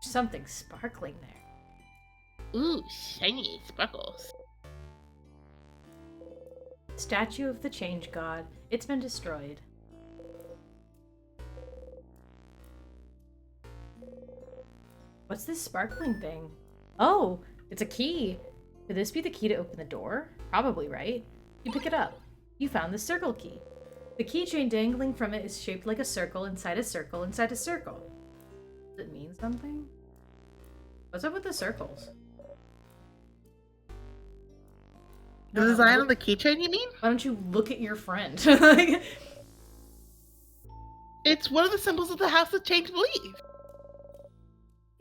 Something sparkling there. Ooh, shiny sparkles. Statue of the Change God. It's been destroyed. What's this sparkling thing? Oh, it's a key. Could this be the key to open the door? Probably, right? You pick it up. You found the circle key. The keychain dangling from it is shaped like a circle inside a circle inside a circle. Does it mean something? What's up with the circles? The design of the keychain, you mean? Why don't you look at your friend? It's one of the symbols of the House of Change believe.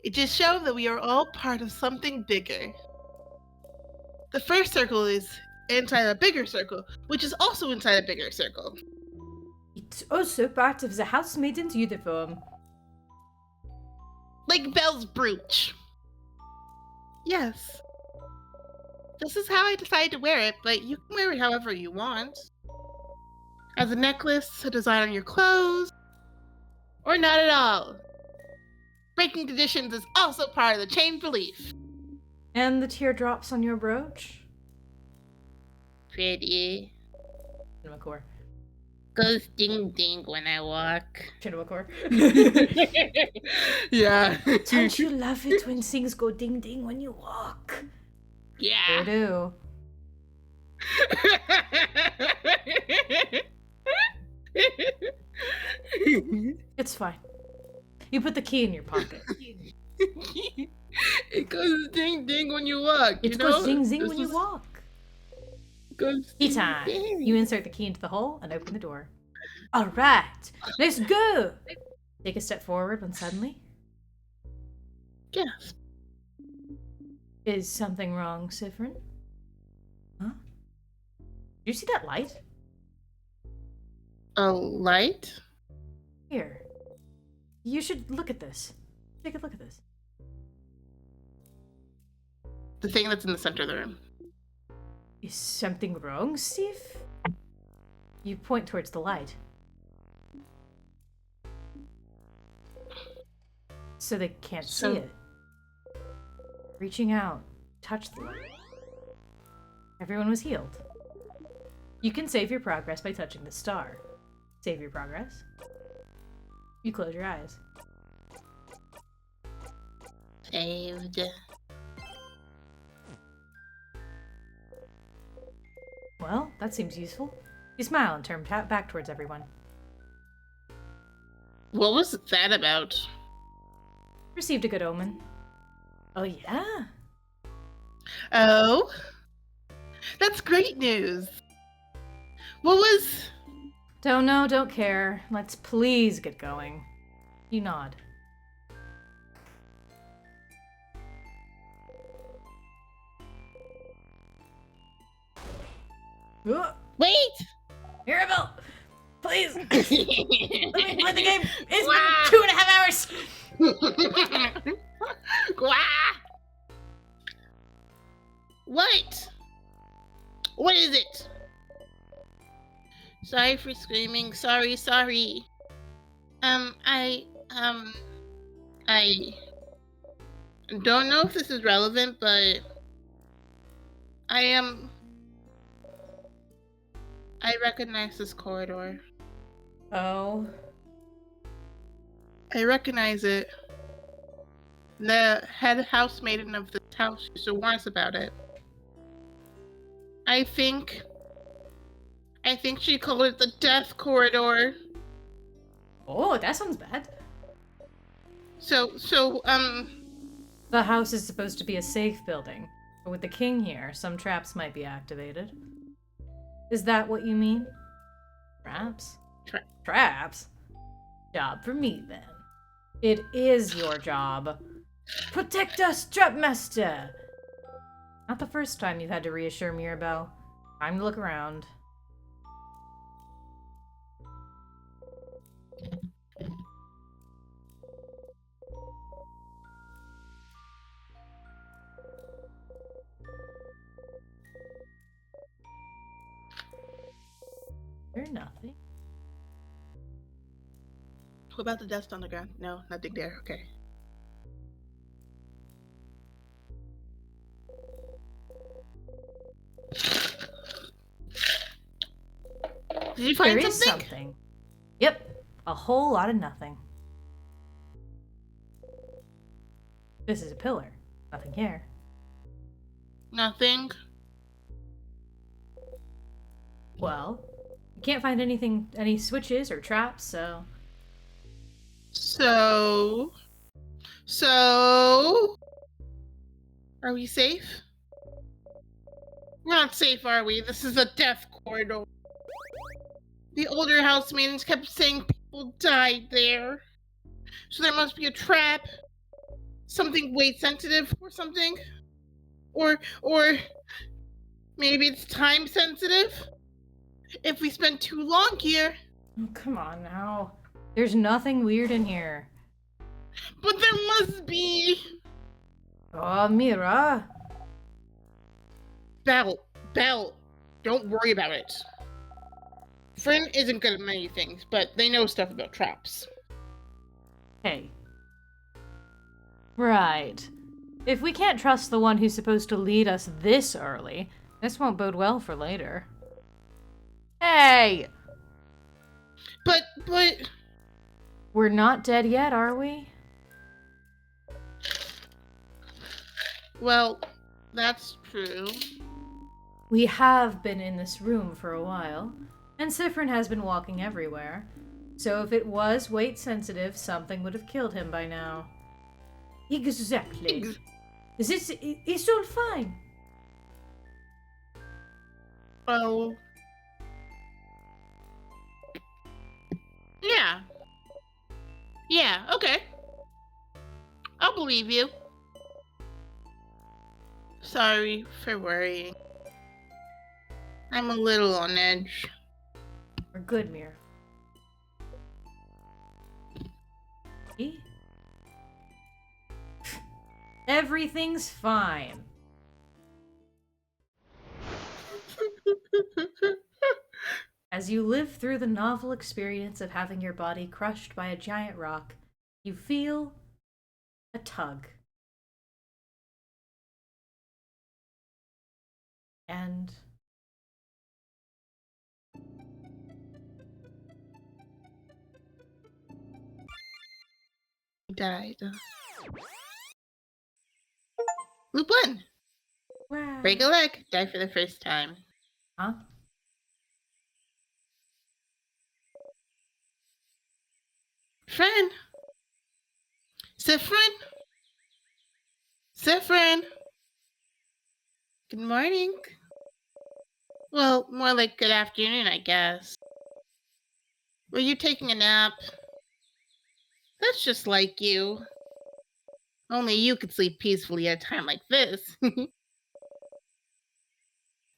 It just shows that we are all part of something bigger. The first circle is inside a bigger circle, which is also inside a bigger circle. It's also part of the housemaiden's uniform. Like Belle's brooch. Yes. This is how I decided to wear it, but you can wear it however you want. As a necklace, a design on your clothes, or not at all. Breaking traditions is also part of the chain belief. And the teardrops on your brooch? Pretty. Cinemacore. Goes ding ding when I walk. Cinemacore. Yeah. Don't you love it when things go ding ding when you walk? Yeah. You do. It's fine. You put the key in your pocket. It goes ding ding when you walk. It goes ding ding when you walk. Goes Key ding, time. ding. You insert the key into the hole and open the door. All right, let's go. Take a step forward when suddenly. Yes. Is something wrong, Sifrin? Huh? Did you see that light? A light? Here. You should look at this. Take a look at this. The thing that's in the center of the room. Is something wrong, Steve? You point towards the light. So they can't see it. Reaching out, touch the light. Everyone was healed. You can save your progress by touching the star. Save your progress. You close your eyes. Saved. Well, that seems useful. You smile and turn back towards everyone. What was that about? Received a good omen. Oh, yeah? Oh? That's great news. What was... Don't know, don't care. Let's please get going. You nod. Wait! Mirabelle! Please! Let me play the game! It's Wow. been 2.5 hours! Gwah! What? What is it? Sorry for screaming. Sorry. I don't know if this is relevant, but I recognize this corridor. Oh. I recognize it. The head housemaiden of this house used to warn us about it. I think she called it the death corridor. Oh, that sounds bad. So, The house is supposed to be a safe building, but with the king here, some traps might be activated. Is that what you mean? Traps? Traps? Job for me, then. It is your job. Protect us, Trapmaster! Not the first time you've had to reassure Mirabelle. Time to look around. There's nothing. what about the dust on the ground? No, nothing there. Okay. Did you find There is something? something. Yep, a whole lot of nothing. This is a pillar. Nothing here. Nothing. Well, you can't find anything, any switches or traps, so... So... Are we safe? We're not safe, are we? This is a death corridor. The older housemaidens kept saying people died there. So there must be a trap. Something weight sensitive or something. Or maybe it's time sensitive. If we spend too long here. Oh, come on now. There's nothing weird in here. But there must be. Oh, Mira. Belle, don't worry about it. Friend isn't good at many things, but they know stuff about traps. Hey. Right. If we can't trust the one who's supposed to lead us this early, this won't bode well for later. Hey! But... We're not dead yet, are we? Well, that's true. We have been in this room for a while, and Siffrin has been walking everywhere. So if it was weight sensitive, something would have killed him by now. Exactly. It's all fine. Oh. Yeah. Yeah, okay. I'll believe you. Sorry for worrying. I'm a little on edge. We're good, Mir. See? Everything's fine. As you live through the novel experience of having your body crushed by a giant rock, you feel a tug. And He died. Lupin! wow. Break a leg. Die for the first time. Huh? Friend! Siffrin! Siffrin! Good morning. Well, more like good afternoon, I guess. Were you taking a nap? That's just like you. Only you could sleep peacefully at a time like this.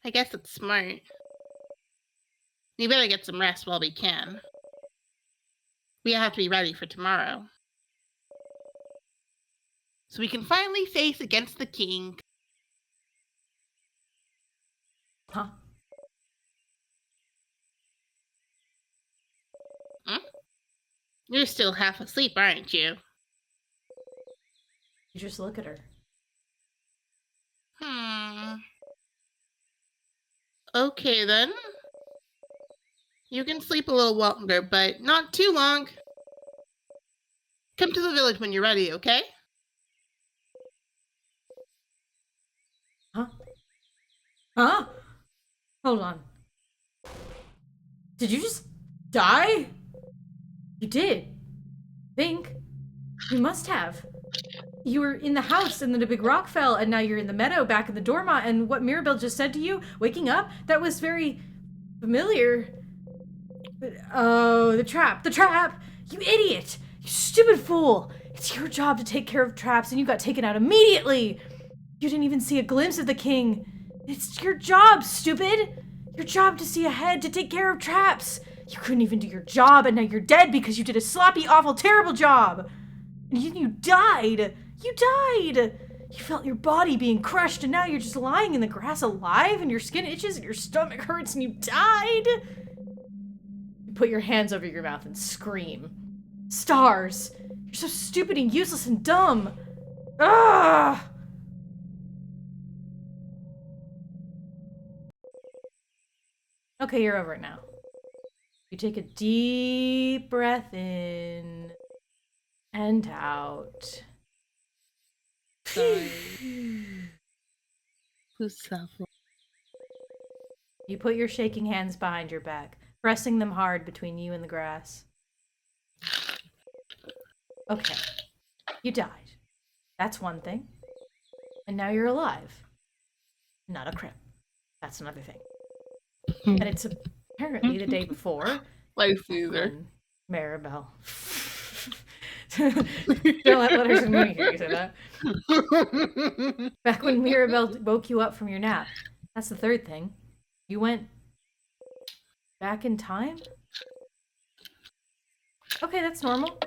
I guess it's smart. We better get some rest while we can. We have to be ready for tomorrow. So we can finally face against the king. Huh? You're still half asleep, aren't you? You just look at her. Okay then. You can sleep a little longer, but not too long. Come to the village when you're ready, okay? Huh? Huh? Hold on. Did you just die? You did. Think. You must have. You were in the house and then a big rock fell and now you're in the meadow back in the Dorma, and what Mirabelle just said to you, waking up, that was very familiar. Oh, the trap! You idiot! You stupid fool! It's your job to take care of traps and you got taken out immediately! You didn't even see a glimpse of the king! It's your job, stupid! Your job to see ahead, to take care of traps! You couldn't even do your job and now you're dead because you did a sloppy, awful, terrible job! And you died! You died! You felt your body being crushed and now you're just lying in the grass alive and your skin itches and your stomach hurts and you died! You put your hands over your mouth and scream. Stars! You're so stupid and useless and dumb! Ugh! Okay, you're over it now. You take a deep breath in and out. Sorry. Who's suffering? You put your shaking hands behind your back, pressing them hard between you and the grass. Okay. You died. That's one thing. And now you're alive. Not a crip. That's another thing. And it's apparently the day before. Like Caesar. Maribel. Don't let her hear you say that. Back when Mirabelle woke you up from your nap. That's the third thing. You went back in time? Okay, that's normal.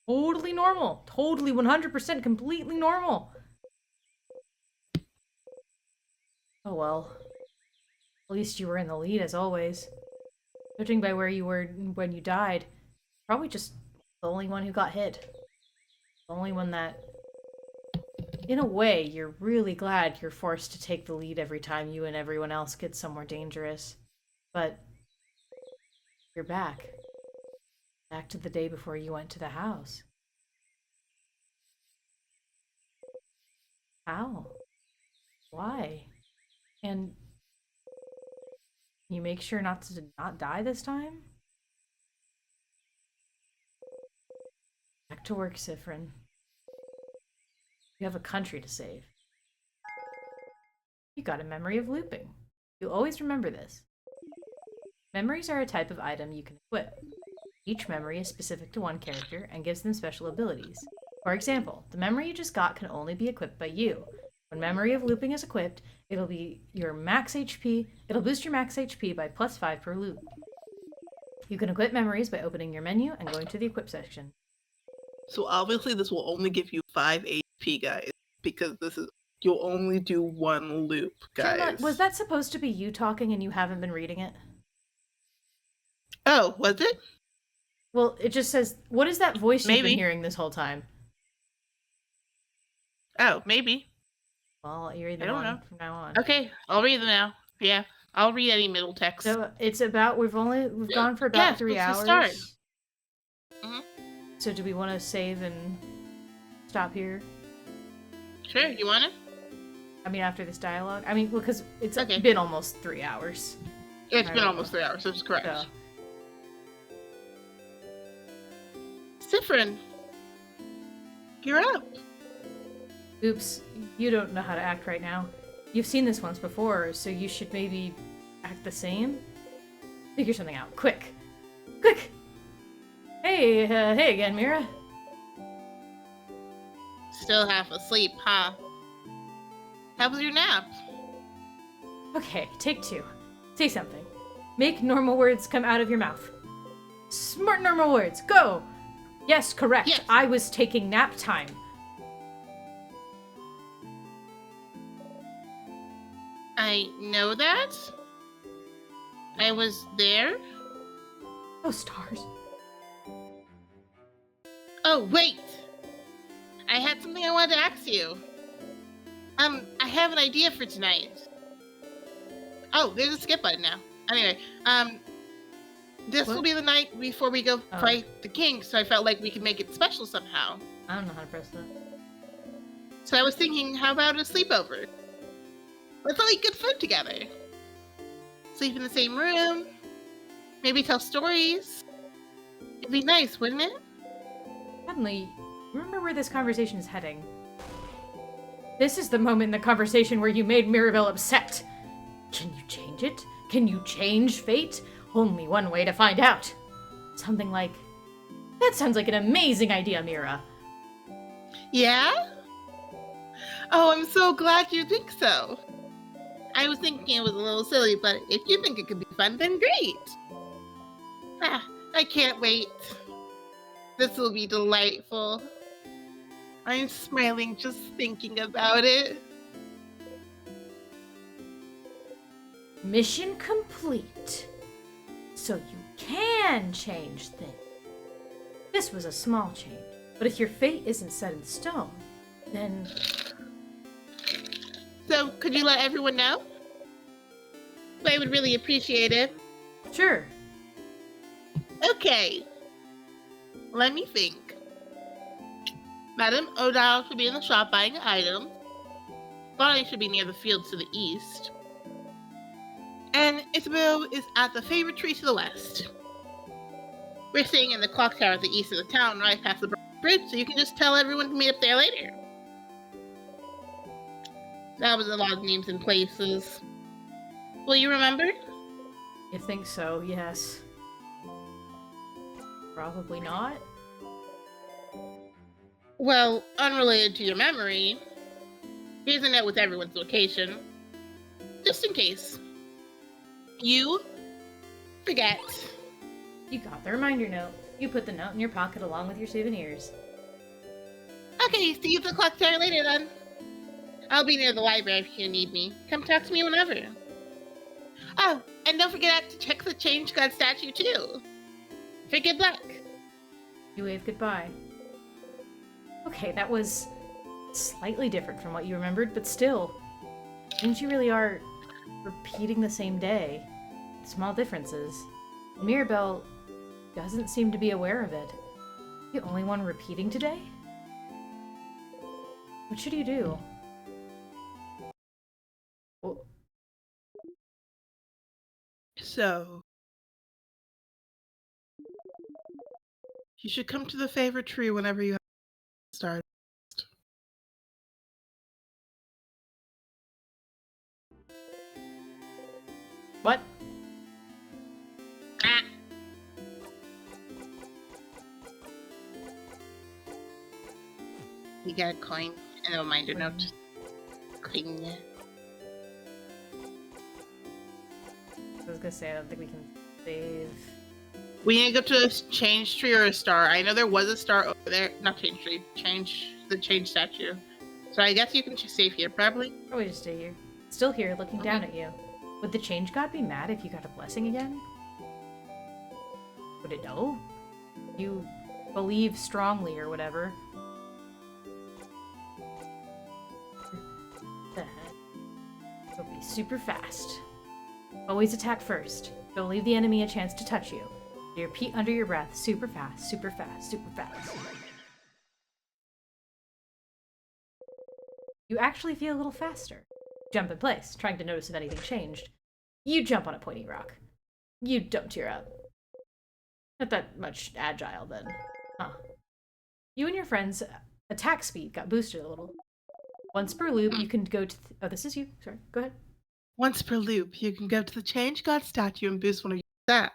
Totally normal. Totally 100% completely normal. Oh well. At least you were in the lead as always. Judging by where you were when you died, probably just the only one who got hit. The only one that... In a way, you're really glad you're forced to take the lead every time you and everyone else get somewhere dangerous. But... you're back. Back to the day before you went to the house. How? Why? And... you make sure not to not die this time? Back to work, Siffrin. You have a country to save. You got a memory of looping. You'll always remember this. Memories are a type of item you can equip. Each memory is specific to one character and gives them special abilities. For example, the memory you just got can only be equipped by you. When Memory of Looping is equipped, it'll be your max HP. It'll boost your max HP by +5 per loop. You can equip memories by opening your menu and going to the equip section. So obviously this will only give you 5 HP, guys, because you'll only do one loop, guys. Gemma, was that supposed to be you talking and you haven't been reading it? Oh, was it? Well, it just says, what is that voice you've Maybe. been hearing this whole time? Oh, maybe. Well, you read I them don't on know. from now on. Okay, I'll read them now. Yeah, I'll read any middle text. So it's about, we've gone for about 3 hours. Start. Mm-hmm. So do we want to save and stop here? Sure, you want it? I mean, after this dialogue? I mean, because it's Okay. been almost 3 hours. It's been almost 3 hours, that's correct. So. Siffrin, you're up. Oops, you don't know how to act right now. You've seen this once before, so you should maybe act the same? Figure something out, quick! Quick! Hey again, Mira. Still half asleep, huh? How was your nap? Okay, take 2. Say something. Make normal words come out of your mouth. Smart normal words, go! Yes, correct. Yes. I was taking nap time. I know that. I was there. Oh, stars. Oh, wait! I had something I wanted to ask you. I have an idea for tonight. Oh, there's a skip button now. Anyway, this will be the night before we go fight the king, so I felt like we could make it special somehow. I don't know how to press that. So I was thinking, how about a sleepover? Let's all eat good food together. Sleep in the same room. Maybe tell stories. It'd be nice, wouldn't it? Suddenly, remember where this conversation is heading. This is the moment in the conversation where you made Mirabelle upset. Can you change it? Can you change fate? Only one way to find out. Something like, that sounds like an amazing idea, Mira. Yeah? Oh, I'm so glad you think so. I was thinking it was a little silly, but if you think it could be fun, then great. I can't wait. This will be delightful. I'm smiling just thinking about it. Mission complete. So you can change things. This was a small change, but if your fate isn't set in stone, then... So, could you let everyone know? I would really appreciate it. Sure. Okay. Let me think. Madame O'Dowd should be in the shop buying items. Bonnie should be near the fields to the east. And Isabel is at the favorite tree to the west. We're staying in the clock tower at the east of the town, right past the bridge, so you can just tell everyone to meet up there later. That was a lot of names and places. Will you remember? You think so, yes. Probably not. Well, unrelated to your memory, here's a note with everyone's location. Just in case. You forget. You got the reminder note. You put the note in your pocket along with your souvenirs. Okay, see you at the clock tower later then. I'll be near the library if you need me. Come talk to me whenever. Oh, and don't forget to check the Change God statue too. For good luck. You wave goodbye. Okay, that was slightly different from what you remembered, but still. Means you really are repeating the same day. Small differences. Mirabelle doesn't seem to be aware of it. The only one repeating today? What should you do? Well, So, you should come to the favorite tree whenever you have start. what? Ah. You got a coin and a reminder note. Coin. I was gonna say, I don't think we can save. We need to go to a change tree or a star. I know there was a star over there. Not change tree. The change statue. So I guess you can just save here, probably. Probably just stay here. Still here, looking down at you. Would the change god be mad if you got a blessing again? Would it know? You believe strongly or whatever. It'll be super fast. Always attack first. Don't leave the enemy a chance to touch you. You repeat under your breath, super fast, super fast, super fast. You actually feel a little faster. Jump in place, trying to notice if anything changed. You jump on a pointy rock. You don't tear up. Not that much agile then. Huh. You and your friends' attack speed got boosted a little. Once per loop, you can go to... oh, this is you. Sorry, go ahead. Once per loop, you can go to the Change God statue and boost one of your stats.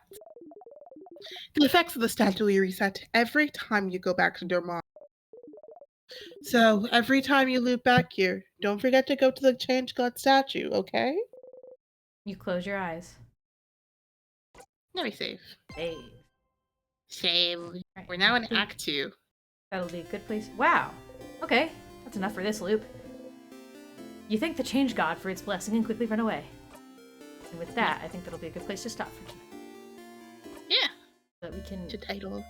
The effects of the statue will reset every time you go back to Dormont. So, every time you loop back here, don't forget to go to the Change God statue, okay? You close your eyes. Now we save. Save. Save. Right. We're now in Act 2. That'll be a good place. Wow. Okay, that's enough for this loop. You thank the change god for its blessing and quickly run away. And with that, I think that'll be a good place to stop for tonight. Yeah. So that we can... To title.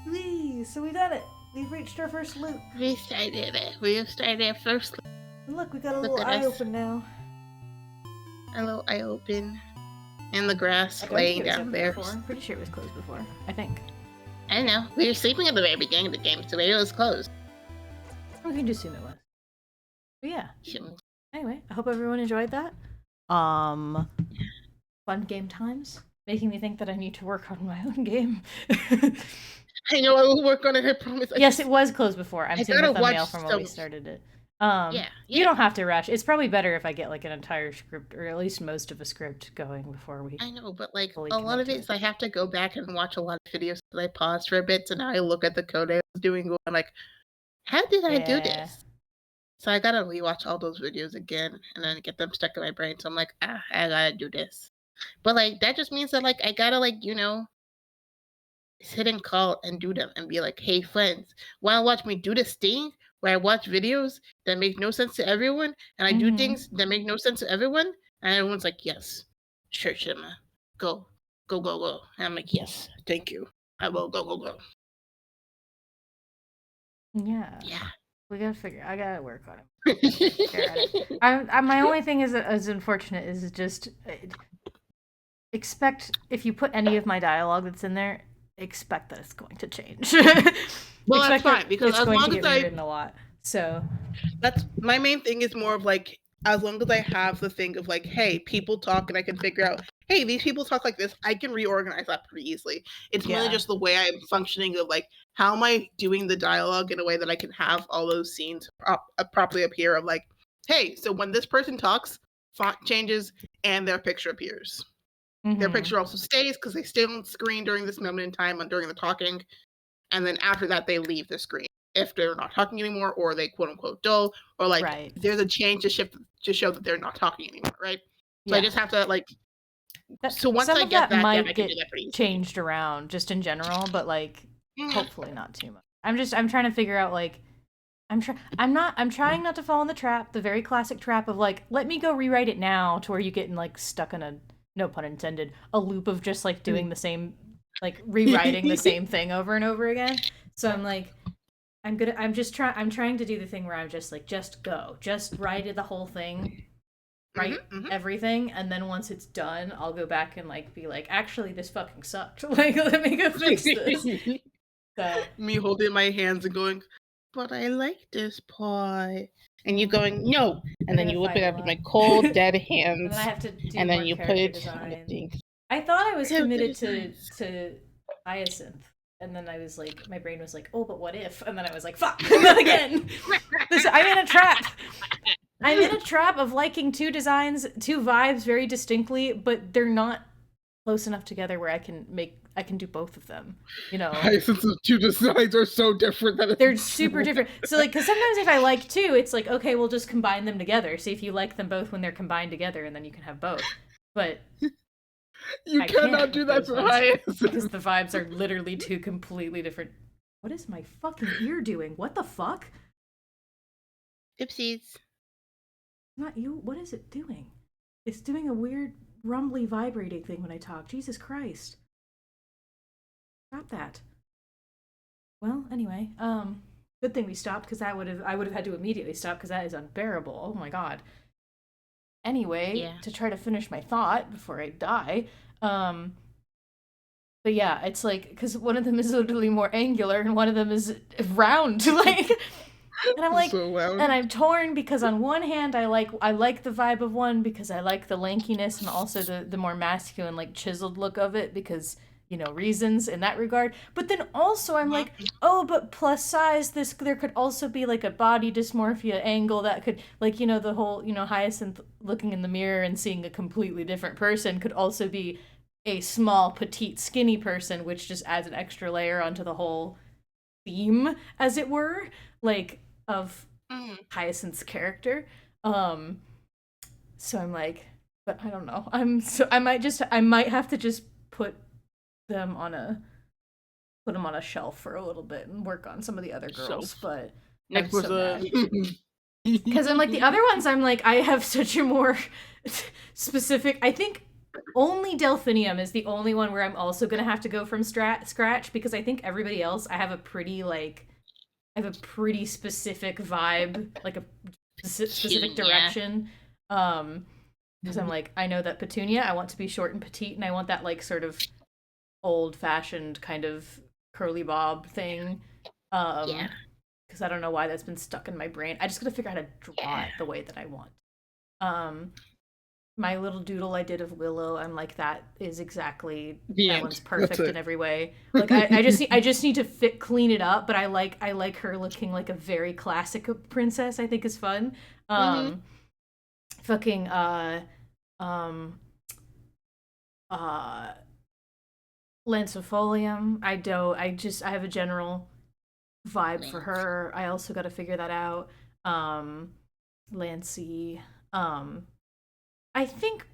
Whee! So we done it! We've reached our first loop. We started it. We started our first loop. And look, we got a Look little at eye us. open now. A little eye open. In the grass, I don't laying think it was down open there. before. I'm pretty sure it was closed before. I think. I don't know. We were sleeping at the very beginning of the game, so maybe it was closed. We can just assume it was. But yeah. Shit. Anyway, I hope everyone enjoyed that. Fun game times. Making me think that I need to work on my own game. I know I will work on it, I promise. Yes, it was closed before. I'm I seeing the gotta thumbnail watch from when we some- started it. Yeah. You don't have to rush. It's probably better if I get like an entire script, or at least most of a script going before we... I know, but like fully a lot commit of to it is I have to go back and watch a lot of videos that I paused for a bit, so now I look at the code I was doing and I'm like, how did I do Yeah. this? So I gotta rewatch all those videos again and then get them stuck in my brain. So I'm like, I gotta do this. But like that just means that like I gotta like, sit and call and do them and be like, hey friends, wanna watch me do this thing where I watch videos that make no sense to everyone and I do Mhm. things that make no sense to everyone? And everyone's like, yes, sure, Shima. Go. And I'm like, yes, thank you. I will go. Yeah. Yeah. We gotta I gotta work on it. My only thing is unfortunate is just expect, if you put any of my dialogue that's in there, expect that it's going to change. Well, that's Expect fine, that because it's as going long to as get I- rewritten a lot. So That's my main thing is more of like, as long as I have the thing of like, hey, people talk and I can figure out, hey, these people talk like this, I can reorganize that pretty easily. It's really Yeah. just the way I'm functioning of like, how am I doing the dialogue in a way that I can have all those scenes properly appear of like, hey, so when this person talks, font changes and their picture appears. Their mhm. picture also stays because they stay on screen during this moment in time during the talking, and then after that they leave the screen if they're not talking anymore or they quote unquote dull or like Right. there's a change to shift to show that they're not talking anymore, right? So I Yeah. just have to like That- so once some I of get that might down, I can get do that pretty easily. changed around just in general, but like Mhm. hopefully not too much. I'm trying to figure out like I'm trying not to fall in the trap, the very classic trap of like, let me go rewrite it now, to where you get like stuck in a, no pun intended, a loop of just like doing the same, like rewriting the same thing over and over again. So I'm like, I'm trying to do the thing where I'm just like, just write the whole thing, write everything, and then once it's done, I'll go back and like be like, actually, this fucking sucked. Like, let me go fix this. So me holding my hands and going, but I like this part. And you going, no. And then you whip it out with my cold, dead hands. And then I have to do and then you put it design. on the thing. I thought I was committed to Hyacinth. And then I was like, my brain was like, oh, but what if? And then I was like, fuck, not again. I'm in a trap. I'm in a trap of liking two vibes very distinctly, but they're not close enough together where I can do both of them, you know. Hyacinth's two designs are so different that they're super different. So like, because sometimes if I like two, it's like, okay, we'll just combine them together. See if you like them both when they're combined together, and then you can have both. But you cannot do that for Hyacinth because the vibes are literally two completely different. What is my fucking ear doing? What the fuck? Oopsies. Not you. What is it doing? It's doing a weird rumbly vibrating thing when I talk. Jesus Christ. Stop that. Well, anyway, good thing we stopped, because I would have had to immediately stop, because that is unbearable. Oh my god. Anyway, to try to finish my thought before I die, but yeah, it's like, because one of them is literally more angular and one of them is round, like, and I'm like, and I'm torn, because on one hand I like the vibe of one because I like the lankiness and also the more masculine, like chiseled look of it, because, you know, reasons in that regard. But then also I'm like, oh, but plus size, there could also be like a body dysmorphia angle that could, like, you know, the whole, you know, Hyacinth looking in the mirror and seeing a completely different person could also be a small, petite, skinny person, which just adds an extra layer onto the whole theme, as it were, like, of Hyacinth's character. So I'm like, but I don't know. I might have to just put them on a shelf for a little bit and work on some of the other girls. But next was because I'm like, the other ones, I'm like, I have such a more specific, I think only Delphinium is the only one where I'm also gonna have to go from scratch, because I think everybody else I have a pretty specific vibe, like a specific direction. Because I'm like, I know that Petunia, I want to be short and petite, and I want that like sort of old-fashioned kind of curly bob thing. Because I don't know why that's been stuck in my brain. I just gotta figure out how to draw it the way that I want. My little doodle I did of Willow, I'm like, that is exactly, that one's perfect in every way. Like, I just need to clean it up, but I like her looking like a very classic princess. I think is fun. Fucking Lancifolium. I have a general vibe for her. I also got to figure that out. Lancey. I think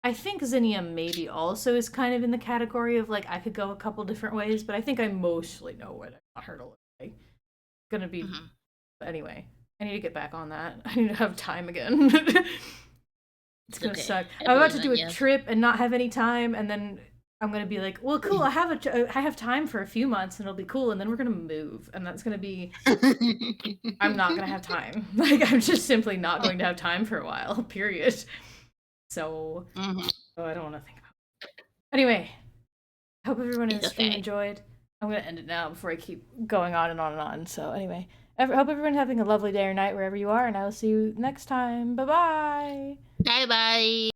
Zinnium maybe also is kind of in the category of like, I could go a couple different ways, but I think I mostly know what I want her to look like. Gonna be, but anyway, I need to get back on that. I need to have time again. It's gonna suck. I'm about to do a trip and not have any time, and then I'm gonna be like, well, cool, I have time for a few months, and it'll be cool, and then we're gonna move, and that's gonna be, I'm not gonna have time. Like, I'm just simply not going to have time for a while, period. So, I don't want to think about it. Anyway, I hope everyone in the stream enjoyed. I'm gonna end it now before I keep going on and on and on. So anyway, I hope everyone's having a lovely day or night wherever you are, and I will see you next time. Bye-bye! Bye-bye!